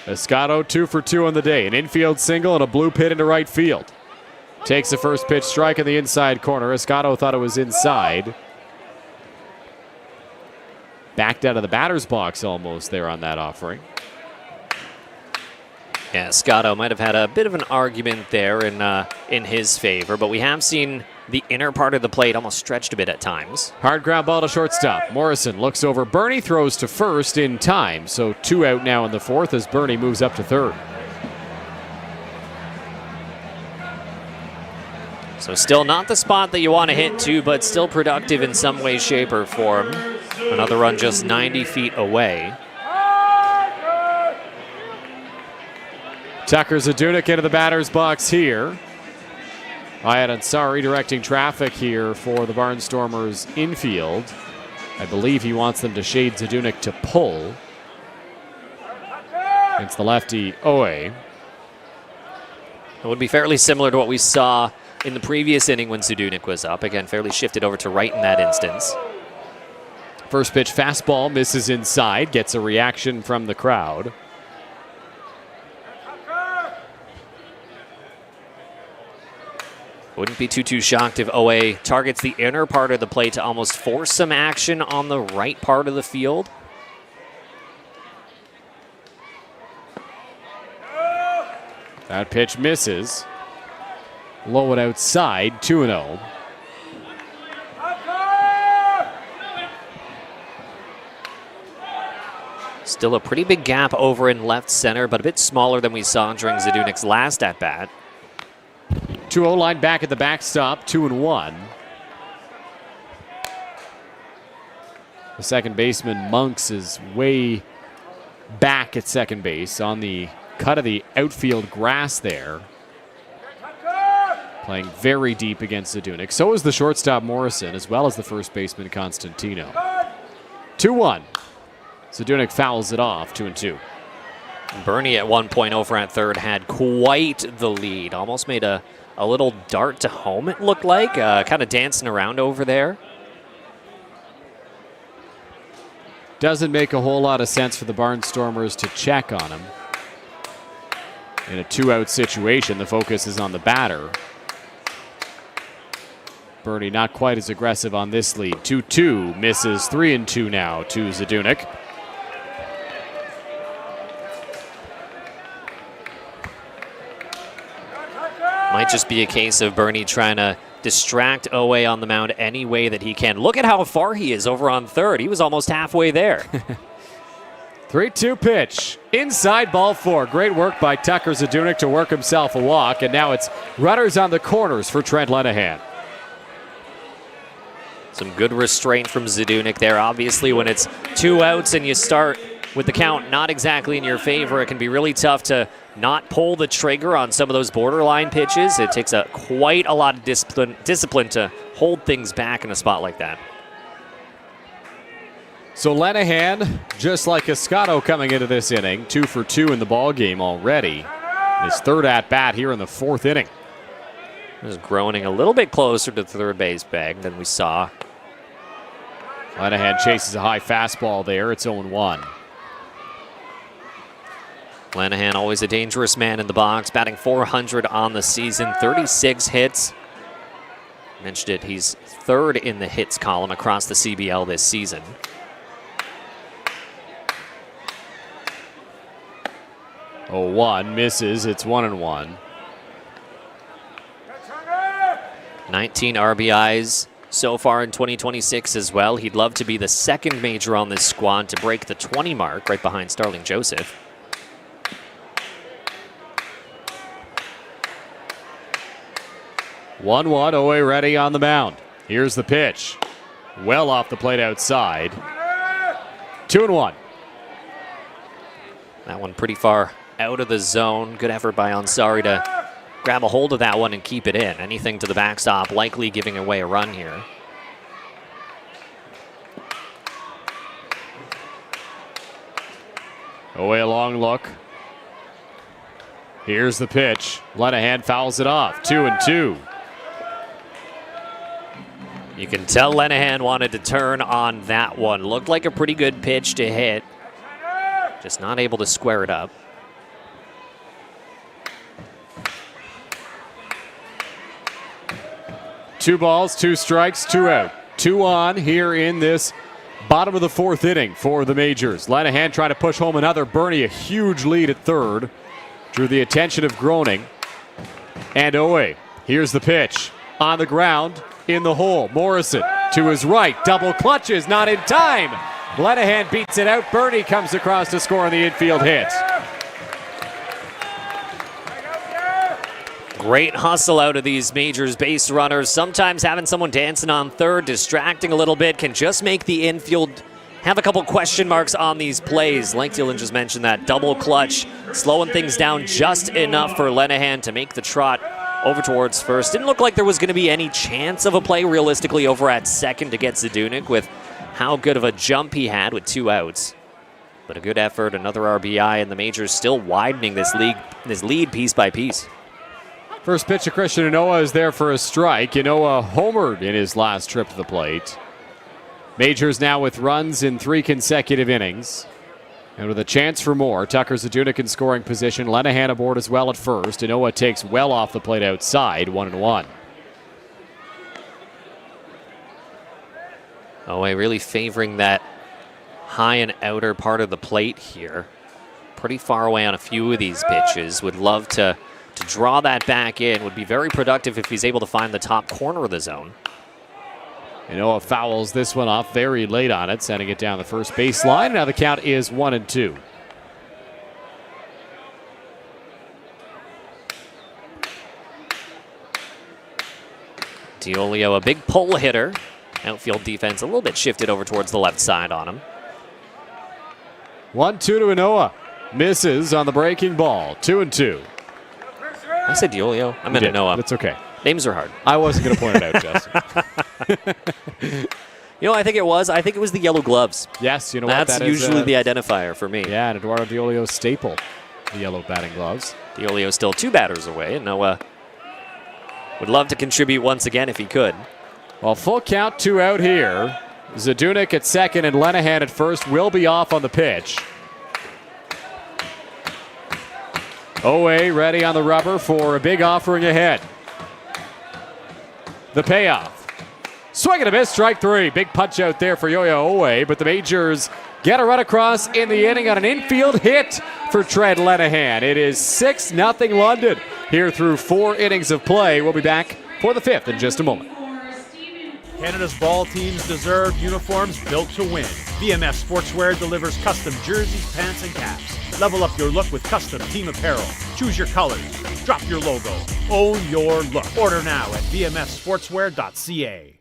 Escato 2 for 2 on the day. An infield single and a blue pit into right field. Takes the first pitch strike in the inside corner. Escato thought it was inside. Backed out of the batter's box almost there on that offering. Yeah, Escato might have had a bit of an argument there in his favor, but we have seen the inner part of the plate almost stretched a bit at times. Hard ground ball to shortstop. Morrison looks over Bernie, throws to first in time. So 2 out now in the 4th as Bernie moves up to 3rd. So still not the spot that you want to hit to, but still productive in some way, shape, or form. Another run just 90 feet away. Tucker Zadunik into the batter's box here. Ayat Ansari directing traffic here for the Barnstormers infield. I believe he wants them to shade Zadunik to pull. It's the lefty Oe. It would be fairly similar to what we saw in the previous inning when Zdunek was up. Again, fairly shifted over to right in that instance. First pitch fastball misses inside, gets a reaction from the crowd. Wouldn't be too shocked if OA targets the inner part of the plate to almost force some action on the right part of the field. That pitch misses. Low and outside, 2-0. Still a pretty big gap over in left center, but a bit smaller than we saw during Zdunek's last at-bat. 2-0 line back at the backstop, 2-1. The second baseman, Monks, is way back at second base on the cut of the outfield grass there. Playing very deep against Zdunek. So is the shortstop Morrison, as well as the first baseman Constantino. 2-1. Zdunek fouls it off, 2-2. Bernie at one point over at third had quite the lead. Almost made a little dart to home, it looked like. Kind of dancing around over there. Doesn't make a whole lot of sense for the Barnstormers to check on him. In a 2-out situation, the focus is on the batter. Bernie not quite as aggressive on this lead. 2-2, misses 3-2 now to Zdunek. Might just be a case of Bernie trying to distract OA on the mound any way that he can. Look at how far he is over on third. He was almost halfway there. 3-2 pitch. Inside, ball four. Great work by Tucker Zdunek to work himself a walk, and now it's runners on the corners for Trent Lenahan. Some good restraint from Zdunek there. Obviously, when it's 2 outs and you start with the count not exactly in your favor, it can be really tough to not pull the trigger on some of those borderline pitches. It takes quite a lot of discipline to hold things back in a spot like that. So Lenahan, just like Escato coming into this inning, 2 for 2 in the ball game already. His third at-bat here in the fourth inning. Just groaning a little bit closer to the third base bag than we saw. Lenahan chases a high fastball there. It's 0-1. Lenahan, always a dangerous man in the box, batting .400 on the season, 36 hits. Mentioned it, he's third in the hits column across the CBL this season. Oh, 1 misses. It's 1-1. 19 RBIs so far in 2026 as well. He'd love to be the second major on this squad to break the 20 mark, right behind Starling Joseph. One, OA ready on the mound. Here's the pitch. Well off the plate outside. 2-1. That one pretty far out of the zone. Good effort by Ansari to grab a hold of that one and keep it in. Anything to the backstop, likely giving away a run here. OA a long look. Here's the pitch. Lenahan fouls it off. 2-2. You can tell Lenahan wanted to turn on that one. Looked like a pretty good pitch to hit. Just not able to square it up. Two balls, 2 strikes, 2 out. 2 on here in this bottom of the fourth inning for the Majors. Lenahan trying to push home another. Bernie a huge lead at third. Drew the attention of Groening. And OA. Here's the pitch. On the ground, in the hole. Morrison to his right. Double clutches, not in time. Lenahan beats it out. Bernie comes across to score on the infield hit. Great hustle out of these Majors base runners. Sometimes having someone dancing on third, distracting a little bit, can just make the infield have a couple question marks on these plays. Like Dylan just mentioned, that double clutch, slowing things down just enough for Lenahan to make the trot over towards first. Didn't look like there was going to be any chance of a play realistically over at second to get Zdunek with how good of a jump he had with 2 outs. But a good effort, another RBI, and the Majors still widening this lead piece by piece. First pitch to Christian Ynoa is there for a strike. Ynoa homered in his last trip to the plate. Majors now with runs in 3 consecutive innings. And with a chance for more, Tucker Zadunik in scoring position. Lenahan aboard as well at first. Ynoa takes well off the plate outside, 1-1. Owe really favoring that high and outer part of the plate here. Pretty far away on a few of these pitches. Would love to draw that back in. Would be very productive if he's able to find the top corner of the zone. Ynoa fouls this one off very late on it, sending it down the first baseline. Now the count is 1-2. Diolio, a big pull hitter. Outfield defense a little bit shifted over towards the left side on him. 1-2 to Ynoa. Misses on the breaking ball. 2-2. I said Diolio. I meant Ynoa. That's okay. Names are hard. I wasn't going to point it out, Justin. I think it was the yellow gloves. Yes, you know That's what? That is usually the identifier for me. Yeah, and Eduardo Diolio's staple, the yellow batting gloves. Diolio's still 2 batters away, and Noah would love to contribute once again if he could. Well, full count, 2 out here. Zadunik at second and Lenahan at first will be off on the pitch. Owe ready on the rubber for a big offering ahead. The payoff. Swing and a miss, strike 3. Big punch out there for Yo-Yo Owe, but the Majors get a run across in the inning on an infield hit for Trent Lenahan. It is 6-0 London here through 4 innings of play. We'll be back for the 5th in just a moment. Canada's ball teams deserve uniforms built to win. VMS Sportswear delivers custom jerseys, pants, and caps. Level up your look with custom team apparel. Choose your colors. Drop your logo. Own your look. Order now at vmssportswear.ca.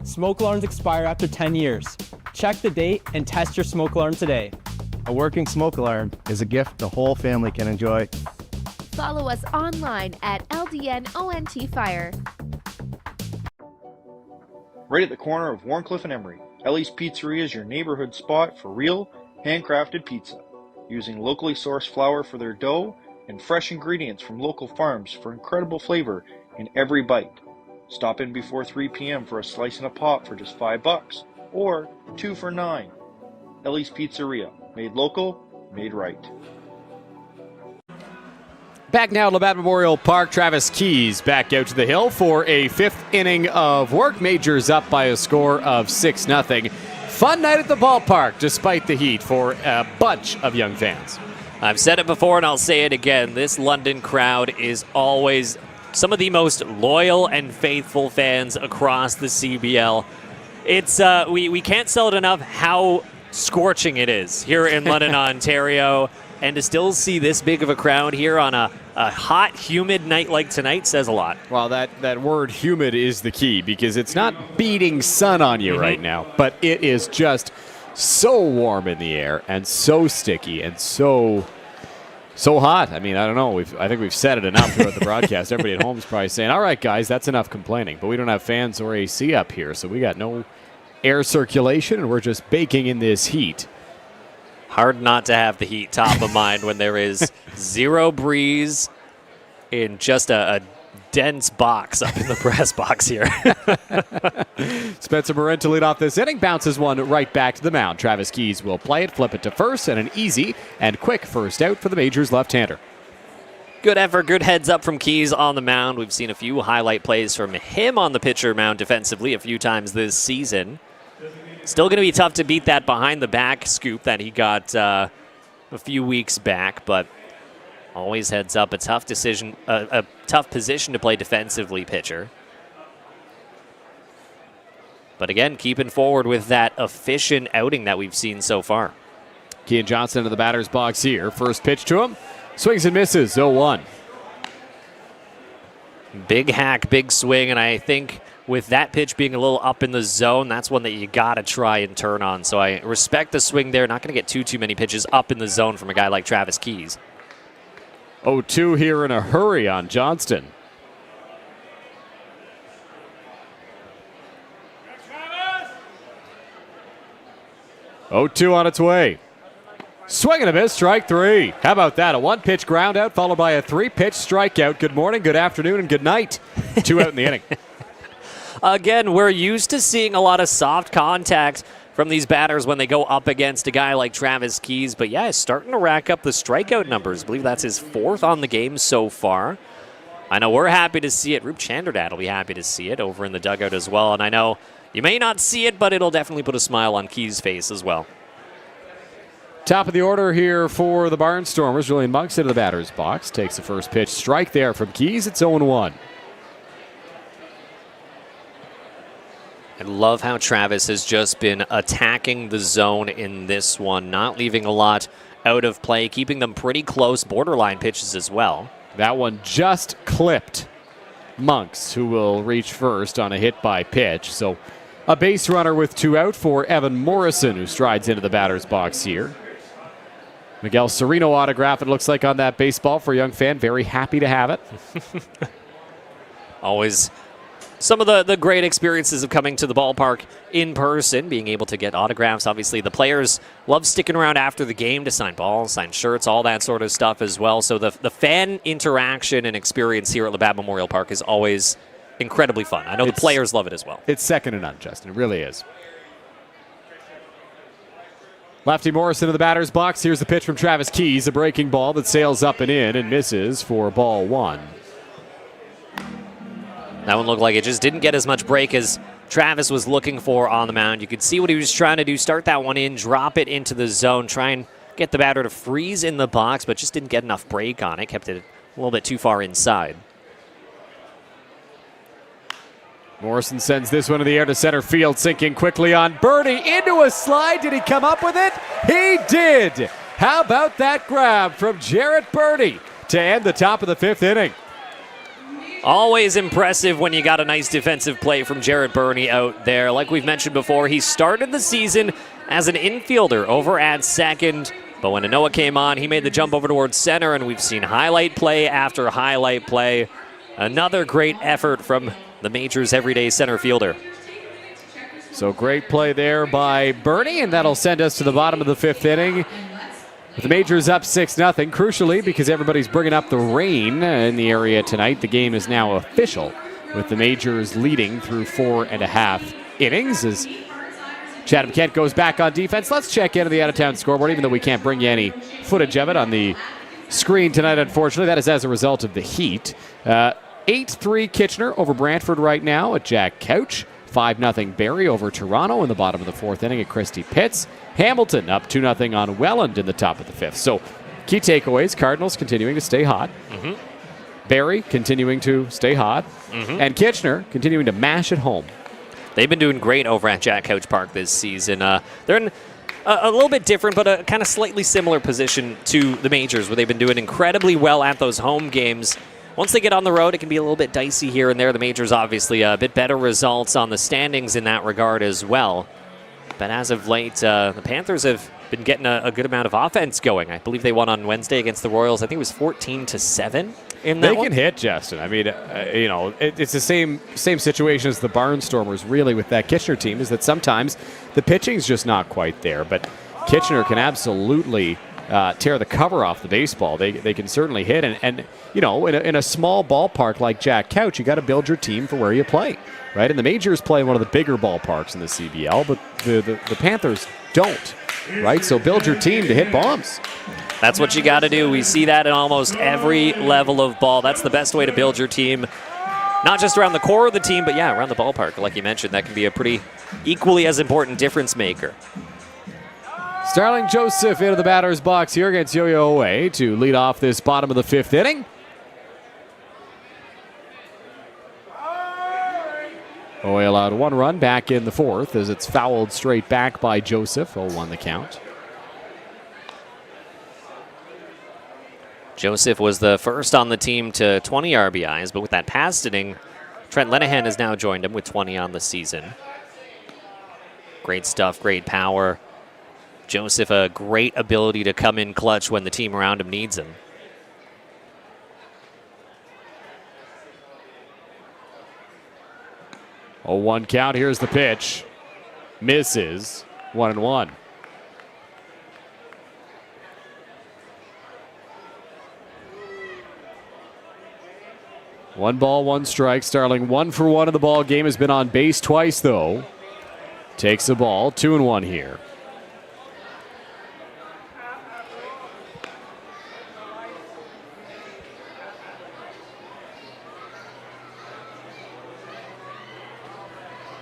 Smoke alarms expire after 10 years. Check the date and test your smoke alarm today. A working smoke alarm is a gift the whole family can enjoy. Follow us online at LDNONT Fire. Right at the corner of Warncliffe and Emery, Ellie's Pizzeria is your neighborhood spot for real, handcrafted pizza. Using locally sourced flour for their dough and fresh ingredients from local farms for incredible flavor in every bite. Stop in before 3 p.m. for a slice and a pop for just $5 or 2 for $9. Ellie's Pizzeria, made local, made right. Back now at Labatt Memorial Park, Travis Keys back out to the hill for a 5th inning of work. Majors up by a score of 6-0. Fun night at the ballpark despite the heat for a bunch of young fans. I've said it before and I'll say it again. This London crowd is always some of the most loyal and faithful fans across the CBL. It's we can't sell it enough how scorching it is here in London, Ontario. And to still see this big of a crowd here on a hot, humid night like tonight says a lot. Well, that word humid is the key because it's not beating sun on you right now, but it is just so warm in the air and so sticky and so hot. I mean, I don't know. I think we've said it enough throughout the broadcast. Everybody at home is probably saying, all right, guys, that's enough complaining. But we don't have fans or AC up here, so we got no air circulation, and we're just baking in this heat. Hard not to have the heat top of mind when there is zero breeze in just a dense box up in the press box here. Spencer Marin to lead off this inning. Bounces one right back to the mound. Travis Keys will play it, flip it to first, and an easy and quick first out for the Majors left-hander. Good effort, good heads up from Keys on the mound. We've seen a few highlight plays from him on the pitcher mound defensively a few times this season. Still going to be tough to beat that behind-the-back scoop that he got a few weeks back, but always heads up. A tough decision, a tough position to play defensively, pitcher. But again, keeping forward with that efficient outing that we've seen so far. Kean Johnson into the batter's box here. First pitch to him. Swings and misses, 0-1. Big hack, big swing, and I think with that pitch being a little up in the zone, that's one that you got to try and turn on. So I respect the swing there. Not going to get too many pitches up in the zone from a guy like Travis Keys. 0-2 here in a hurry on Johnston. Oh, 2 on its way. Swing and a miss, strike 3. How about that? A 1-pitch ground out followed by a 3-pitch strikeout. Good morning, good afternoon, and good night. 2 out in the inning. Again, we're used to seeing a lot of soft contact from these batters when they go up against a guy like Travis Keys. But yeah, he's starting to rack up the strikeout numbers. I believe that's his 4th on the game so far. I know we're happy to see it. Roop Chanderdad will be happy to see it over in the dugout as well. And I know you may not see it, but it'll definitely put a smile on Keys' face as well. Top of the order here for the Barnstormers. Julian Monks into the batter's box. Takes the first pitch. Strike there from Keys. It's 0-1. I love how Travis has just been attacking the zone in this one, not leaving a lot out of play, keeping them pretty close, borderline pitches as well. That one just clipped Monks, who will reach first on a hit by pitch. So a base runner with 2 out for Evan Morrison, who strides into the batter's box here. Miguel Sereno autograph, it looks like, on that baseball for a young fan. Very happy to have it. Always some of the great experiences of coming to the ballpark in person, being able to get autographs. Obviously, the players love sticking around after the game to sign balls, sign shirts, all that sort of stuff as well. So the fan interaction and experience here at Labatt Memorial Park is always incredibly fun. I know the players love it as well. It's second to none, Justin. It really is. Lefty Morrison in the batter's box. Here's the pitch from Travis Keys, a breaking ball that sails up and in and misses for ball 1. That one looked like it just didn't get as much break as Travis was looking for on the mound. You could see what he was trying to do, start that one in, drop it into the zone, try and get the batter to freeze in the box, but just didn't get enough break on it, kept it a little bit too far inside. Morrison sends this one to the air to center field, sinking quickly on Bernie into a slide. Did he come up with it? He did. How about that grab from Jarrett Bernie to end the top of the 5th inning? Always impressive when you got a nice defensive play from Jarrett Bernie out there. Like we've mentioned before, he started the season as an infielder over at second, but when Anoa came on, he made the jump over towards center, and we've seen highlight play after highlight play. Another great effort from the Majors' everyday center fielder. So great play there by Bernie, and that'll send us to the bottom of the 5th inning. With the Majors up 6-0, crucially, because everybody's bringing up the rain in the area tonight, the game is now official, with the Majors leading through 4.5 innings as Chatham Kent goes back on defense. Let's check into the out-of-town scoreboard, even though we can't bring you any footage of it on the screen tonight, unfortunately. That is as a result of the heat. 8-3 Kitchener over Brantford right now at Jack Couch. 5-0 Barrie over Toronto in the bottom of the 4th inning at Christie Pitts. Hamilton up 2-0 on Welland in the top of the 5th. So key takeaways, Cardinals continuing to stay hot. Barrie continuing to stay hot. And Kitchener continuing to mash at home. They've been doing great over at Jack Couch Park this season. They're in a little bit different, but a kind of slightly similar position to the Majors, where they've been doing incredibly well at those home games. Once they get on the road, it can be a little bit dicey here and there. The Majors obviously a bit better results on the standings in that regard as well. But as of late, the Panthers have been getting a good amount of offense going. I believe they won on Wednesday against the Royals. I think it was 14-7 in that They one. can hit, Justin. I mean, it's the same situation as the Barnstormers, really, with that Kitchener team, is that sometimes the pitching's just not quite there. But Kitchener can absolutely tear the cover off the baseball. They can certainly hit. And you know, in a small ballpark like Jack Couch, you got to build your team for where you play, right? And the Majors play in one of the bigger ballparks in the CBL, but the Panthers don't, right? So build your team to hit bombs. That's what you got to do. We see that in almost every level of ball. That's the best way to build your team. Not just around the core of the team, but yeah, around the ballpark. Like you mentioned, that can be a pretty equally as important difference maker. Starling Joseph into the batter's box here against Yo-Yo Owe to lead off this bottom of the 5th inning. Owe allowed 1 run back in the 4th as it's fouled straight back by Joseph. 0-1 the count. Joseph was the first on the team to 20 RBIs, but with that past inning, Trent Lenahan has now joined him with 20 on the season. Great stuff, great power. Joseph, a great ability to come in clutch when the team around him needs him. 0-1 count. Here's the pitch. Misses. 1-1. One ball, one strike. Starling 1 for 1 in the ball game. Has been on base twice, though. Takes the ball. 2-1 here.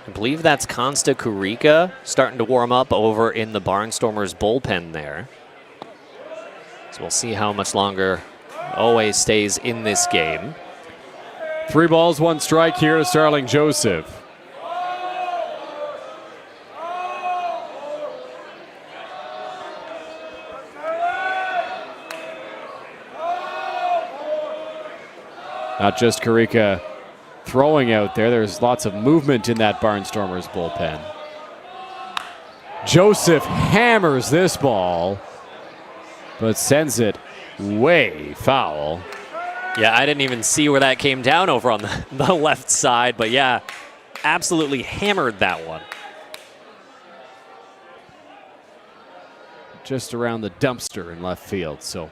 I believe that's Consta Kurika starting to warm up over in the Barnstormers bullpen there. So we'll see how much longer Owe stays in this game. 3 balls, 1 strike here to Starling Joseph. Not just Kurika throwing out there. There's lots of movement in that Barnstormers bullpen. Joseph hammers this ball, but sends it way foul. Yeah, I didn't even see where that came down over on the left side, but yeah, absolutely hammered that one. Just around the dumpster in left field, so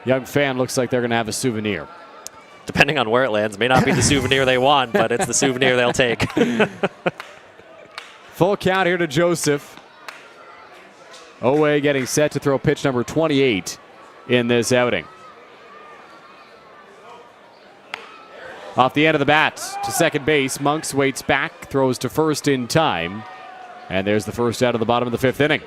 young fan looks like they're going to have a souvenir. Depending on where it lands, may not be the souvenir they want, but it's the souvenir they'll take. Full count here to Joseph. Owe getting set to throw pitch number 28 in this outing. Off the end of the bat to second base. Monks waits back, throws to first in time. And there's the first out of the bottom of the 5th inning.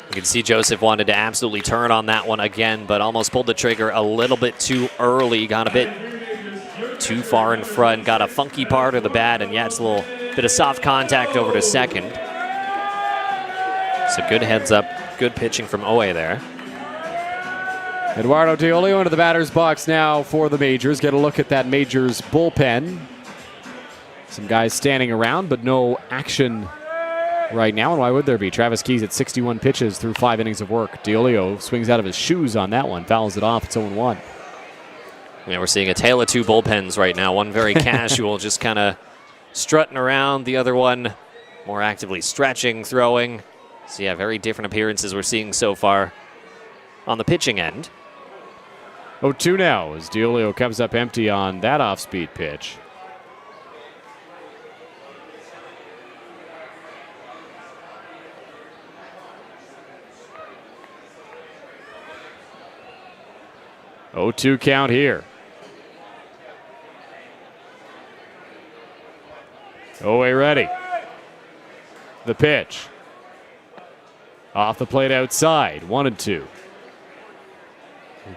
You can see Joseph wanted to absolutely turn on that one again, but almost pulled the trigger a little bit too early. Got a bit too far in front. Got a funky part of the bat, and yeah, it's a little bit of soft contact over to second. So good heads up, good pitching from Owe there. Eduardo Diolio into the batter's box now for the Majors. Get a look at that Majors bullpen. Some guys standing around, but no action right now, and why would there be? Travis Keys at 61 pitches through 5 innings of work. Diolio swings out of his shoes on that one, fouls it off. It's 0-1. Yeah, we're seeing a tale of 2 bullpens right now. One very casual, just kind of strutting around. The other one more actively stretching, throwing. So yeah, very different appearances we're seeing so far on the pitching end. 0-2 now as Diolio comes up empty on that off-speed pitch. Oh, 2 count here. Owe ready. The pitch. Off the plate outside. 1-2.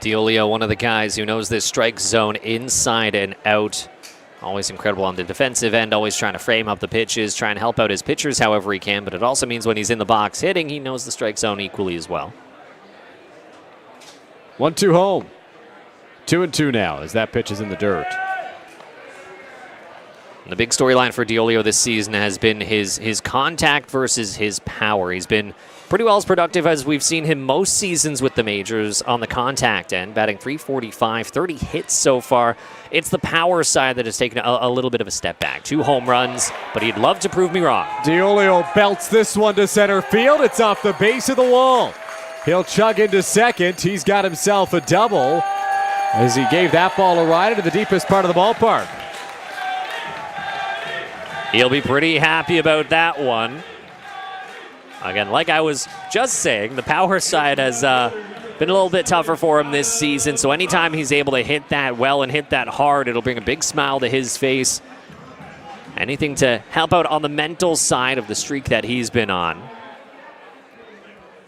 Diolio, one of the guys who knows this strike zone inside and out. Always incredible on the defensive end, always trying to frame up the pitches, trying to help out his pitchers however he can, but it also means when he's in the box hitting, he knows the strike zone equally as well. 1-2 home. 2-2 now as that pitch is in the dirt. The big storyline for Diolio this season has been his contact versus his power. He's been pretty well as productive as we've seen him most seasons with the Majors on the contact end, batting .345, 30 hits so far. It's the power side that has taken a little bit of a step back. 2 home runs, but he'd love to prove me wrong. Diolio belts this one to center field. It's off the base of the wall. He'll chug into second. He's got himself a double as he gave that ball a ride into the deepest part of the ballpark. He'll be pretty happy about that one. Again, like I was just saying, the power side has been a little bit tougher for him this season, so anytime he's able to hit that well and hit that hard, it'll bring a big smile to his face. Anything to help out on the mental side of the streak that he's been on.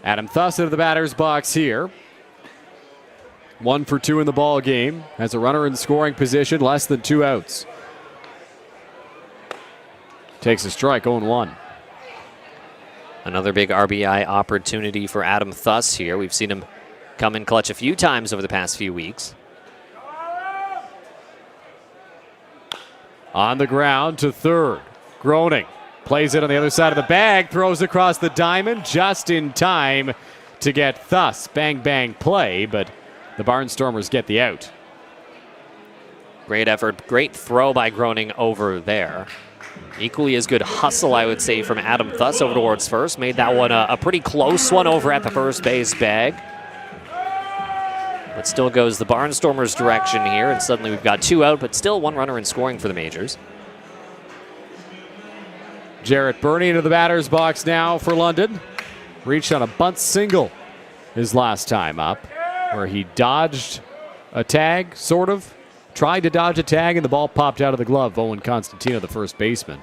Adam Thuss into the batter's box here. 1 for 2 in the ball game. Has a runner in scoring position, less than 2 outs. Takes a strike, 0-1. Another big RBI opportunity for Adam Thuss here. We've seen him come in clutch a few times over the past few weeks. On the ground to third. Groening plays it on the other side of the bag, throws across the diamond just in time to get Thuss. Bang, bang play, but the Barnstormers get the out. Great effort. Great throw by Groening over there. Equally as good hustle, I would say, from Adam Thuss over towards first. Made that one a pretty close one over at the first base bag. But still goes the Barnstormers' direction here, and suddenly we've got 2 out, but still 1 runner in scoring for the Majors. Jarrett Burney into the batter's box now for London. Reached on a bunt single his last time up, where he dodged a tag, sort of. Tried to dodge a tag, and the ball popped out of the glove. Owen Constantino, the first baseman.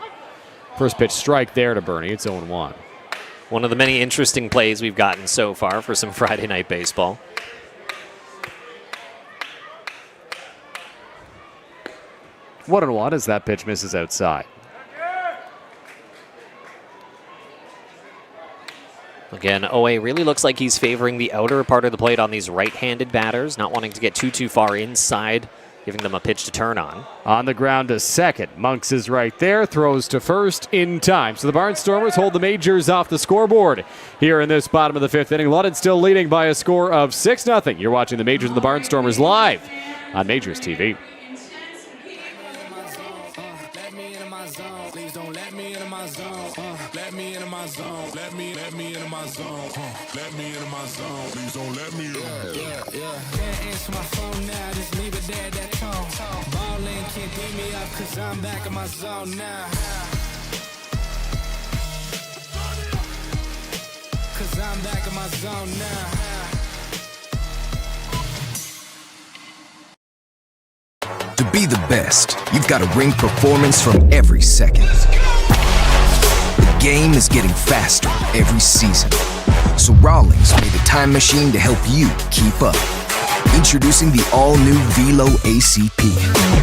First pitch strike there to Burney. It's 0-1. One of the many interesting plays we've gotten so far for some Friday night baseball. 1-1 as that pitch misses outside. Again, OA really looks like he's favoring the outer part of the plate on these right-handed batters, not wanting to get too far inside, giving them a pitch to turn on. On the ground to second. Monks is right there, throws to first in time. So the Barnstormers hold the Majors off the scoreboard here in this bottom of the 5th inning. London still leading by a score of 6-0. You're watching the Majors and the Barnstormers live on Majors TV. Cause I'm back in my zone now. Cause I'm back in my zone now. To be the best, you've got to bring performance from every second. The game is getting faster every season. So Rawlings made a time machine to help you keep up. Introducing the all-new Velo ACP.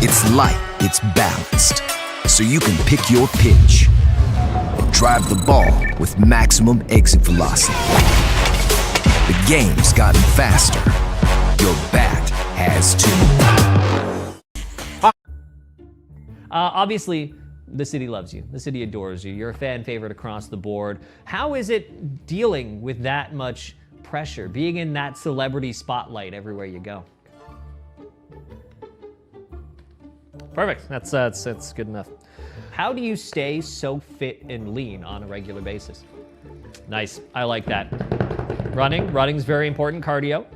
It's light, it's balanced, so you can pick your pitch and drive the ball with maximum exit velocity. The game's gotten faster. Your bat has too. Obviously, the city loves you. The city adores you. You're a fan favorite across the board. How is it dealing with that much pressure, being in that celebrity spotlight everywhere you go? Perfect. That's good enough. How do you stay so fit and lean on a regular basis? Nice. I like that. Running's very important. Cardio.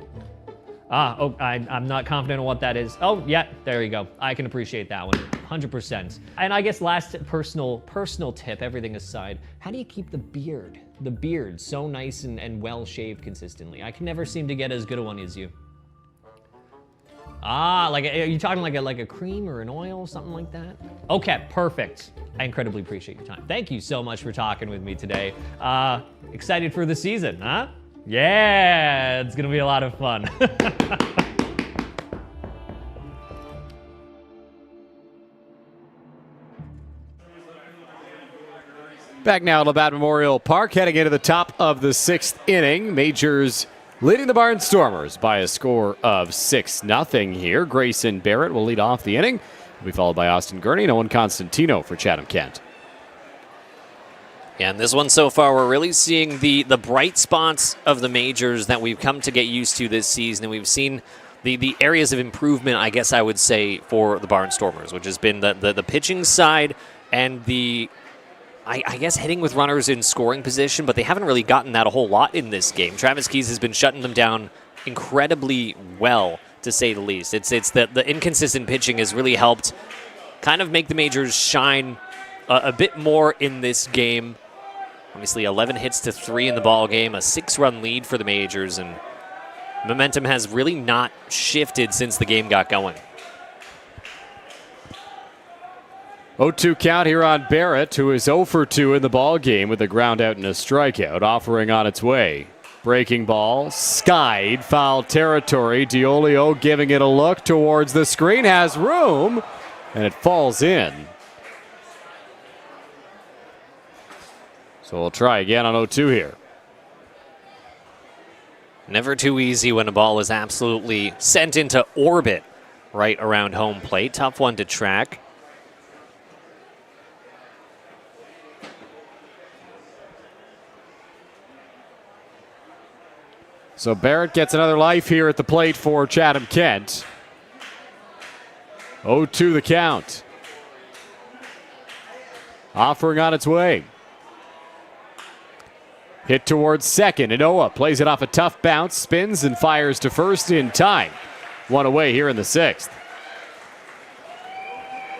I'm not confident on what that is. Oh, yeah, there you go. I can appreciate that one, 100%. And I guess last personal tip, everything aside, how do you keep the beard so nice and well shaved consistently? I can never seem to get as good a one as you. Like, are you talking like a cream or an oil, something like that? Okay, perfect. I incredibly appreciate your time. Thank you so much for talking with me today. Excited for the season, huh? Yeah, it's gonna be a lot of fun. Back now at Labatt Memorial Park, heading into the top of the 6th inning. Majors leading the Barnstormers by a score of 6-0 here. Grayson Barrett will lead off the inning. Will be followed by Austin Gurney and Owen Constantino for Chatham Kent. Yeah, and this one so far, we're really seeing the bright spots of the Majors that we've come to get used to this season, and we've seen the areas of improvement, I guess I would say, for the Barnstormers, which has been the pitching side and the, I guess, hitting with runners in scoring position, but they haven't really gotten that a whole lot in this game. Travis Keys has been shutting them down incredibly well, to say the least. It's the inconsistent pitching has really helped kind of make the Majors shine a bit more in this game. Obviously, 11 hits to 3 in the ball game, a 6-run lead for the Majors, and momentum has really not shifted since the game got going. 0-2 count here on Barrett, who is 0 for 2 in the ball game with a ground out and a strikeout. Offering on its way. Breaking ball, skied, foul territory. Diolio giving it a look towards the screen, has room, and it falls in. So we'll try again on 0-2 here. Never too easy when a ball is absolutely sent into orbit right around home plate. Tough one to track. So Barrett gets another life here at the plate for Chatham Kent. 0-2 the count. Offering on its way. Hit towards second. Inoa plays it off a tough bounce, spins and fires to first in time. One away here in the 6th.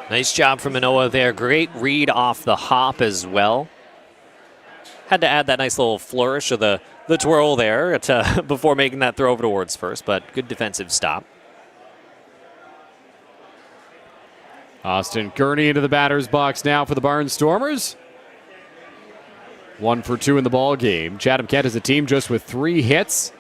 Nice job from Inoa there. Great read off the hop as well. Had to add that nice little flourish of the twirl there before making that throw over towards first, but good defensive stop. Austin Gurney into the batter's box now for the Barnstormers. 1 for 2 in the ball game. Chatham Kent is a team just with 3 hits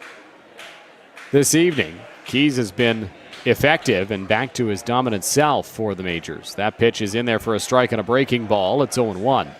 this evening. Keys has been effective and back to his dominant self for the majors. That pitch is in there for a strike on a breaking ball. It's 0-1.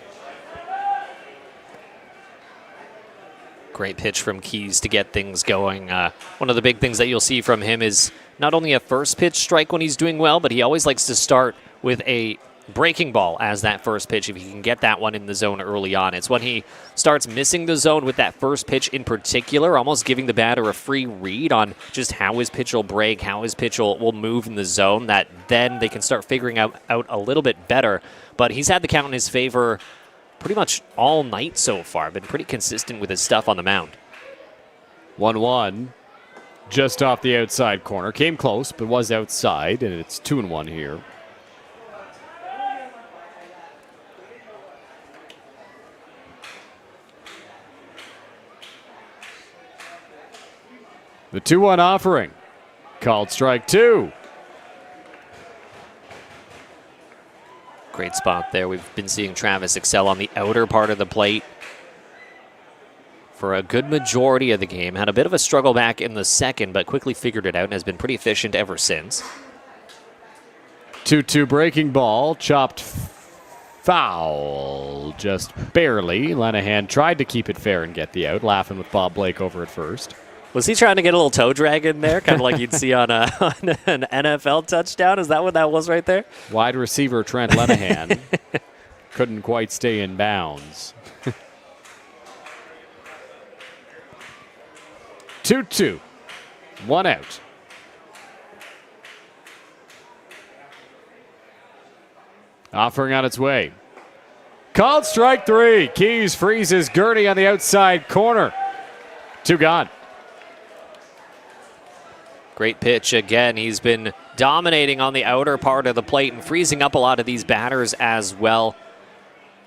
Great pitch from Keys to get things going. One of the big things that you'll see from him is not only a first pitch strike when he's doing well, but he always likes to start with a breaking ball as that first pitch if he can get that one in the zone early on. It's when he starts missing the zone with that first pitch in particular, almost giving the batter a free read on just how his pitch will break, how his pitch will move in the zone, that then they can start figuring out a little bit better. But he's had the count in his favor pretty much all night so far. Been pretty consistent with his stuff on the mound. 1-1. Just off the outside corner. Came close, but was outside, and it's 2-1 here. The 2-1 offering. Called strike 2. Great spot there. We've been seeing Travis excel on the outer part of the plate for a good majority of the game. Had a bit of a struggle back in the second, but quickly figured it out and has been pretty efficient ever since. 2-2 breaking ball. Chopped foul. Just barely. Lenahan tried to keep it fair and get the out, laughing with Bob Blake over at first. Was he trying to get a little toe drag in there, kind of like you'd see on an NFL touchdown? Is that what that was right there? Wide receiver Trent Lenahan couldn't quite stay in bounds. 2-2. 1 out. Offering on its way. Called strike 3. Keys freezes Gurney on the outside corner. 2 gone. Great pitch again. He's been dominating on the outer part of the plate and freezing up a lot of these batters as well.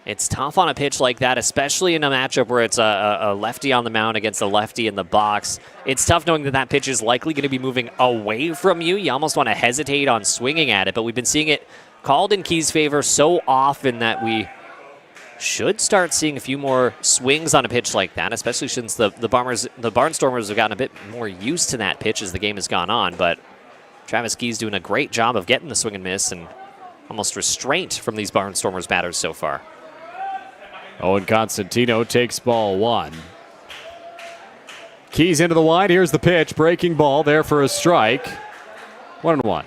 It's tough on a pitch like that, especially in a matchup where it's a lefty on the mound against a lefty in the box. It's tough knowing that that pitch is likely going to be moving away from you. You almost want to hesitate on swinging at it, but we've been seeing it called in Keys' favor so often that we should start seeing a few more swings on a pitch like that, especially since the Barnstormers have gotten a bit more used to that pitch as the game has gone on. But Travis Keys doing a great job of getting the swing and miss and almost restraint from these Barnstormers batters so far. Owen Constantino takes ball 1. Keys into the wide. Here's the pitch. Breaking ball there for a strike. 1-1.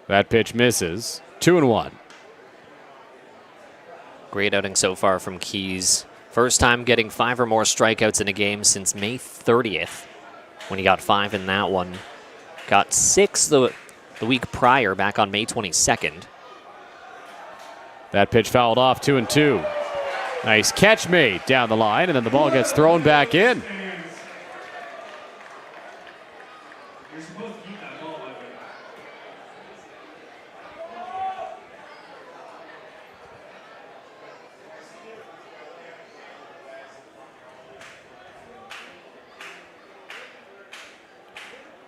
That pitch misses. 2-1. Great outing so far from Keys. First time getting 5 or more strikeouts in a game since May 30th, when he got 5 in that one. Got 6 the week prior, back on May 22nd. That pitch fouled off, 2-2. Nice catch made down the line, and then the ball gets thrown back in.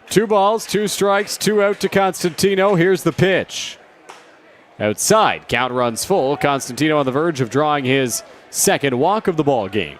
Two balls, 2 strikes, 2 out to Constantino. Here's the pitch. Outside, count runs full. Constantino on the verge of drawing his second walk of the ball game.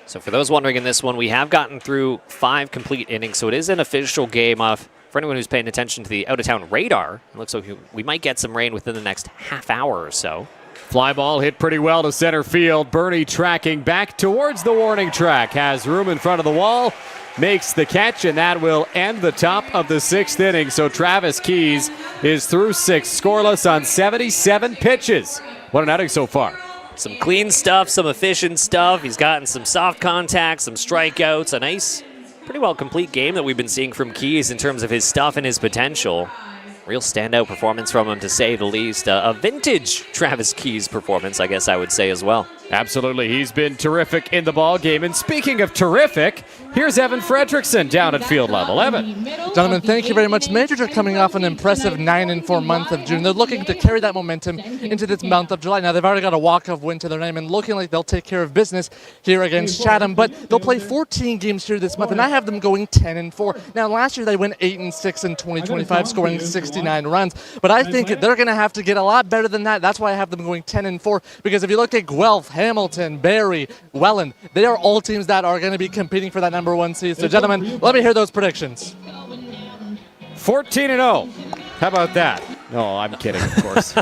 So for those wondering in this one, we have gotten through 5 complete innings, so it is an official game off. For anyone who's paying attention to the out-of-town radar, it looks like we might get some rain within the next half hour or so. Fly ball hit pretty well to center field. Bernie tracking back towards the warning track. Has room in front of the wall. makes the catch, and that will end the top of the 6th inning. So Travis Keys is through 6, scoreless on 77 pitches. What an outing so far. Some clean stuff, some efficient stuff. He's gotten some soft contact, some strikeouts, a nice, pretty well complete game that we've been seeing from Keys in terms of his stuff and his potential. Real standout performance from him, to say the least. A vintage Travis Keys performance, I guess I would say as well. Absolutely. He's been terrific in the ball game. And speaking of terrific, here's Evan Fredrickson down at field level. Evan. Gentlemen, thank you very much. Majors are coming off an impressive 9-4 month of June. They're looking to carry that momentum into this month of July. Now, they've already got a walk-off win to their name and looking like they'll take care of business here against Chatham. But they'll play 14 games here this month, and I have them going 10-4. Now, last year they went 8-6 in 2025, scoring 69 runs. But I think they're going to have to get a lot better than that. That's why I have them going 10-4. Because if you look at Guelph, Hamilton, Barrie, Welland, they are all teams that are going to be competing for that number 1 seed. So, gentlemen, let me hear those predictions. 14-0. How about that? No, I'm kidding, of course.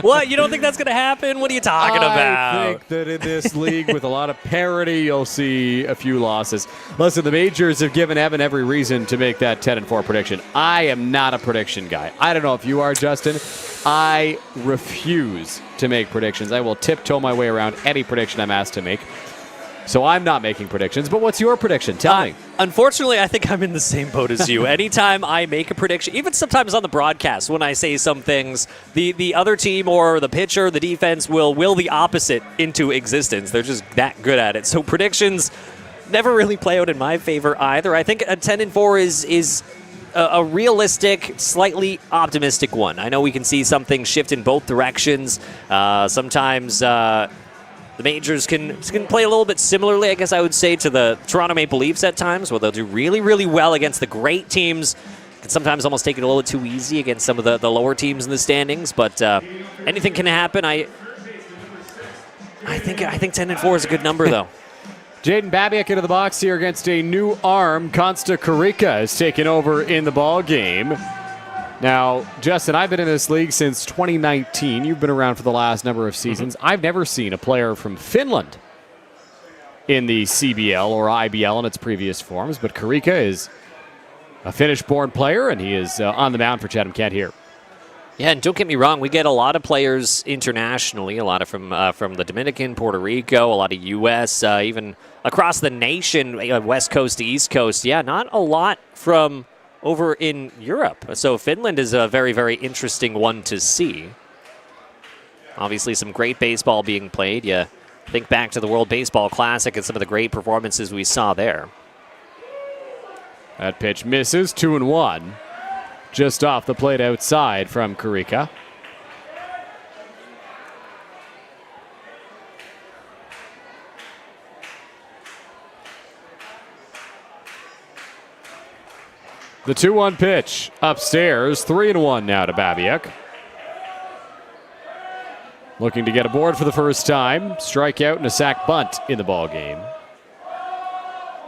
What? You don't think that's going to happen? What are you talking about? I think that in this league with a lot of parity, you'll see a few losses. Listen, the majors have given Evan every reason to make that 10-4 prediction. I am not a prediction guy. I don't know if you are, Justin. I refuse to make predictions. I will tiptoe my way around any prediction I'm asked to make. So I'm not making predictions, but what's your prediction? Tell me. Unfortunately, I think I'm in the same boat as you. Anytime I make a prediction, even sometimes on the broadcast, when I say some things, the other team or the pitcher, the defense will the opposite into existence. They're just that good at it. So predictions never really play out in my favor either. I think a 10-4 is a realistic, slightly optimistic one. I know we can see something shift in both directions. Sometimes the majors can play a little bit similarly, I guess I would say, to the Toronto Maple Leafs at times, where they'll do really, really well against the great teams. Can sometimes almost take it a little too easy against some of the lower teams in the standings, but anything can happen. I think 10-4 is a good number, though. Jaden Babiak into the box here against a new arm. Consta Carica has taken over in the ball game. Now, Justin, I've been in this league since 2019. You've been around for the last number of seasons. I've never seen a player from Finland in the CBL or IBL in its previous forms, but Carica is a Finnish-born player, and he is on the mound for Chatham Kent here. Yeah, and don't get me wrong, we get a lot of players internationally, a lot of from the Dominican, Puerto Rico, a lot of U.S., even across the nation, West Coast to East Coast. Yeah, not a lot from over in Europe. So Finland is a very, very interesting one to see. Obviously some great baseball being played. You think back to the World Baseball Classic and some of the great performances we saw there. That pitch misses, 2-1. Just off the plate outside from Carica. The 2-1 pitch upstairs, 3-1 now to Babiak. Looking to get aboard for the first time. Strikeout and a sac bunt in the ball game.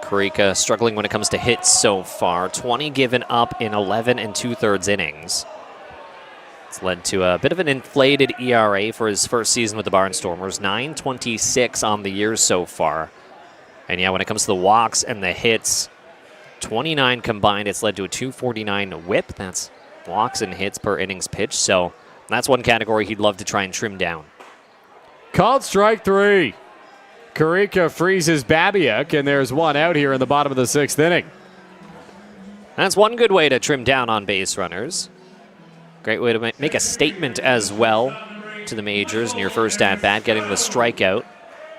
Carica struggling when it comes to hits so far. 20 given up in 11 2/3 innings. It's led to a bit of an inflated ERA for his first season with the Barnstormers. 9.26 on the year so far. And yeah, when it comes to the walks and the hits, 29 combined. It's led to a 2.49 whip. That's walks and hits per innings pitched. So that's one category he'd love to try and trim down. Called strike 3. Carica freezes Babiak, and there's one out here in the bottom of the 6th inning. That's one good way to trim down on base runners. Great way to make a statement as well to the majors in your first at-bat, getting the strikeout.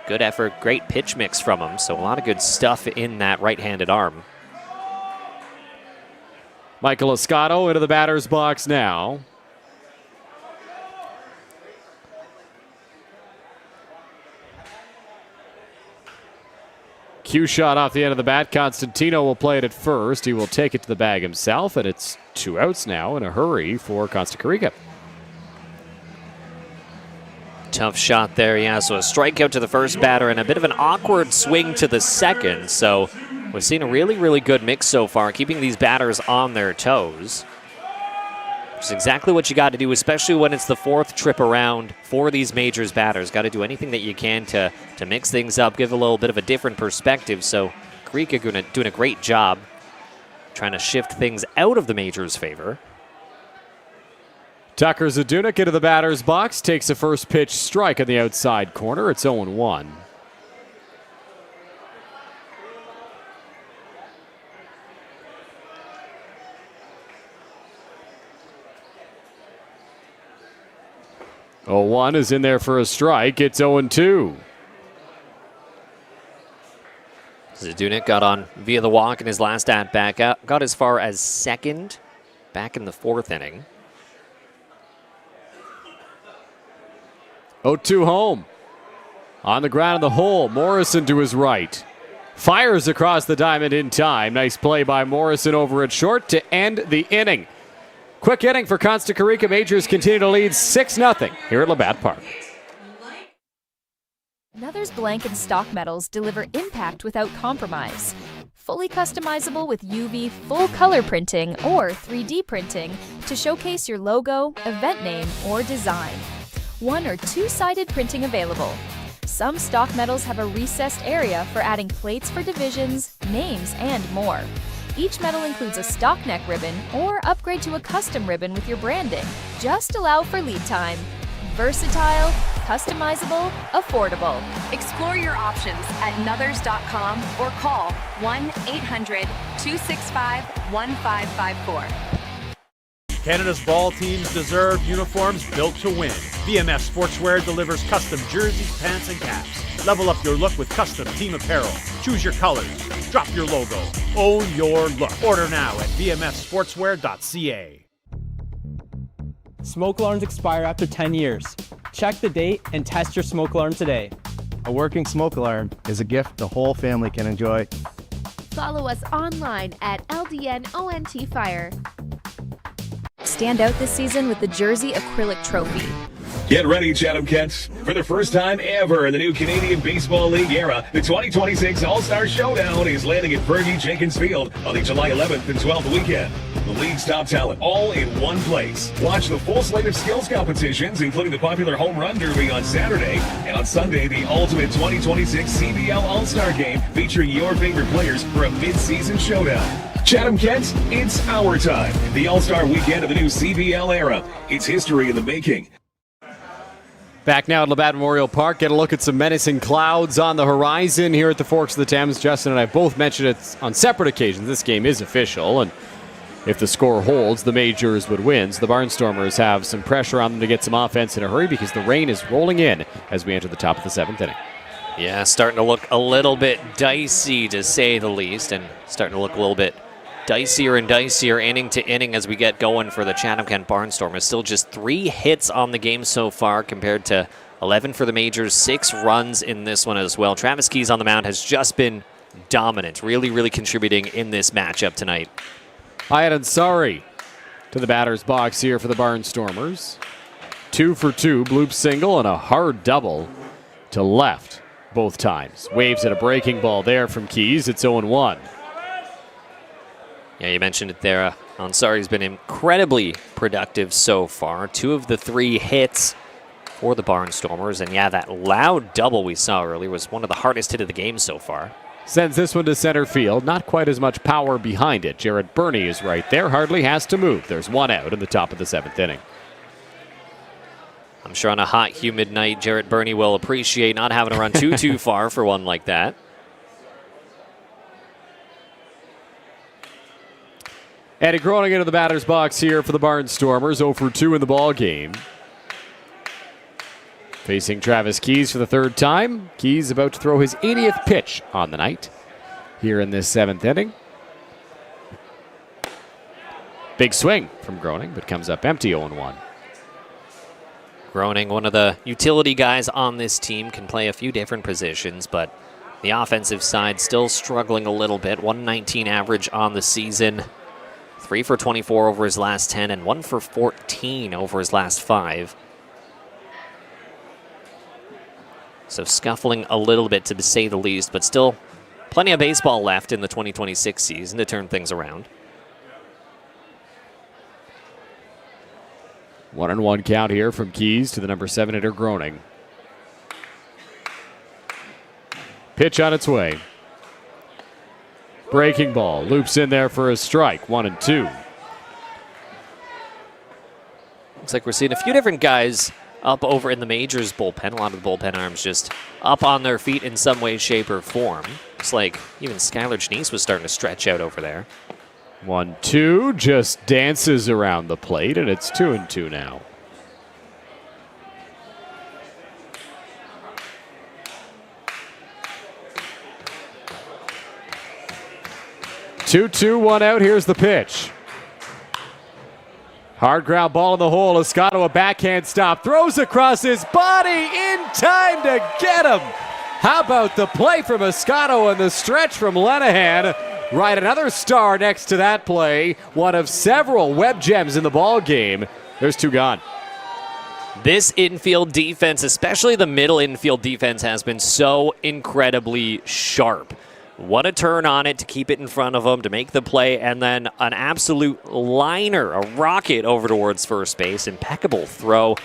Good effort, great pitch mix from him. So a lot of good stuff in that right-handed arm. Michael Escato into the batter's box now. Cue shot off the end of the bat. Constantino will play it at first. He will take it to the bag himself, and it's 2 outs now in a hurry for Consta Carica. Tough shot there, yeah. So a strikeout to the first batter and a bit of an awkward swing to the second. So we've seen a really, really good mix so far, keeping these batters on their toes. Which is exactly what you got to do, especially when it's the 4th trip around for these majors batters. Got to do anything that you can to mix things up, give a little bit of a different perspective. So Carrica doing a great job trying to shift things out of the Majors' favor. Tucker Zadunik into the batter's box, takes a first pitch strike on the outside corner. It's 0-1. One is in there for a strike. It's 0-2. Zadunik got on via the walk in his last at-bat. Got as far as second back in the 4th inning. 0-2 home. On the ground in the hole, Morrison to his right. Fires across the diamond in time. Nice play by Morrison over at short to end the inning. Quick inning for Consta Carrica. Majors continue to lead 6-0 here at Labatt Park. Another's blank and stock metals deliver impact without compromise. Fully customizable with UV full color printing or 3D printing to showcase your logo, event name, or design. 1- or 2-sided printing available. Some stock metals have a recessed area for adding plates for divisions, names, and more. Each medal includes a stock neck ribbon or upgrade to a custom ribbon with your branding. Just allow for lead time. Versatile, customizable, affordable. Explore your options at Nuthers.com or call 1-800-265-1554. Canada's ball teams deserve uniforms built to win. VMS Sportswear delivers custom jerseys, pants, and caps. Level up your look with custom team apparel. Choose your colors. Drop your logo. Own your look. Order now at vmssportswear.ca. Smoke alarms expire after 10 years. Check the date and test your smoke alarm today. A working smoke alarm is a gift the whole family can enjoy. Follow us online at LDNONT Fire. Stand out this season with the Jersey Acrylic Trophy. Get ready, Chatham Kents. For the first time ever in the new Canadian Baseball League era, the 2026 All-Star Showdown is landing at Fergie Jenkins Field on the July 11th and 12th weekend. The league's top talent, all in one place. Watch the full slate of skills competitions, including the popular Home Run Derby on Saturday, and on Sunday, the ultimate 2026 CBL All-Star Game featuring your favorite players for a mid-season showdown. Chatham Kents, it's our time. The All-Star Weekend of the new CBL era. It's history in the making. Back now at Labatt Memorial Park, get a look at some menacing clouds on the horizon here at the Forks of the Thames. Justin and I both mentioned it on separate occasions. This game is official, and if the score holds, the Majors would win. So the Barnstormers have some pressure on them to get some offense in a hurry because the rain is rolling in as we enter the top of the 7th inning. Yeah, starting to look a little bit dicey, to say the least, and starting to look a little bit dicier and dicier inning to inning as we get going for the Chatham-Kent Barnstormers. Still just 3 hits on the game so far compared to 11 for the Majors, 6 runs in this one as well. Travis Keys on the mound has just been dominant, really contributing in this matchup tonight. Ayad Ansari to the batter's box here for the Barnstormers. 2 for 2, bloop single and a hard double to left both times. Waves at a breaking ball there from Keys. It's 0-1. Yeah, you mentioned it there. Ansari's been incredibly productive so far. 2 of the 3 hits for the Barnstormers. And yeah, that loud double we saw earlier was one of the hardest hit of the game so far. Sends this one to center field. Not quite as much power behind it. Jarrett Burney is right there. Hardly has to move. There's 1 out in the top of the 7th inning. I'm sure on a hot, humid night, Jarrett Burney will appreciate not having to run too far for one like that. Eddie Groening into the batter's box here for the Barnstormers. 0 for 2 in the ball game. Facing Travis Keys for the 3rd time. Keys about to throw his 80th pitch on the night here in this 7th inning. Big swing from Groening, but comes up empty. 0-1. Groening, one of the utility guys on this team, can play a few different positions, but the offensive side still struggling a little bit. 119 average on the season. 3 for 24 over his last 10 and 1 for 14 over his last 5. So scuffling a little bit, to say the least, but still plenty of baseball left in the 2026 season to turn things around. 1-1 count here from Keys to the number 7 hitter Groening. Pitch on its way. Breaking ball. Loops in there for a strike. 1-2. Looks like we're seeing a few different guys up over in the Majors bullpen. A lot of the bullpen arms just up on their feet in some way, shape, or form. Looks like even Skylar Janice was starting to stretch out over there. 1-2, just dances around the plate, and it's 2-2 now. Two, 1 out. Here's the pitch. Hard ground ball in the hole. Escato, a backhand stop. Throws across his body in time to get him. How about the play from Escato and the stretch from Lenahan? Right, another star next to that play. One of several web gems in the ball game. There's 2 gone. This infield defense, especially the middle infield defense, has been so incredibly sharp. What a turn on it to keep it in front of him, to make the play, and then an absolute liner, a rocket over towards first base. Impeccable throw,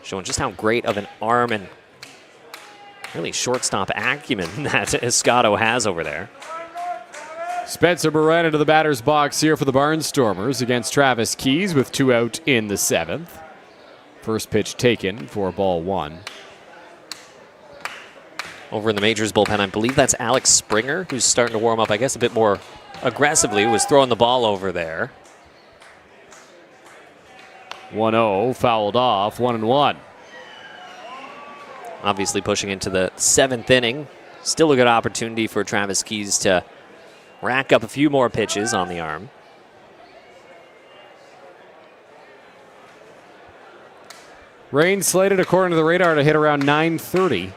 showing just how great of an arm and really shortstop acumen that Escato has over there. Spencer Moran into the batter's box here for the Barnstormers against Travis Keys with 2 out in the 7th. First pitch taken for ball 1. Over in the Majors bullpen, I believe that's Alex Springer, who's starting to warm up, I guess, a bit more aggressively, was throwing the ball over there. 1-0, fouled off, 1-1. Obviously pushing into the 7th inning. Still a good opportunity for Travis Keys to rack up a few more pitches on the arm. Rain slated, according to the radar, to hit around 9:30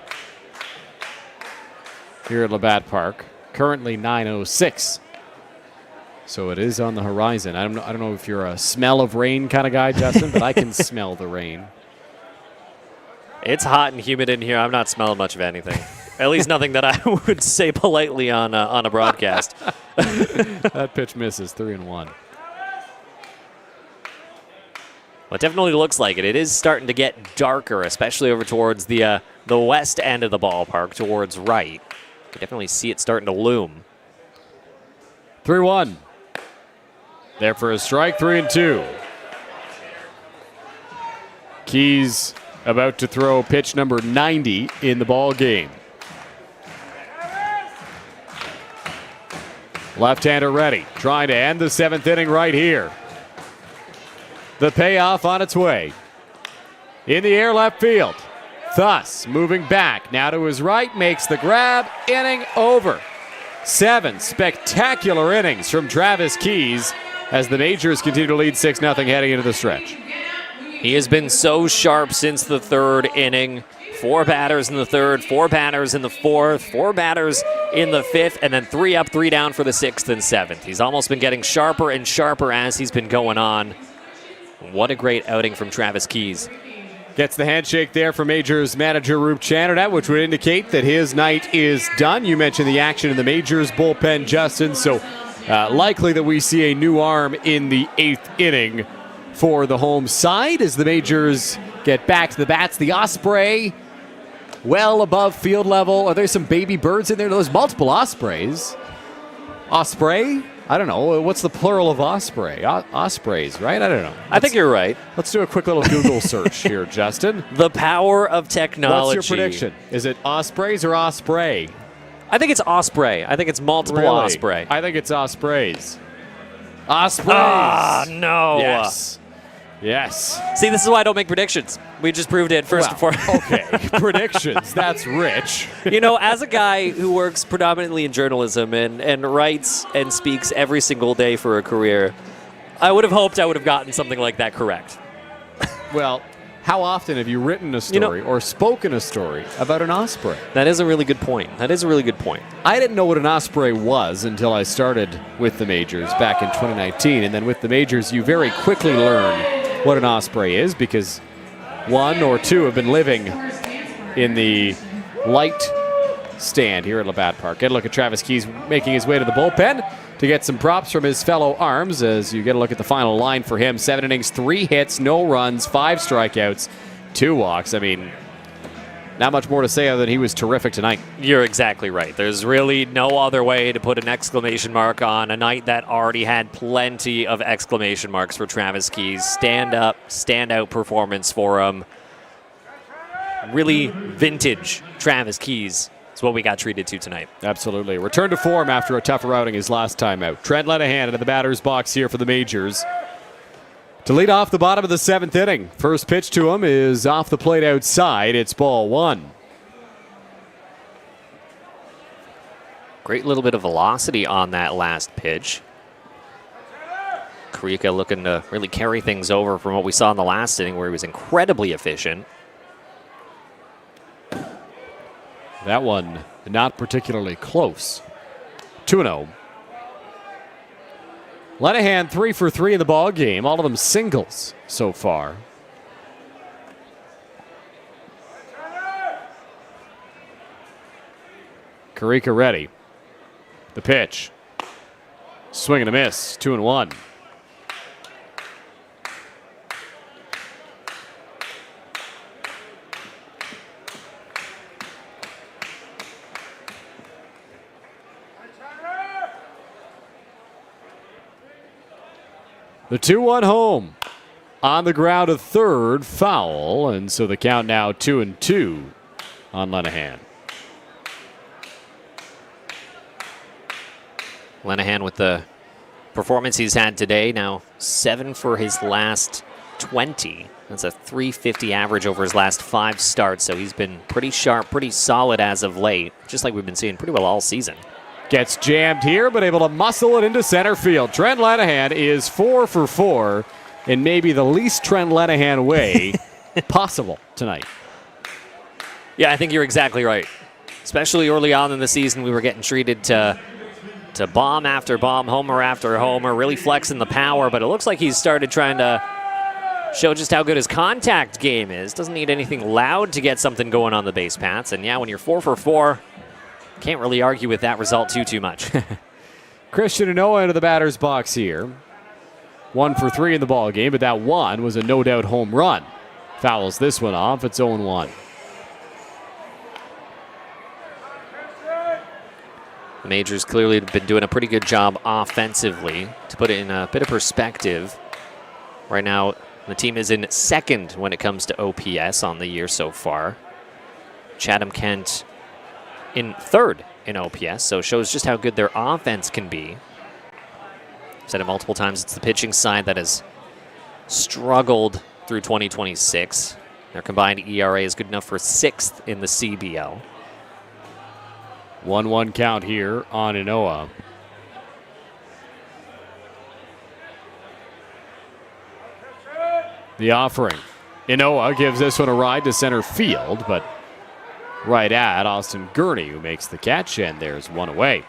here at Labatt Park. Currently 9:06. So it is on the horizon. I don't know if you're a smell of rain kind of guy, Justin, but I can smell the rain. It's hot and humid in here. I'm not smelling much of anything. At least nothing that I would say politely on a broadcast. That pitch misses, 3-1. Well, it definitely looks like it. It is starting to get darker, especially over towards the west end of the ballpark, towards right. You can definitely see it starting to loom. 3-1. There for a strike, 3-2. Keys about to throw pitch number 90 in the ball game. Left-hander ready, trying to end the 7th inning right here. The payoff on its way. In the air, left field. Thus, moving back, now to his right, makes the grab, inning over. 7 spectacular innings from Travis Keys as the Majors continue to lead 6-0 heading into the stretch. He has been so sharp since the 3rd inning. 4 batters in the 3rd, 4 batters in the 4th, 4 batters in the 5th, and then 3 up, 3 down for the 6th and 7th. He's almost been getting sharper and sharper as he's been going on. What a great outing from Travis Keys. Gets the handshake there from Majors manager Roop Channerdat, which would indicate that his night is done. You mentioned the action in the Majors bullpen, Justin, so likely that we see a new arm in the 8th inning for the home side as the Majors get back to the bats. The Osprey well above field level. Are there some baby birds in there? There's multiple Ospreys. Osprey? I don't know. What's the plural of osprey? Ospreys, right? I don't know. I think you're right. Let's do a quick little Google search here, Justin. The power of technology. What's your prediction? Is it ospreys or osprey? I think it's osprey. I think it's multiple osprey. I think it's ospreys. Ospreys. Ah, no. Yes. Yes. See, this is why I don't make predictions. We just proved it first and foremost. Okay, predictions. That's rich. You know, as a guy who works predominantly in journalism and writes and speaks every single day for a career, I would have hoped I would have gotten something like that correct. Well, how often have you written a story or spoken a story about an osprey? That is a really good point. That is a really good point. I didn't know what an osprey was until I started with the Majors back in 2019. And then with the Majors, you very quickly learn what an osprey is because 1 or 2 have been living in the light stand here at Labatt Park. Get a look at Travis Keys making his way to the bullpen to get some props from his fellow arms as you get a look at the final line for him. 7 innings, 3 hits, no runs, 5 strikeouts, 2 walks. I mean, not much more to say other than he was terrific tonight. You're exactly right. There's really no other way to put an exclamation mark on a night that already had plenty of exclamation marks for Travis Keys. Stand up, stand out performance for him. Really vintage Travis Keys is what we got treated to tonight. Absolutely. Return to form after a tougher outing his last time out. Trent Lenahan into the batter's box here for the Majors to lead off the bottom of the 7th inning. First pitch to him is off the plate outside. It's ball 1. Great little bit of velocity on that last pitch. Koehler looking to really carry things over from what we saw in the last inning where he was incredibly efficient. That one not particularly close. 2-0. Lenahan 3 for 3 in the ball game, all of them singles so far. Koehler ready. The pitch. Swing and a miss. 2-1. The 2-1 home on the ground, a third foul, and so the count now 2-2 on Lenahan. Lenahan with the performance he's had today, now 7 for his last 20. That's a .350 average over his last 5 starts, so he's been pretty sharp, pretty solid as of late, just like we've been seeing pretty well all season. Gets jammed here, but able to muscle it into center field. Trent Lenahan is 4 for 4 in maybe the least Trent Lenahan way possible tonight. Yeah, I think you're exactly right. Especially early on in the season, we were getting treated to bomb after bomb, homer after homer, really flexing the power, but it looks like he's started trying to show just how good his contact game is. Doesn't need anything loud to get something going on the base paths, and yeah, when you're 4 for 4, can't really argue with that result too much. Christian Anoa into the batter's box here. 1 for 3 in the ball game, but that one was a no-doubt home run. Fouls this one off. It's 0-1. The Majors clearly have been doing a pretty good job offensively. To put it in a bit of perspective, right now the team is in 2nd when it comes to OPS on the year so far. Chatham-Kent in 3rd in OPS, so it shows just how good their offense can be. I've said it multiple times, it's the pitching side that has struggled through 2026. Their combined ERA is good enough for 6th in the CBL. 1-1 count here on Anoa. The offering. Anoa gives this one a ride to center field, but right at Austin Gurney, who makes the catch, and there's one away.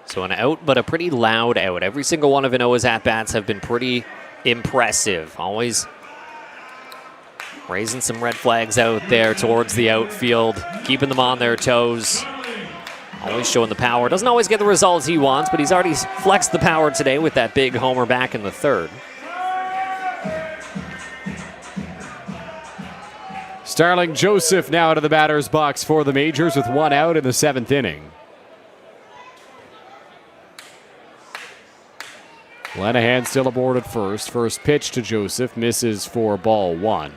So an out, but a pretty loud out. Every single one of Anoa's at-bats have been pretty impressive. Always raising some red flags out there towards the outfield, keeping them on their toes. Always showing the power. Doesn't always get the results he wants, but he's already flexed the power today with that big homer back in the 3rd. Starling Joseph now to the batter's box for the Majors with 1 out in the 7th inning. Lenahan still aboard at first. First pitch to Joseph misses for ball 1.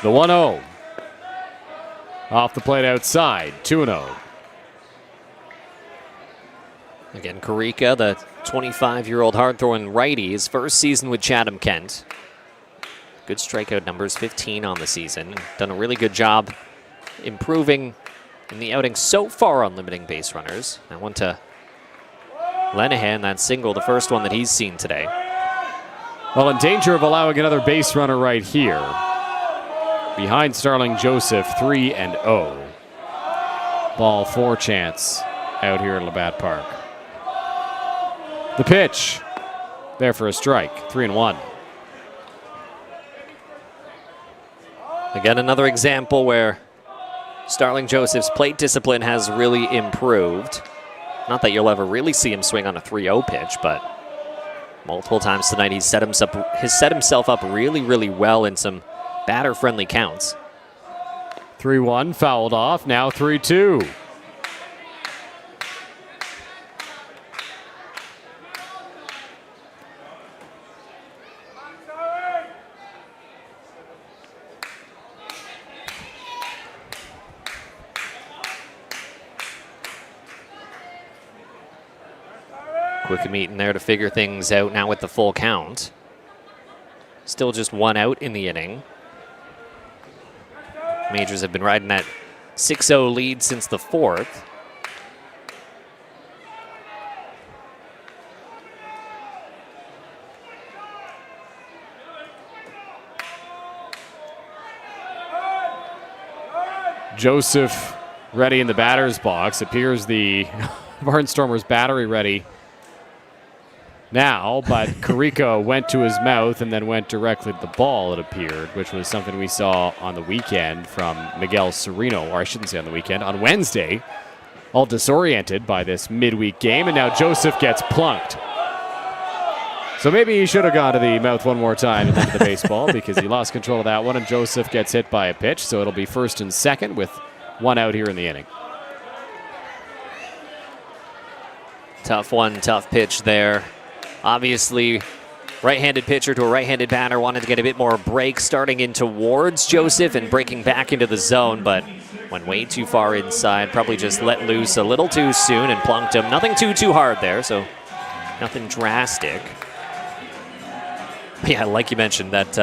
The 1-0. Off the plate outside, 2-0. Again, Koehler, the 25-year-old hard-throwing righty, his first season with Chatham-Kent. Good strikeout numbers, 15 on the season. Done a really good job improving in the outing so far on limiting base runners. That one to Lenahan, that single, the first one that he's seen today. Well, in danger of allowing another base runner right here. Behind Starling Joseph, 3-0. Ball 4 chance out here at Labatt Park. The pitch. There for a strike, 3-1. Again, another example where Starling Joseph's plate discipline has really improved. Not that you'll ever really see him swing on a 3-0 pitch, but multiple times tonight he's set himself up really, really well in some batter-friendly counts. 3-1 fouled off, now 3-2. Quick meeting there to figure things out now with the full count. Still just 1 out in the inning. Majors have been riding that 6-0 lead since the 4th. Joseph ready in the batter's box. Appears the Barnstormers battery ready now, but Koehler went to his mouth and then went directly to the ball, it appeared, which was something we saw on the weekend from Miguel Sereno, or I shouldn't say on the weekend, on Wednesday, all disoriented by this midweek game, and now Joseph gets plunked. So maybe he should have gone to the mouth one more time and then to the baseball because he lost control of that one, and Joseph gets hit by a pitch, so it'll be 1st and 2nd with 1 out here in the inning. Tough one, tough pitch there. Obviously, right-handed pitcher to a right-handed batter wanted to get a bit more break starting in towards Joseph and breaking back into the zone, but went way too far inside. Probably just let loose a little too soon and plunked him. Nothing too hard there, so nothing drastic. But yeah, like you mentioned, that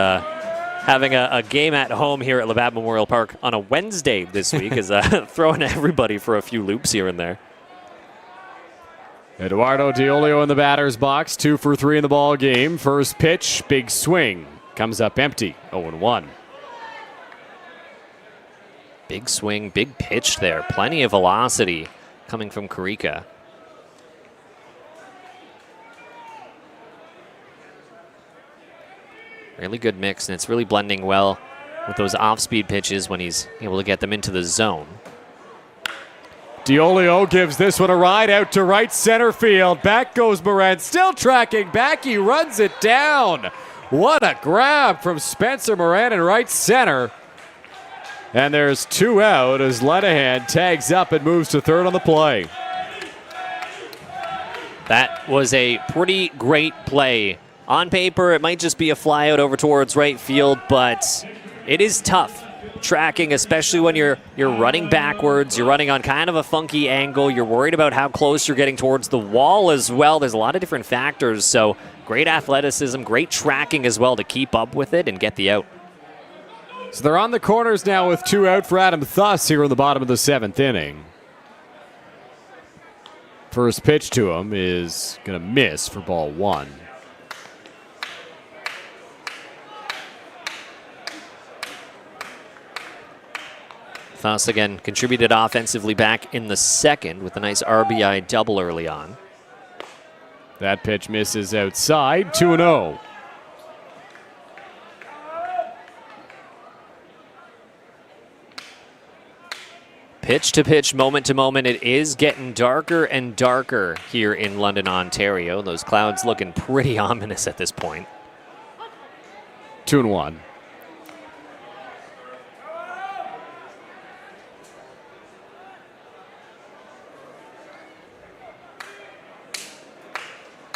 having a game at home here at Labatt Memorial Park on a Wednesday this week is throwing everybody for a few loops here and there. Eduardo Diolio in the batter's box, 2 for 3 in the ball game. First pitch, big swing, comes up empty, 0-1. Big swing, big pitch there. Plenty of velocity coming from Koehler. Really good mix, and it's really blending well with those off-speed pitches when he's able to get them into the zone. Diolio gives this one a ride out to right center field. Back goes Moran, still tracking back. He runs it down. What a grab from Spencer Moran in right center. And there's 2 out as Lenahan tags up and moves to 3rd on the play. That was a pretty great play. On paper, it might just be a fly out over towards right field, but it is tough tracking, especially when you're running backwards. You're running on kind of a funky angle. You're worried about how close you're getting towards the wall as well. There's a lot of different factors, so great athleticism, great tracking as well to keep up with it and get the out. So they're on the corners now with 2 out for Adam Thuss here in the bottom of the 7th inning. First pitch to him is going to miss for ball 1. Thuss again contributed offensively back in the 2nd with a nice RBI double early on. That pitch misses outside, 2-0. Pitch to pitch, moment to moment, it is getting darker and darker here in London, Ontario. Those clouds looking pretty ominous at this point. 2-1.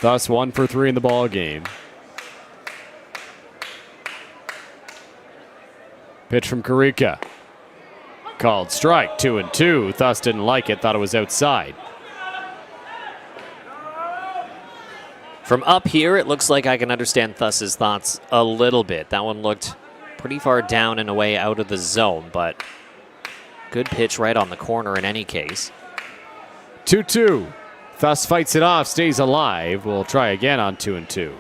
Thus 1 for 3 in the ball game. Pitch from Koehler. Called strike, 2-2. Thus didn't like it, thought it was outside. From up here, it looks like I can understand Thuss's thoughts a little bit. That one looked pretty far down and away out of the zone, but good pitch right on the corner in any case. 2-2. Thuss fights it off, stays alive. We'll try again on 2-2.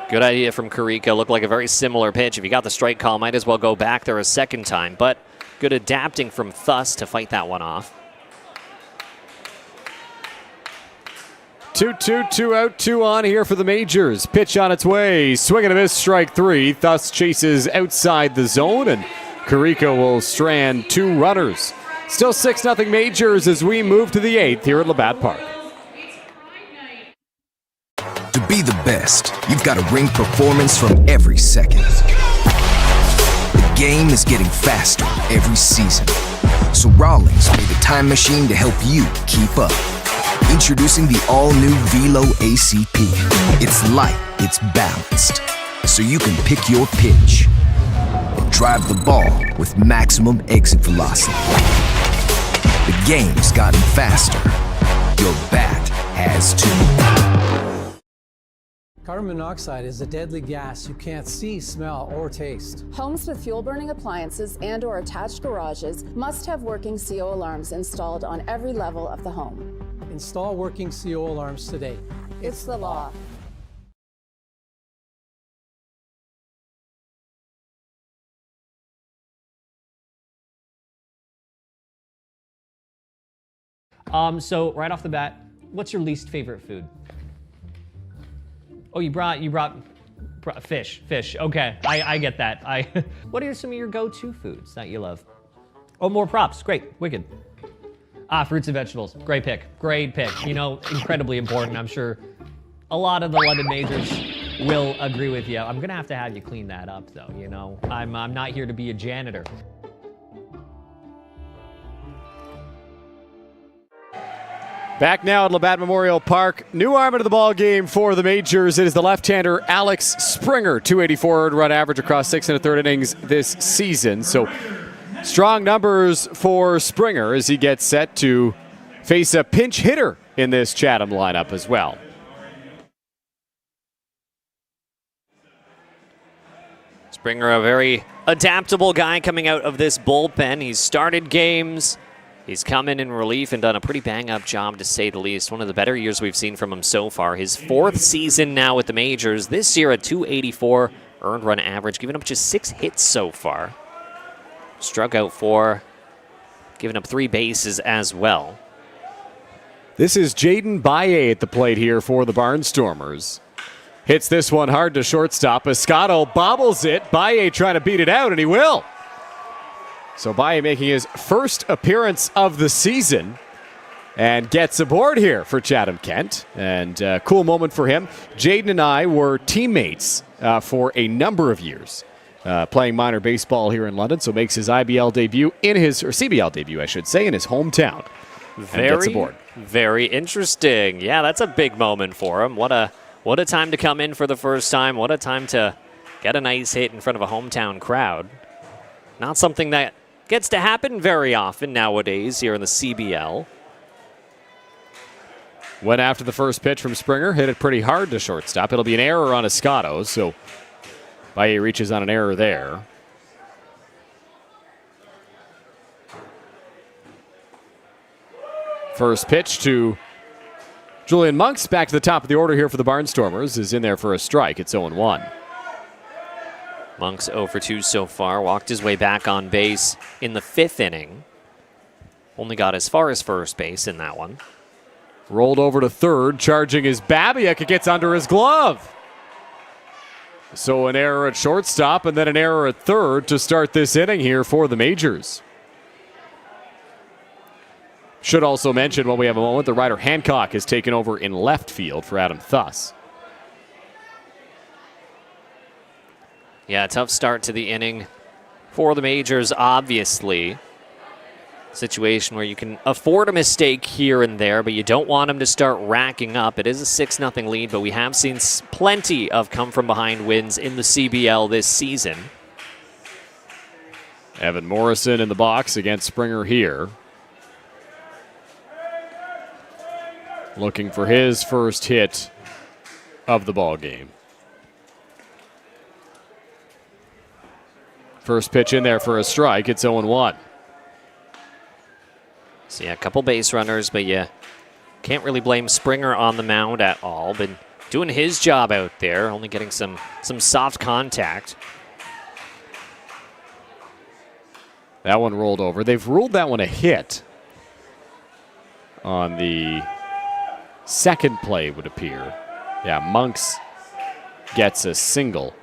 Good idea from Koehler. Looked like a very similar pitch. If you got the strike call, might as well go back there a second time. But good adapting from Thuss to fight that one off. 2-2, 2 out, 2 on here for the Majors. Pitch on its way. Swing and a miss, strike 3. Thus chases outside the zone, and Carico will strand 2 runners. Still 6-0 Majors as we move to the 8th here at Labatt Park. To be the best, you've got to ring performance from every second. The game is getting faster every season. So Rawlings made a time machine to help you keep up. Introducing the all-new Velo ACP. It's light, it's balanced, so you can pick your pitch and drive the ball with maximum exit velocity. The game's gotten faster. Your bat has too. Carbon monoxide is a deadly gas you can't see, smell, or taste. Homes with fuel-burning appliances and/or attached garages must have working CO alarms installed on every level of the home. Install working CO alarms today. It's the law. So right off the bat, what's your least favorite food? Oh, you brought fish. Okay, I get that. What are some of your go-to foods that you love? Oh, more props. Great, wicked. Fruits and vegetables. Great pick. You know, incredibly important. I'm sure a lot of the London Majors will agree with you. I'm gonna have to have you clean that up, though. You know, I'm not here to be a janitor. Back now at Labatt Memorial Park. New arm into the ball game for the Majors. It is the left-hander Alex Springer. 284 earned run average across 6 1/3 innings this season. So strong numbers for Springer as he gets set to face a pinch hitter in this Chatham lineup as well. Springer, a very adaptable guy coming out of this bullpen. He's started games. He's come in relief and done a pretty bang-up job, to say the least. One of the better years we've seen from him so far. His 4th season now with the Majors. This year, a 284 earned run average, giving up just 6 hits so far. Struck out 4, giving up 3 bases as well. This is Jaden Baye at the plate here for the Barnstormers. Hits this one hard to shortstop. Escato bobbles it. Baye trying to beat it out, and he will. So Baye making his first appearance of the season and gets aboard here for Chatham Kent. And cool moment for him. Jaden and I were teammates for a number of years, playing minor baseball here in London. So makes his IBL debut or CBL debut, I should say, in his hometown. And gets aboard. Very interesting. Yeah, that's a big moment for him. What a time to come in for the first time. What a time to get a nice hit in front of a hometown crowd. Not something that gets to happen very often nowadays here in the CBL. Went after the first pitch from Springer, hit it pretty hard to shortstop. It'll be an error on Escato, so Baye reaches on an error there. First pitch to Julian Monks, back to the top of the order here for the Barnstormers, is in there for a strike. It's 0-1. Monks 0 for 2 so far. Walked his way back on base in the 5th inning. Only got as far as first base in that one. Rolled over to third, charging his Babiak. It gets under his glove. So an error at shortstop and then an error at third to start this inning here for the Majors. Should also mention, while we have a moment, the Ryder Hancock has taken over in left field for Adam Thuss. Yeah, tough start to the inning for the Majors, obviously. Situation where you can afford a mistake here and there, but you don't want them to start racking up. It is a 6-0 lead, but we have seen plenty of come-from-behind wins in the CBL this season. Evan Morrison in the box against Springer here. Looking for his first hit of the ball game. First pitch in there for a strike. It's 0-1. So yeah, a couple base runners, but you can't really blame Springer on the mound at all. Been doing his job out there, only getting some soft contact. That one rolled over. They've ruled that one a hit on the second play would appear. Yeah, Monks gets a single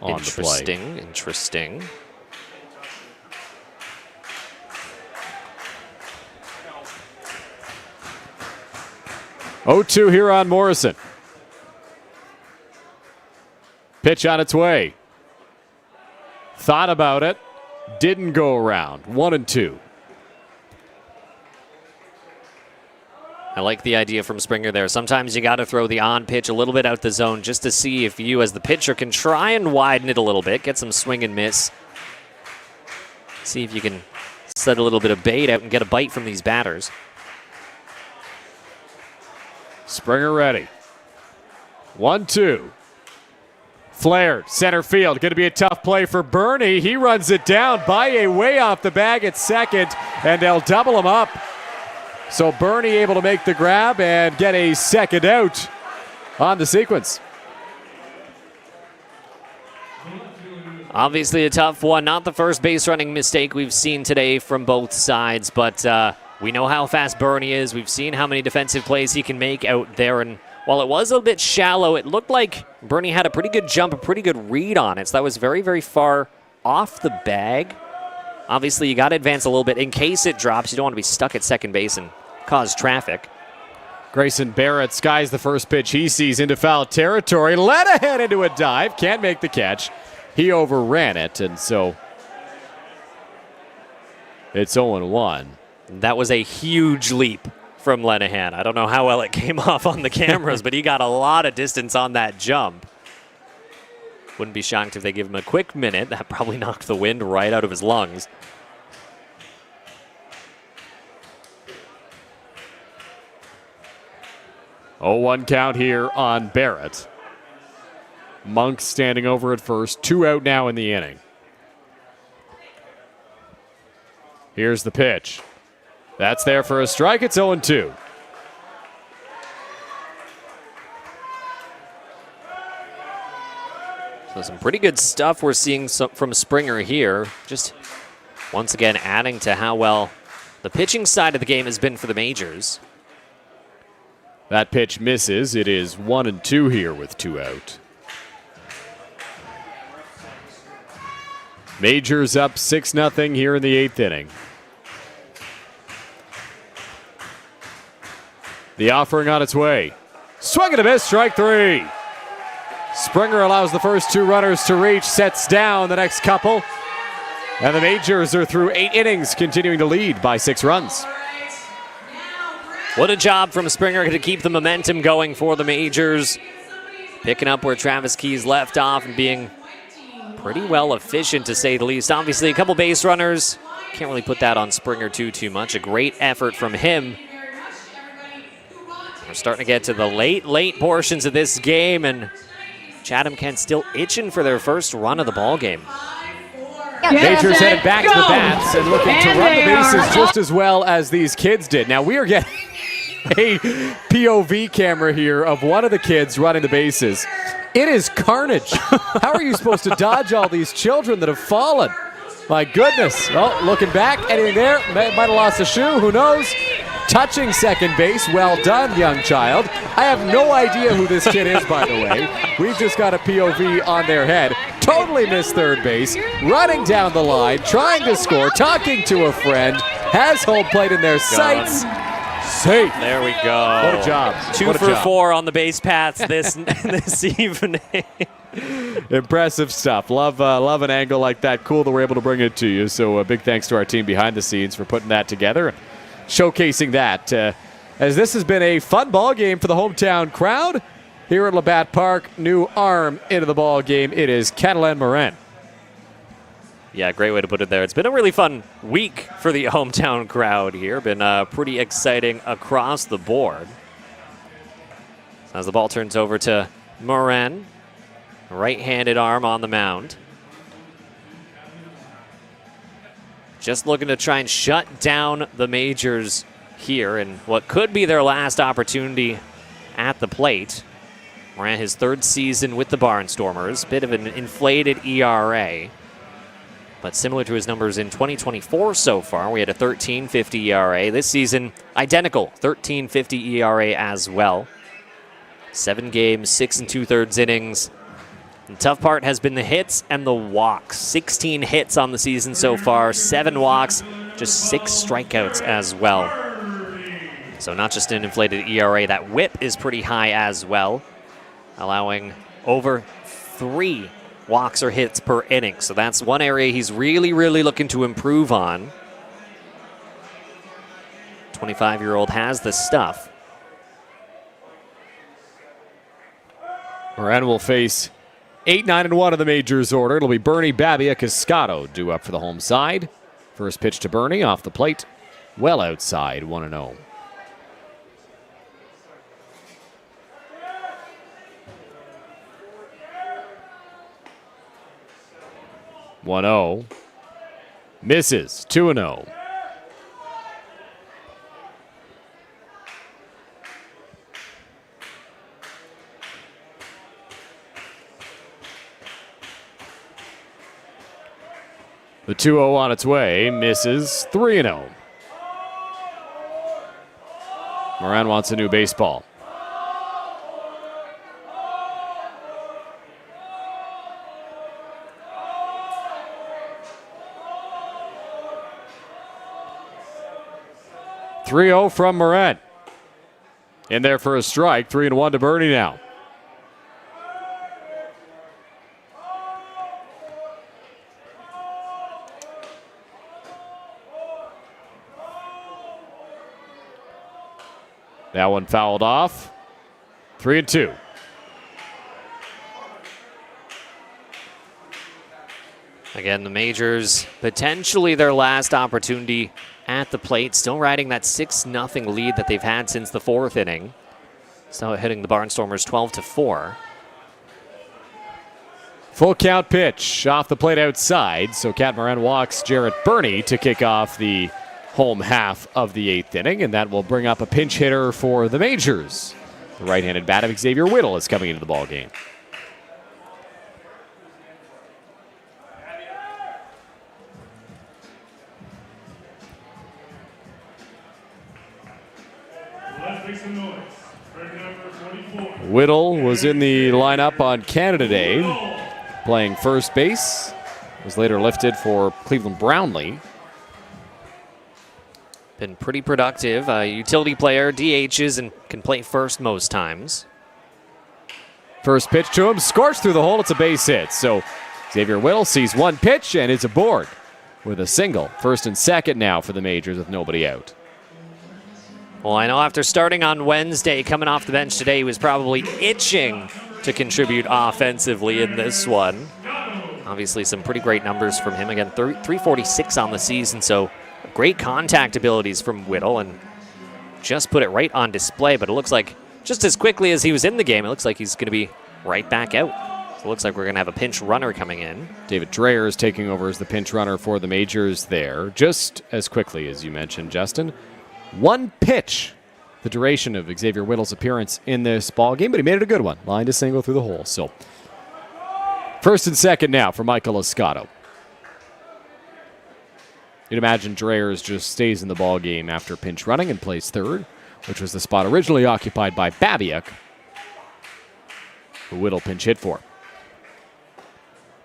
on the play. Interesting. Oh-2 here on Morrison. Pitch on its way. Thought about it. Didn't go around. 1-2. I like the idea from Springer there. Sometimes you got to throw the on pitch a little bit out the zone just to see if you as the pitcher can try and widen it a little bit, get some swing and miss. See if you can set a little bit of bait out and get a bite from these batters. Springer ready. 1-2. Flared, center field. Going to be a tough play for Bernie. He runs it down. Baye way off the bag at second, and they'll double him up. So Bernie able to make the grab and get a second out on the sequence. Obviously a tough one. Not the first base running mistake we've seen today from both sides, but we know how fast Bernie is. We've seen how many defensive plays he can make out there, and while it was a bit shallow, it looked like Bernie had a pretty good jump, a pretty good read on it. So that was very, very far off the bag. Obviously, you got to advance a little bit in case it drops. You don't want to be stuck at second base and cause traffic. Grayson Barrett skies the first pitch he sees into foul territory. Led ahead into a dive. Can't make the catch. He overran it, and so it's 0-1. That was a huge leap from Lenahan. I don't know how well it came off on the cameras, but he got a lot of distance on that jump. Wouldn't be shocked if they give him a quick minute. That probably knocked the wind right out of his lungs. Oh, 1 count here on Barrett. Monk standing over at first. 2 out now in the inning. Here's the pitch. That's there for a strike. It's 0-2. So some pretty good stuff we're seeing from Springer here. Just once again adding to how well the pitching side of the game has been for the majors. That pitch misses. It is 1-2 here with 2 out. Majors up 6-0 here in the 8th inning. The offering on its way. Swing and a miss, strike 3. Springer allows the first 2 runners to reach, sets down the next couple. And the Majors are through 8 innings, continuing to lead by 6 runs. What a job from Springer to keep the momentum going for the Majors. Picking up where Travis Keys left off and being pretty well efficient, to say the least. Obviously, a couple base runners. Can't really put that on Springer too much. A great effort from him. We're starting to get to the late portions of this game, and Chatham Kent still itching for their first run of the ball game. Majors headed back to the bats and looking to run the bases just as well as these kids did. Now we are getting a POV camera here of one of the kids running the bases. It is carnage. How are you supposed to dodge all these children that have fallen? My goodness. Oh, looking back, anything there? Might have lost a shoe, who knows? Touching second base. Well done, young child. I have no idea who this kid is, by the way. We've just got a POV on their head. Totally missed third base. Running down the line, trying to score, talking to a friend. Has home plate in their sights. Safe. There we go. What a job. 2 for 4 on the base paths this evening. Impressive stuff. Love an angle like that. Cool that we're able to bring it to you. So a big thanks to our team behind the scenes for putting that together, showcasing that. As this has been a fun ball game for the hometown crowd here at Labatt Park. New arm into the ball game. It is Catalan Morin. Yeah, great way to put it there. It's been a really fun week for the hometown crowd here. Been pretty exciting across the board. As the ball turns over to Morin, right-handed arm on the mound. Just looking to try and shut down the Majors here in what could be their last opportunity at the plate. Morin, his 3rd season with the Barnstormers. Bit of an inflated ERA. but similar to his numbers in 2024 so far. We had a 13.50 ERA. This season, identical, 13.50 ERA as well. 7 games, 6 2/3 innings. The tough part has been the hits and the walks. 16 hits on the season so far, 7 walks, just 6 strikeouts as well. So not just an inflated ERA, that whip is pretty high as well, allowing over 3 walks or hits per inning. So that's one area he's really, really looking to improve on. 25-year-old has the stuff. Moran will face 8-9-1 in the majors order. It'll be Bernie, Babbia, Cascato due up for the home side. First pitch to Bernie off the plate. Well outside, 1-0. Misses, 2-0. The 2-0 on its way, misses, 3-0. Moran wants a new baseball. .3-0 from Moran. In there for a strike, 3-1 to Bernie now. That one fouled off. 3-2. Again, the majors, potentially their last opportunity at the plate. Still riding that 6-0 lead that they've had since the 4th inning. Still hitting the Barnstormers 12-4. Full count pitch off the plate outside. So Cat Moran walks Jarrett Bernie to kick off the home half of the 8th inning, and that will bring up a pinch hitter for the majors. The right-handed bat of Xavier Whittle is coming into the ballgame. Whittle was in the lineup on Canada Day, playing first base. Was later lifted for Cleveland Brownlee. Been pretty productive. Utility player, DHs, and can play first most times. First pitch to him, scorched through the hole. It's a base hit. So Xavier Whittle sees one pitch and is aboard with a single. First and second now for the majors with nobody out. Well, I know after starting on Wednesday, coming off the bench today, he was probably itching to contribute offensively in this one. Obviously, some pretty great numbers from him. Again, 346 on the season, so great contact abilities from Whittle, and just put it right on display. But it looks like just as quickly as he was in the game, it looks like he's going to be right back out. So it looks like we're going to have a pinch runner coming in. David Dreyer is taking over as the pinch runner for the majors there, just as quickly as you mentioned, Justin. One pitch, the duration of Xavier Whittle's appearance in this ball game, but he made it a good one. Lined a single through the hole. So first and second now for Michael Escato. You'd imagine Dreyers just stays in the ball game after pinch running and plays third, which was the spot originally occupied by Babiak, who Whittle pinch hit for.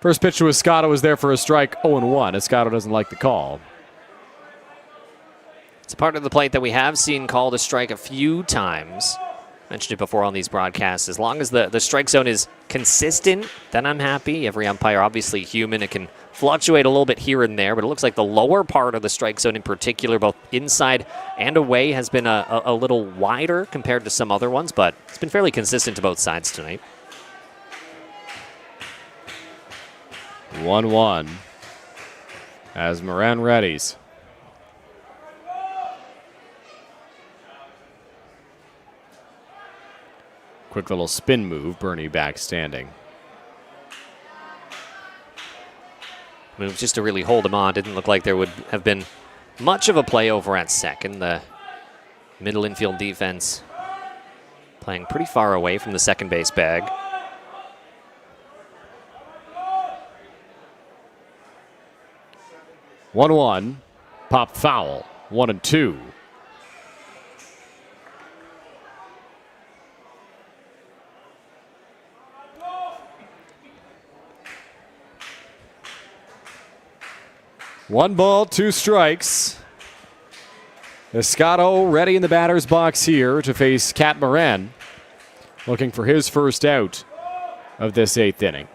First pitch to Escato was there for a strike, 0-1. Escato doesn't like the call. It's a part of the plate that we have seen called a strike a few times. Mentioned it before on these broadcasts. As long as the strike zone is consistent, then I'm happy. Every umpire, obviously human. It can fluctuate a little bit here and there, but it looks like the lower part of the strike zone in particular, both inside and away, has been a little wider compared to some other ones, but it's been fairly consistent to both sides tonight. 1-1 as Moran readies. Quick little spin move, Bernie back standing. Move just to really hold him on. Didn't look like there would have been much of a play over at second. The middle infield defense playing pretty far away from the second base bag. 1-1. Pop foul. 1-2. One ball, 2 strikes. Escato ready in the batter's box here to face Cat Moran, looking for his first out of this 8th inning.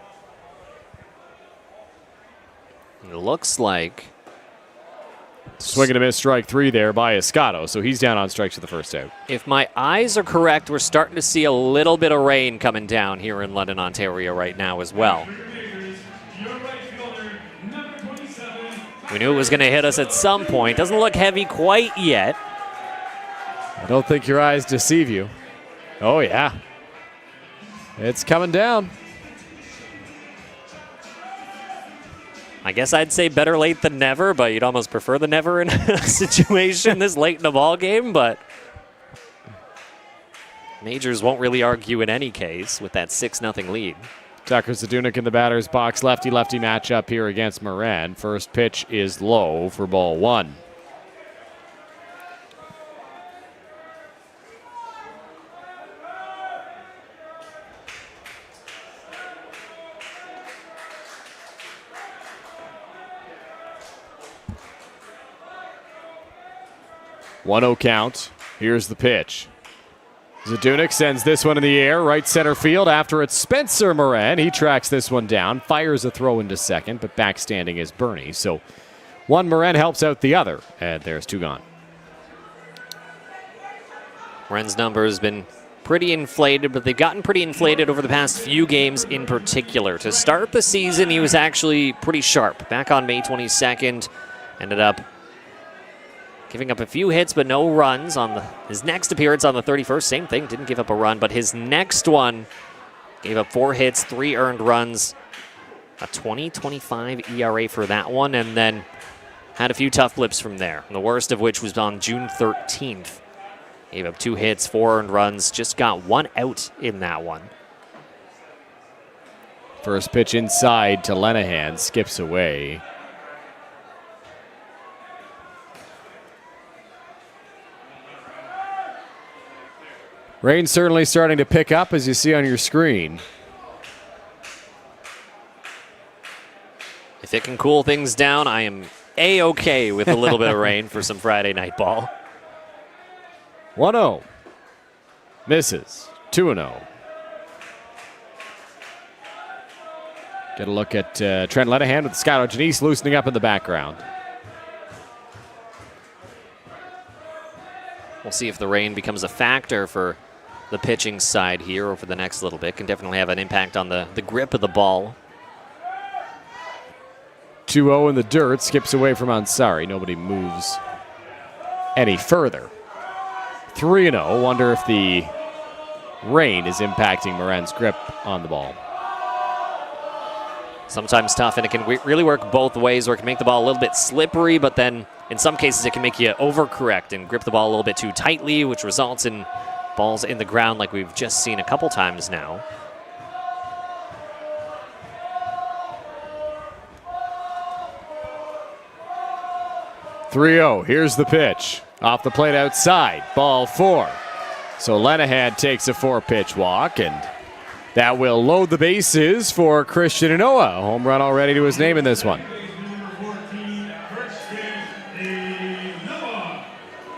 It looks like swing and a miss, strike 3 there by Escato, so he's down on strikes for the first out. If my eyes are correct, we're starting to see a little bit of rain coming down here in London, Ontario right now as well. We knew it was going to hit us at some point. Doesn't look heavy quite yet. I don't think your eyes deceive you. Oh, yeah. It's coming down. I guess I'd say better late than never, but you'd almost prefer the never in a situation this late in a ball game. But Majors won't really argue in any case with that 6-0 lead. Tucker Zadunik in the batter's box. Lefty-lefty matchup here against Moran. First pitch is low for ball 1. One-oh count. Here's the pitch. Zadunik sends this one in the air, right center field. After it's Spencer Moran. He tracks this one down, fires a throw into second, but backstanding is Bernie. So one Moran helps out the other, and there's 2 gone. Moran's number has been pretty inflated, but they've gotten pretty inflated over the past few games in particular. To start the season, he was actually pretty sharp. Back on May 22nd, ended up giving up a few hits, but no runs on his next appearance on the 31st. Same thing, didn't give up a run, but his next one gave up 4 hits, 3 earned runs, a 20.25 ERA for that one, and then had a few tough blips from there. The worst of which was on June 13th. Gave up 2 hits, 4 earned runs, just got 1 out in that one. First pitch inside to Lenahan, skips away. Rain certainly starting to pick up, as you see on your screen. If it can cool things down, I am A-okay with a little bit of rain for some Friday night ball. 1-0. Misses. 2-0. Get a look at Trent Lenahan with Scott Janice loosening up in the background. We'll see if the rain becomes a factor for the pitching side here over the next little bit. Can definitely have an impact on the grip of the ball. 2-0 in the dirt. Skips away from Ansari. Nobody moves any further. 3-0. Wonder if the rain is impacting Moran's grip on the ball. Sometimes tough, and it can really work both ways, where it can make the ball a little bit slippery, but then in some cases it can make you overcorrect and grip the ball a little bit too tightly, which results in balls in the ground like we've just seen a couple times now. Here's the pitch. Off the plate outside. Ball 4. So Lenahan takes a 4-pitch walk, and that will load the bases for Christian Inoa. Home run already to his name in this one.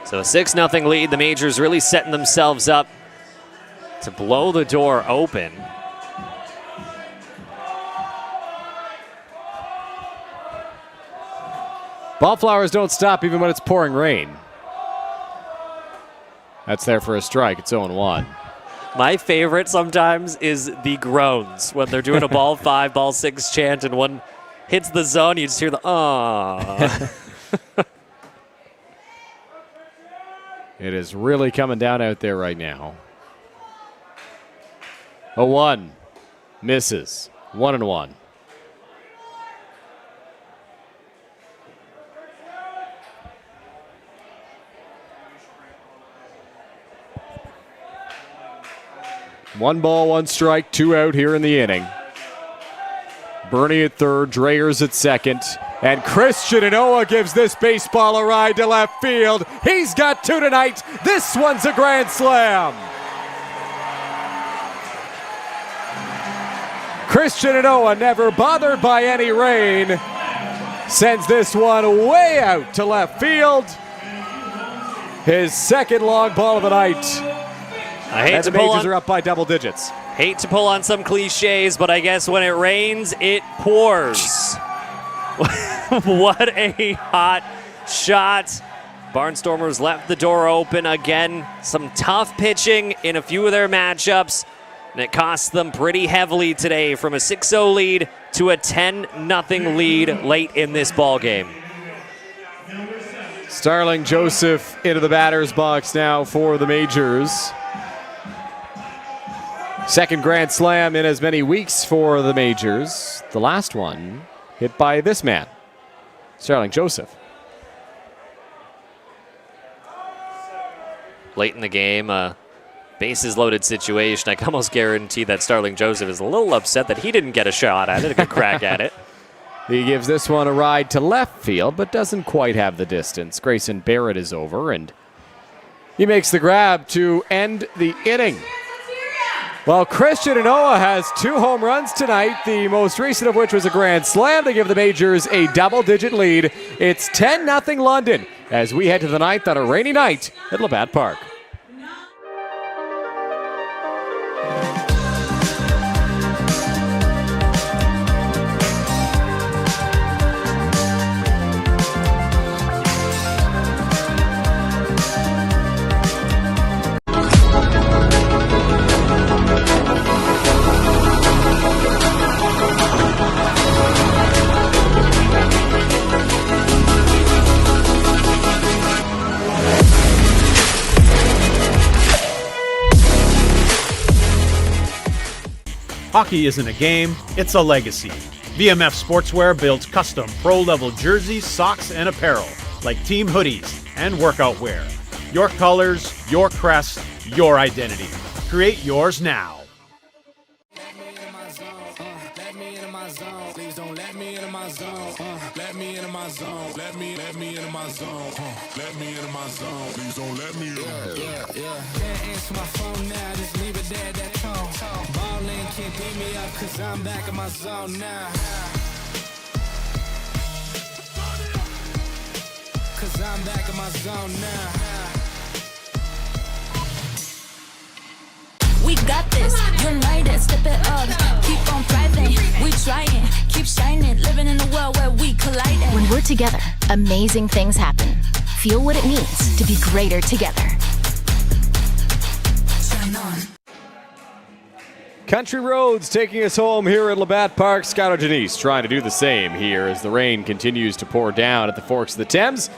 So a 6-0 lead. The Majors really setting themselves up to blow the door open. Ballflowers don't stop even when it's pouring rain. That's there for a strike. It's 0-1. My favorite sometimes is the groans when they're doing a ball 5, ball 6 chant, and one hits the zone, you just hear the "aww." It is really coming down out there right now. 0-1. Misses. 1-1. One ball, 1 strike, 2 out here in the inning. Bernie at third, Dreyers at second. And Christian Inoa gives this baseball a ride to left field. He's got 2 tonight. This one's a grand slam. Christian Inoa, never bothered by any rain, sends this one way out to left field. His second long ball of the night. I hate and to the pull Majors on, are up by double digits. Hate to pull on some cliches, but I guess when it rains, it pours. What a hot shot. Barnstormers left the door open again. Some tough pitching in a few of their matchups, and it cost them pretty heavily today from a 6-0 lead to a 10-0 lead late in this ball game. Starling Joseph into the batter's box now for the Majors. Second grand slam in as many weeks for the Majors. The last one hit by this man, Starling Joseph. Late in the game, bases loaded situation. I can almost guarantee that Starling Joseph is a little upset that he didn't get a shot at it, a good crack at it. He gives this one a ride to left field, but doesn't quite have the distance. Grayson Barrett is over, and he makes the grab to end the inning. Well, Christian Inoa has 2 home runs tonight, the most recent of which was a grand slam to give the Majors a double-digit lead. It's 10-0 London as we head to the 9th on a rainy night at Labatt Park. Hockey isn't a game, it's a legacy. VMF Sportswear builds custom pro-level jerseys, socks, and apparel, like team hoodies and workout wear. Your colors, your crest, your identity. Create yours now. Can't beat me up cause I'm back in my zone now. Cause I'm back in my zone now. We got this, united, step it up, keep on thriving, we trying, keep shining, living in a world where we colliding. When we're together, amazing things happen. Feel what it means to be greater together. Shine on. Country Roads taking us home here at Labatt Park. Skylar Janice trying to do the same here as the rain continues to pour down at the Forks of the Thames.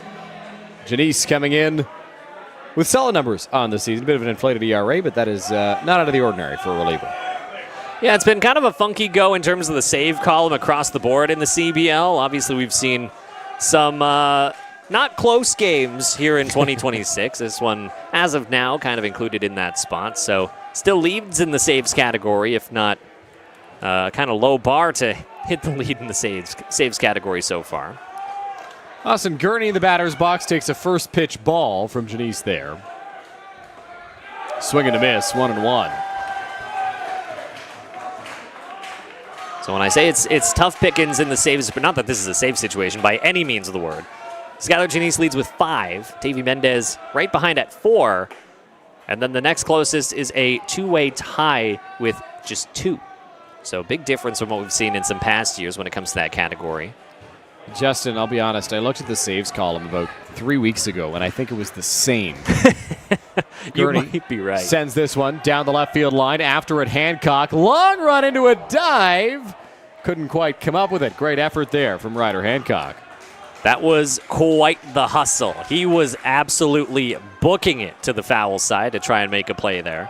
Janice coming in with solid numbers on the season. A bit of an inflated ERA, but that is not out of the ordinary for a reliever. Yeah, it's been kind of a funky go in terms of the save column across the board in the CBL. Obviously, we've seen some not close games here in 2026. This one, as of now, kind of included in that spot. So still leads in the saves category, if not kind of low bar to hit the lead in the saves category so far. Austin Gurney in the batter's box takes a first pitch ball from Janice there. Swing and a miss, 1-1. So when I say it's tough pickings in the saves, but not that this is a save situation by any means of the word. Skylar Janice leads with 5. Davey Mendez right behind at 4. And then the next closest is a 2-way tie with just 2. So big difference from what we've seen in some past years when it comes to that category. Justin, I'll be honest, I looked at the saves column about 3 weeks ago, and I think it was the same. You might be right. Sends this one down the left field line. After it, Hancock. Long run into a dive. Couldn't quite come up with it. Great effort there from Ryder Hancock. That was quite the hustle. He was absolutely booking it to the foul side to try and make a play there.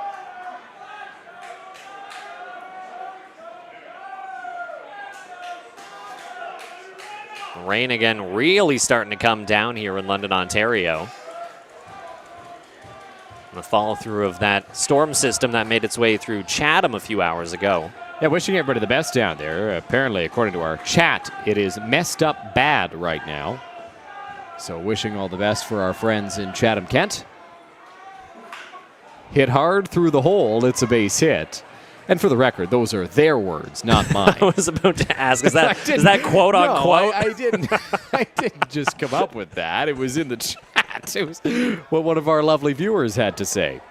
Rain again really starting to come down here in London, Ontario. The follow through of that storm system that made its way through Chatham a few hours ago. Yeah, wishing everybody the best down there. Apparently, according to our chat, it is messed up bad right now. So wishing all the best for our friends in Chatham, Kent. Hit hard through the hole. It's a base hit. And for the record, those are their words, not mine. I was about to ask, is that quote unquote? No, I didn't. I didn't just come up with that. It was in the chat. It was what one of our lovely viewers had to say.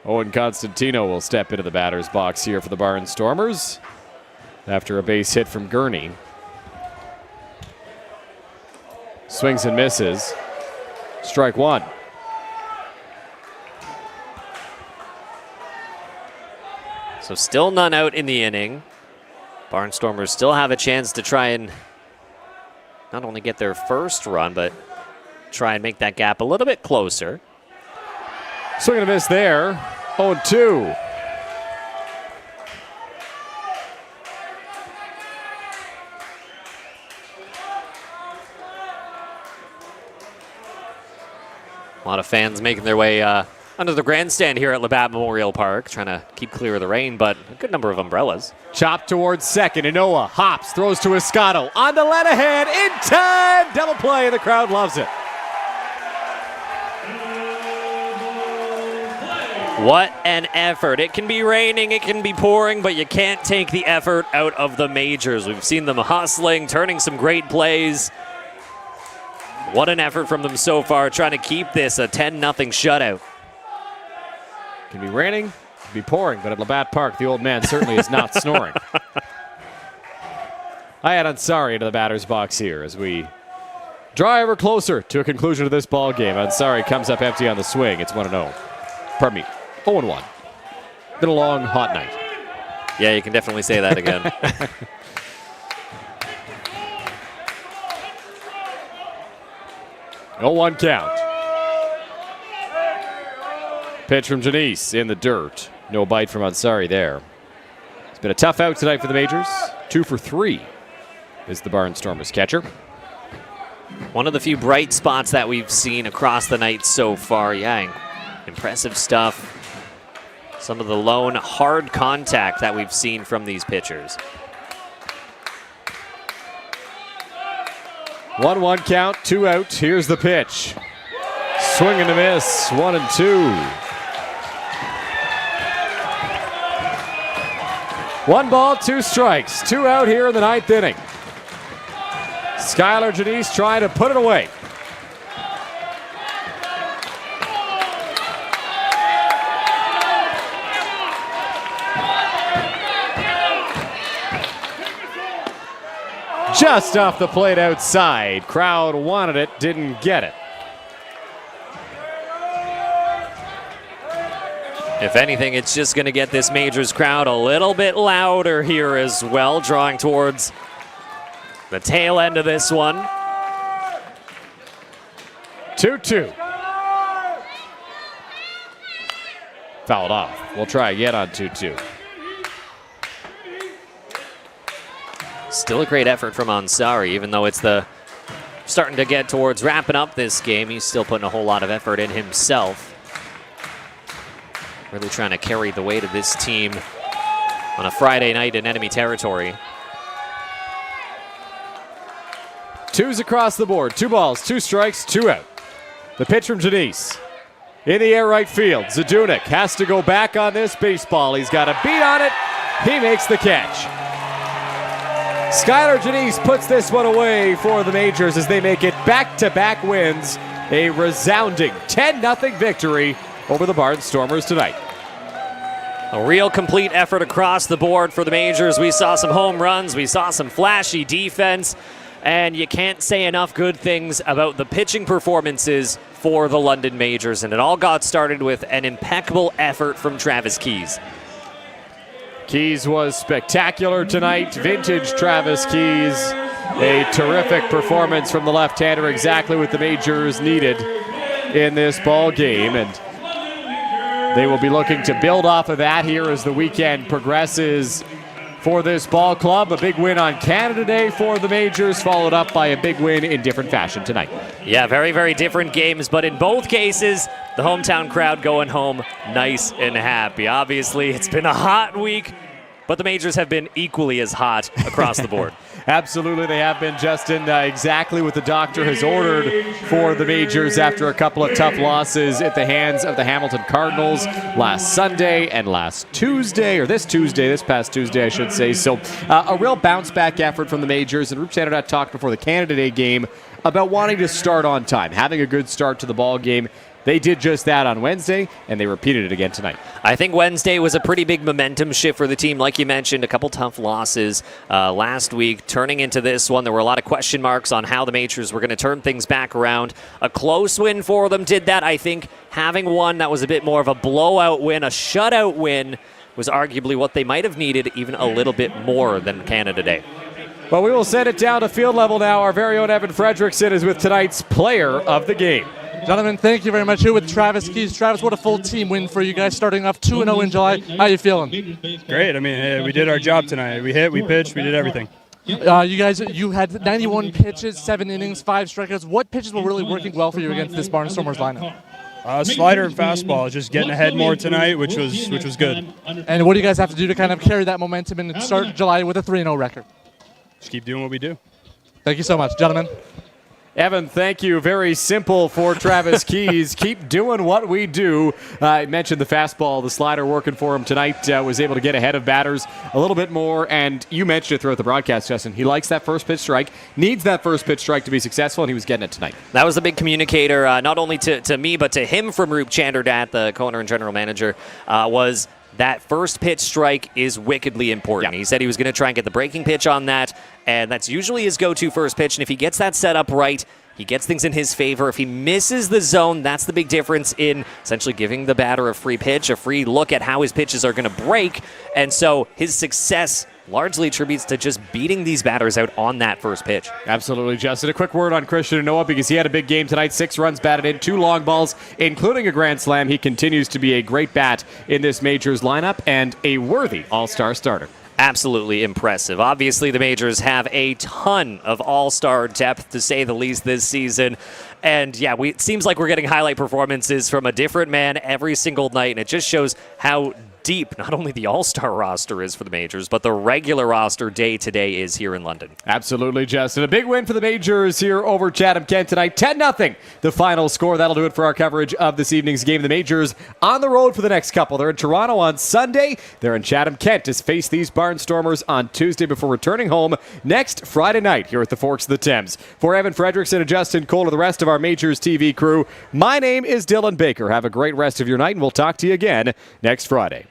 Owen Constantino will step into the batter's box here for the Barnstormers after a base hit from Gurney. Swings and misses. Strike one. So still none out in the inning. Barnstormers still have a chance to try and not only get their first run, but try and make that gap a little bit closer. Swing and a miss there. 0-2. A lot of fans making their way under the grandstand here at Labatt Memorial Park, trying to keep clear of the rain, but a good number of umbrellas. Chopped towards second. Inoa hops, throws to Escato. On to Lenahan. In time. Double play. The crowd loves it. What an effort. It can be raining, it can be pouring, but you can't take the effort out of the majors. We've seen them hustling, turning some great plays. What an effort from them so far, trying to keep this a 10-0 shutout. Can be raining, can be pouring, but at Labatt Park, the old man certainly is not snoring. I had Ansari into the batter's box here as we draw ever closer to a conclusion of this ball game. Ansari comes up empty on the swing. It's 1-0. Pardon me, 0-1. Been a long, hot night. Yeah, you can definitely say that again. 0-1 count. Pitch from Janice in the dirt. No bite from Ansari there. It's been a tough out tonight for the majors. 2 for 3 is the Barnstormers catcher. One of the few bright spots that we've seen across the night so far. Yeah, impressive stuff. Some of the lone hard contact that we've seen from these pitchers. 1-1 count, 2 out. Here's the pitch. Swing and a miss, 1-2. 1 ball, 2 strikes. 2 out here in the 9th inning. Skylar Janice trying to put it away. Just off the plate outside. Crowd wanted it, didn't get it. If anything, it's just going to get this majors crowd a little bit louder here as well, drawing towards the tail end of this one. 2-2. Fouled off. We'll try again on 2-2. Still a great effort from Ansari, even though it's starting to get towards wrapping up this game. He's still putting a whole lot of effort in himself. Really trying to carry the weight of this team on a Friday night in enemy territory. 2s across the board. 2 balls, 2 strikes, 2 out. The pitch from Janice. In the air right field. Zadunik has to go back on this baseball. He's got a beat on it. He makes the catch. Skylar Janice puts this one away for the majors as they make it back-to-back wins. A resounding 10-0 victory over the Barnstormers tonight. A real complete effort across the board for the majors. We saw some home runs. We saw some flashy defense. And you can't say enough good things about the pitching performances for the London Majors. And it all got started with an impeccable effort from Travis Keys. Keys was spectacular tonight. Vintage Travis Keys. A terrific performance from the left-hander, exactly what the majors needed in this ball game. And they will be looking to build off of that here as the weekend progresses for this ball club. A big win on Canada Day for the Majors, followed up by a big win in different fashion tonight. Yeah, very, very different games, but in both cases, the hometown crowd going home nice and happy. Obviously, it's been a hot week, but the Majors have been equally as hot across the board. Absolutely, they have been, Justin. Exactly what the doctor has ordered for the Majors after a couple of tough losses at the hands of the Hamilton Cardinals last Sunday and this past Tuesday, I should say. So a real bounce-back effort from the Majors. And Rup Sanderdot talked before the Canada Day game about wanting to start on time, having a good start to the ball game. They did just that on Wednesday, and they repeated it again tonight. I think Wednesday was a pretty big momentum shift for the team. Like you mentioned, a couple tough losses last week. Turning into this one, there were a lot of question marks on how the Majors were going to turn things back around. A close win for them did that. I think having one that was a bit more of a blowout win, a shutout win, was arguably what they might have needed even a little bit more than Canada Day. Well, we will send it down to field level now. Our very own Evan Fredrickson is with tonight's player of the game. Gentlemen, thank you very much. Here with Travis Keys. Travis, what a full team win for you guys, starting off 2-0 in July. How you feeling? Great. I mean, we did our job tonight. We hit, we pitched, we did everything. You had 91 pitches, 7 innings, 5 strikeouts. What pitches were really working well for you against this Barnstormers lineup? Slider and fastball, just getting ahead more tonight, which was good. And what do you guys have to do to kind of carry that momentum and start July with a 3-0 record? Just keep doing what we do. Thank you so much, gentlemen. Evan, thank you. Very simple for Travis Keys. Keep doing what we do. I mentioned the fastball, the slider working for him tonight. Was able to get ahead of batters a little bit more. And you mentioned it throughout the broadcast, Justin. He likes that first pitch strike, needs that first pitch strike to be successful, and he was getting it tonight. That was the big communicator, not only to me, but to him from Rup Sanderdot, the co-owner and general manager, was that first pitch strike is wickedly important. Yeah. He said he was going to try and get the breaking pitch on that, and that's usually his go-to first pitch. And if he gets that set up right, he gets things in his favor. If he misses the zone, that's the big difference in essentially giving the batter a free pitch, a free look at how his pitches are going to break. And so his success largely attributes to just beating these batters out on that first pitch. Absolutely, Justin. A quick word on Christian Noah because he had a big game tonight. 6 runs batted in, 2 long balls, including a grand slam. He continues to be a great bat in this Majors lineup and a worthy all-star starter. Absolutely impressive. Obviously, the Majors have a ton of all-star depth, to say the least, this season. And yeah, it seems like we're getting highlight performances from a different man every single night, and it just shows how deep not only the all-star roster is for the Majors, but the regular roster day to day is here in London. Absolutely, Justin. A big win for the Majors here over Chatham Kent tonight. 10-0, the final score. That'll do it for our coverage of this evening's game. The Majors on the road for the next couple. They're in Toronto on Sunday. They're in Chatham Kent to face these Barnstormers on Tuesday before returning home next Friday night here at the Forks of the Thames. For Evan Fredrickson and Justin Koehler, the rest of our Majors TV crew, my name is Dylan Baker. Have a great rest of your night, and we'll talk to you again next Friday.